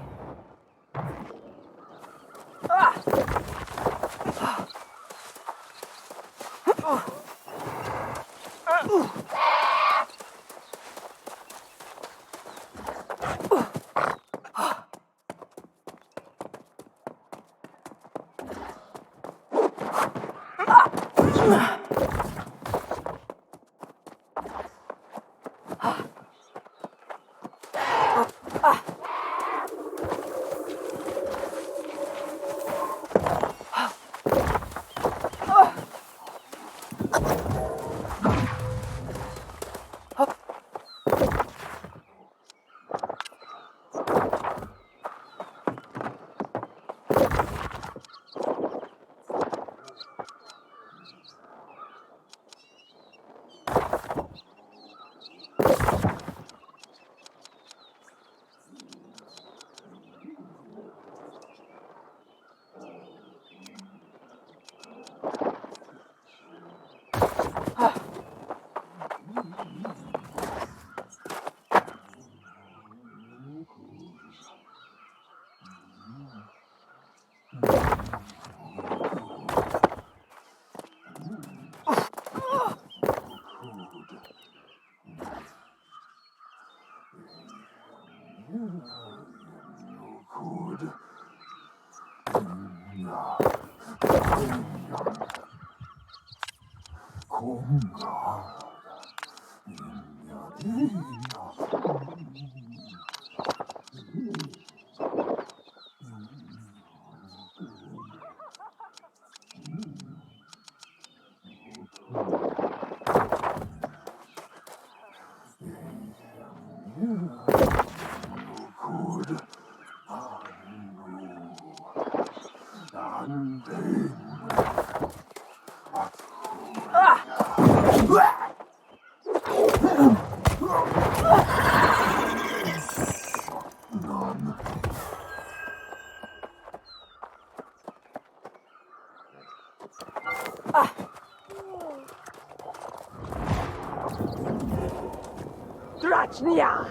Drachnia!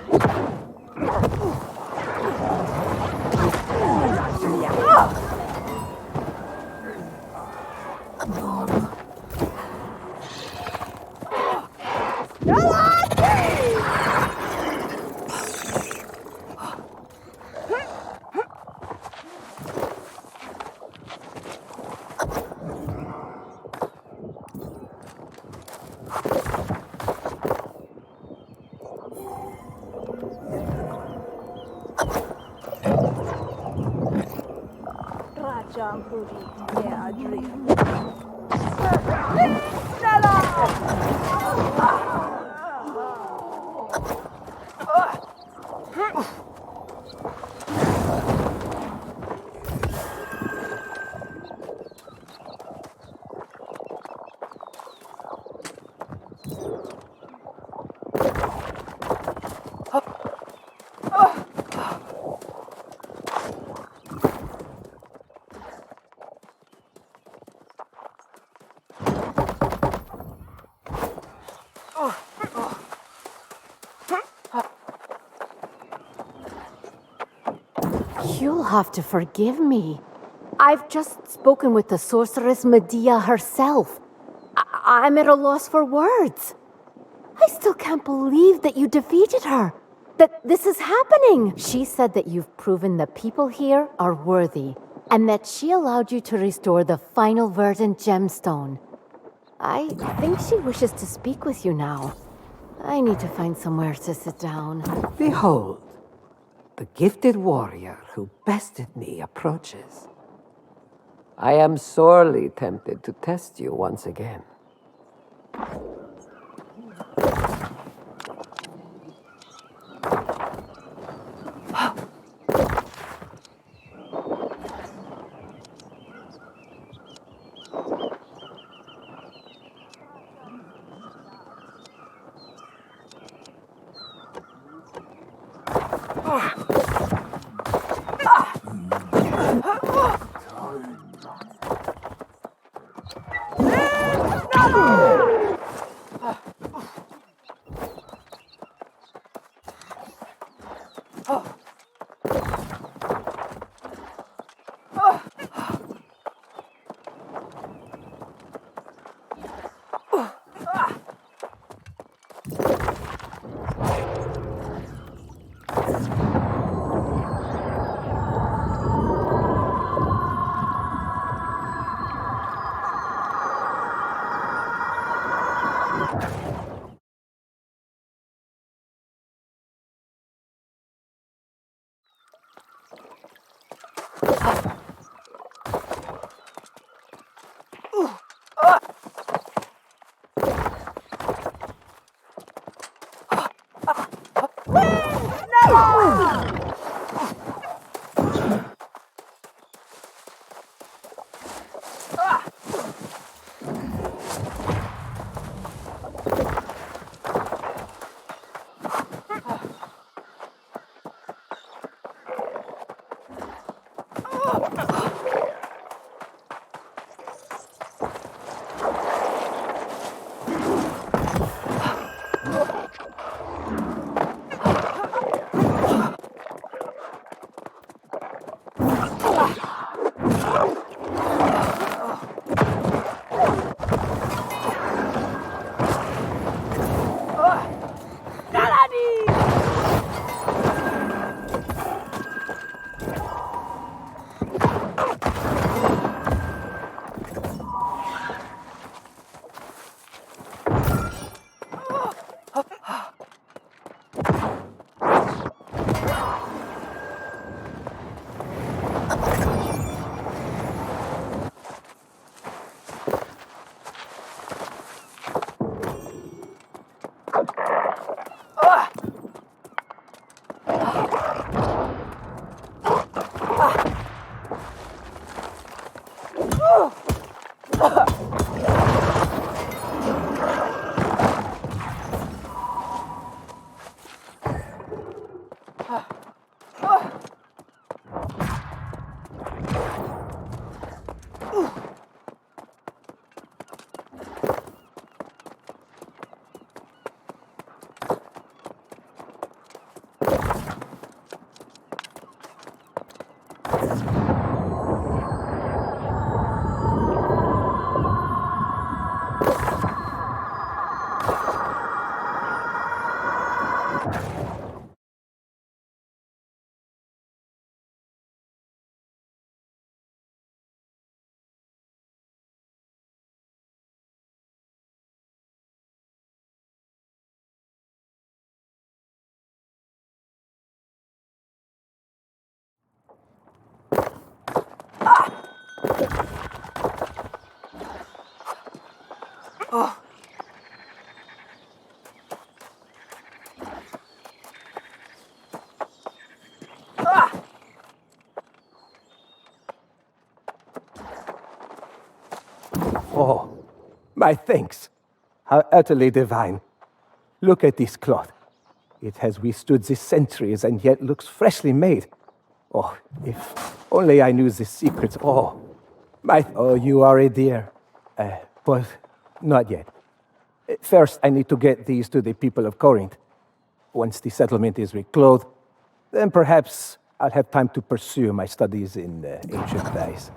You'll have to forgive me. I've just spoken with the sorceress Medea herself. I'm at a loss for words. I still can't believe that you defeated her. That this is happening. She said that you've proven the people here are worthy, and that she allowed you to restore the final verdant gemstone. I think she wishes to speak with you now. I need to find somewhere to sit down. Behold, the gifted warrior who bested me approaches. I am sorely tempted to test you once again. Oh, my thanks. How utterly divine. Look at this cloth. It has withstood the centuries and yet looks freshly made. Oh, if only I knew the secrets. Oh, you are a dear. But not yet. First, I need to get these to the people of Corinth. Once the settlement is reclothed, then perhaps I'll have time to pursue my studies in ancient days.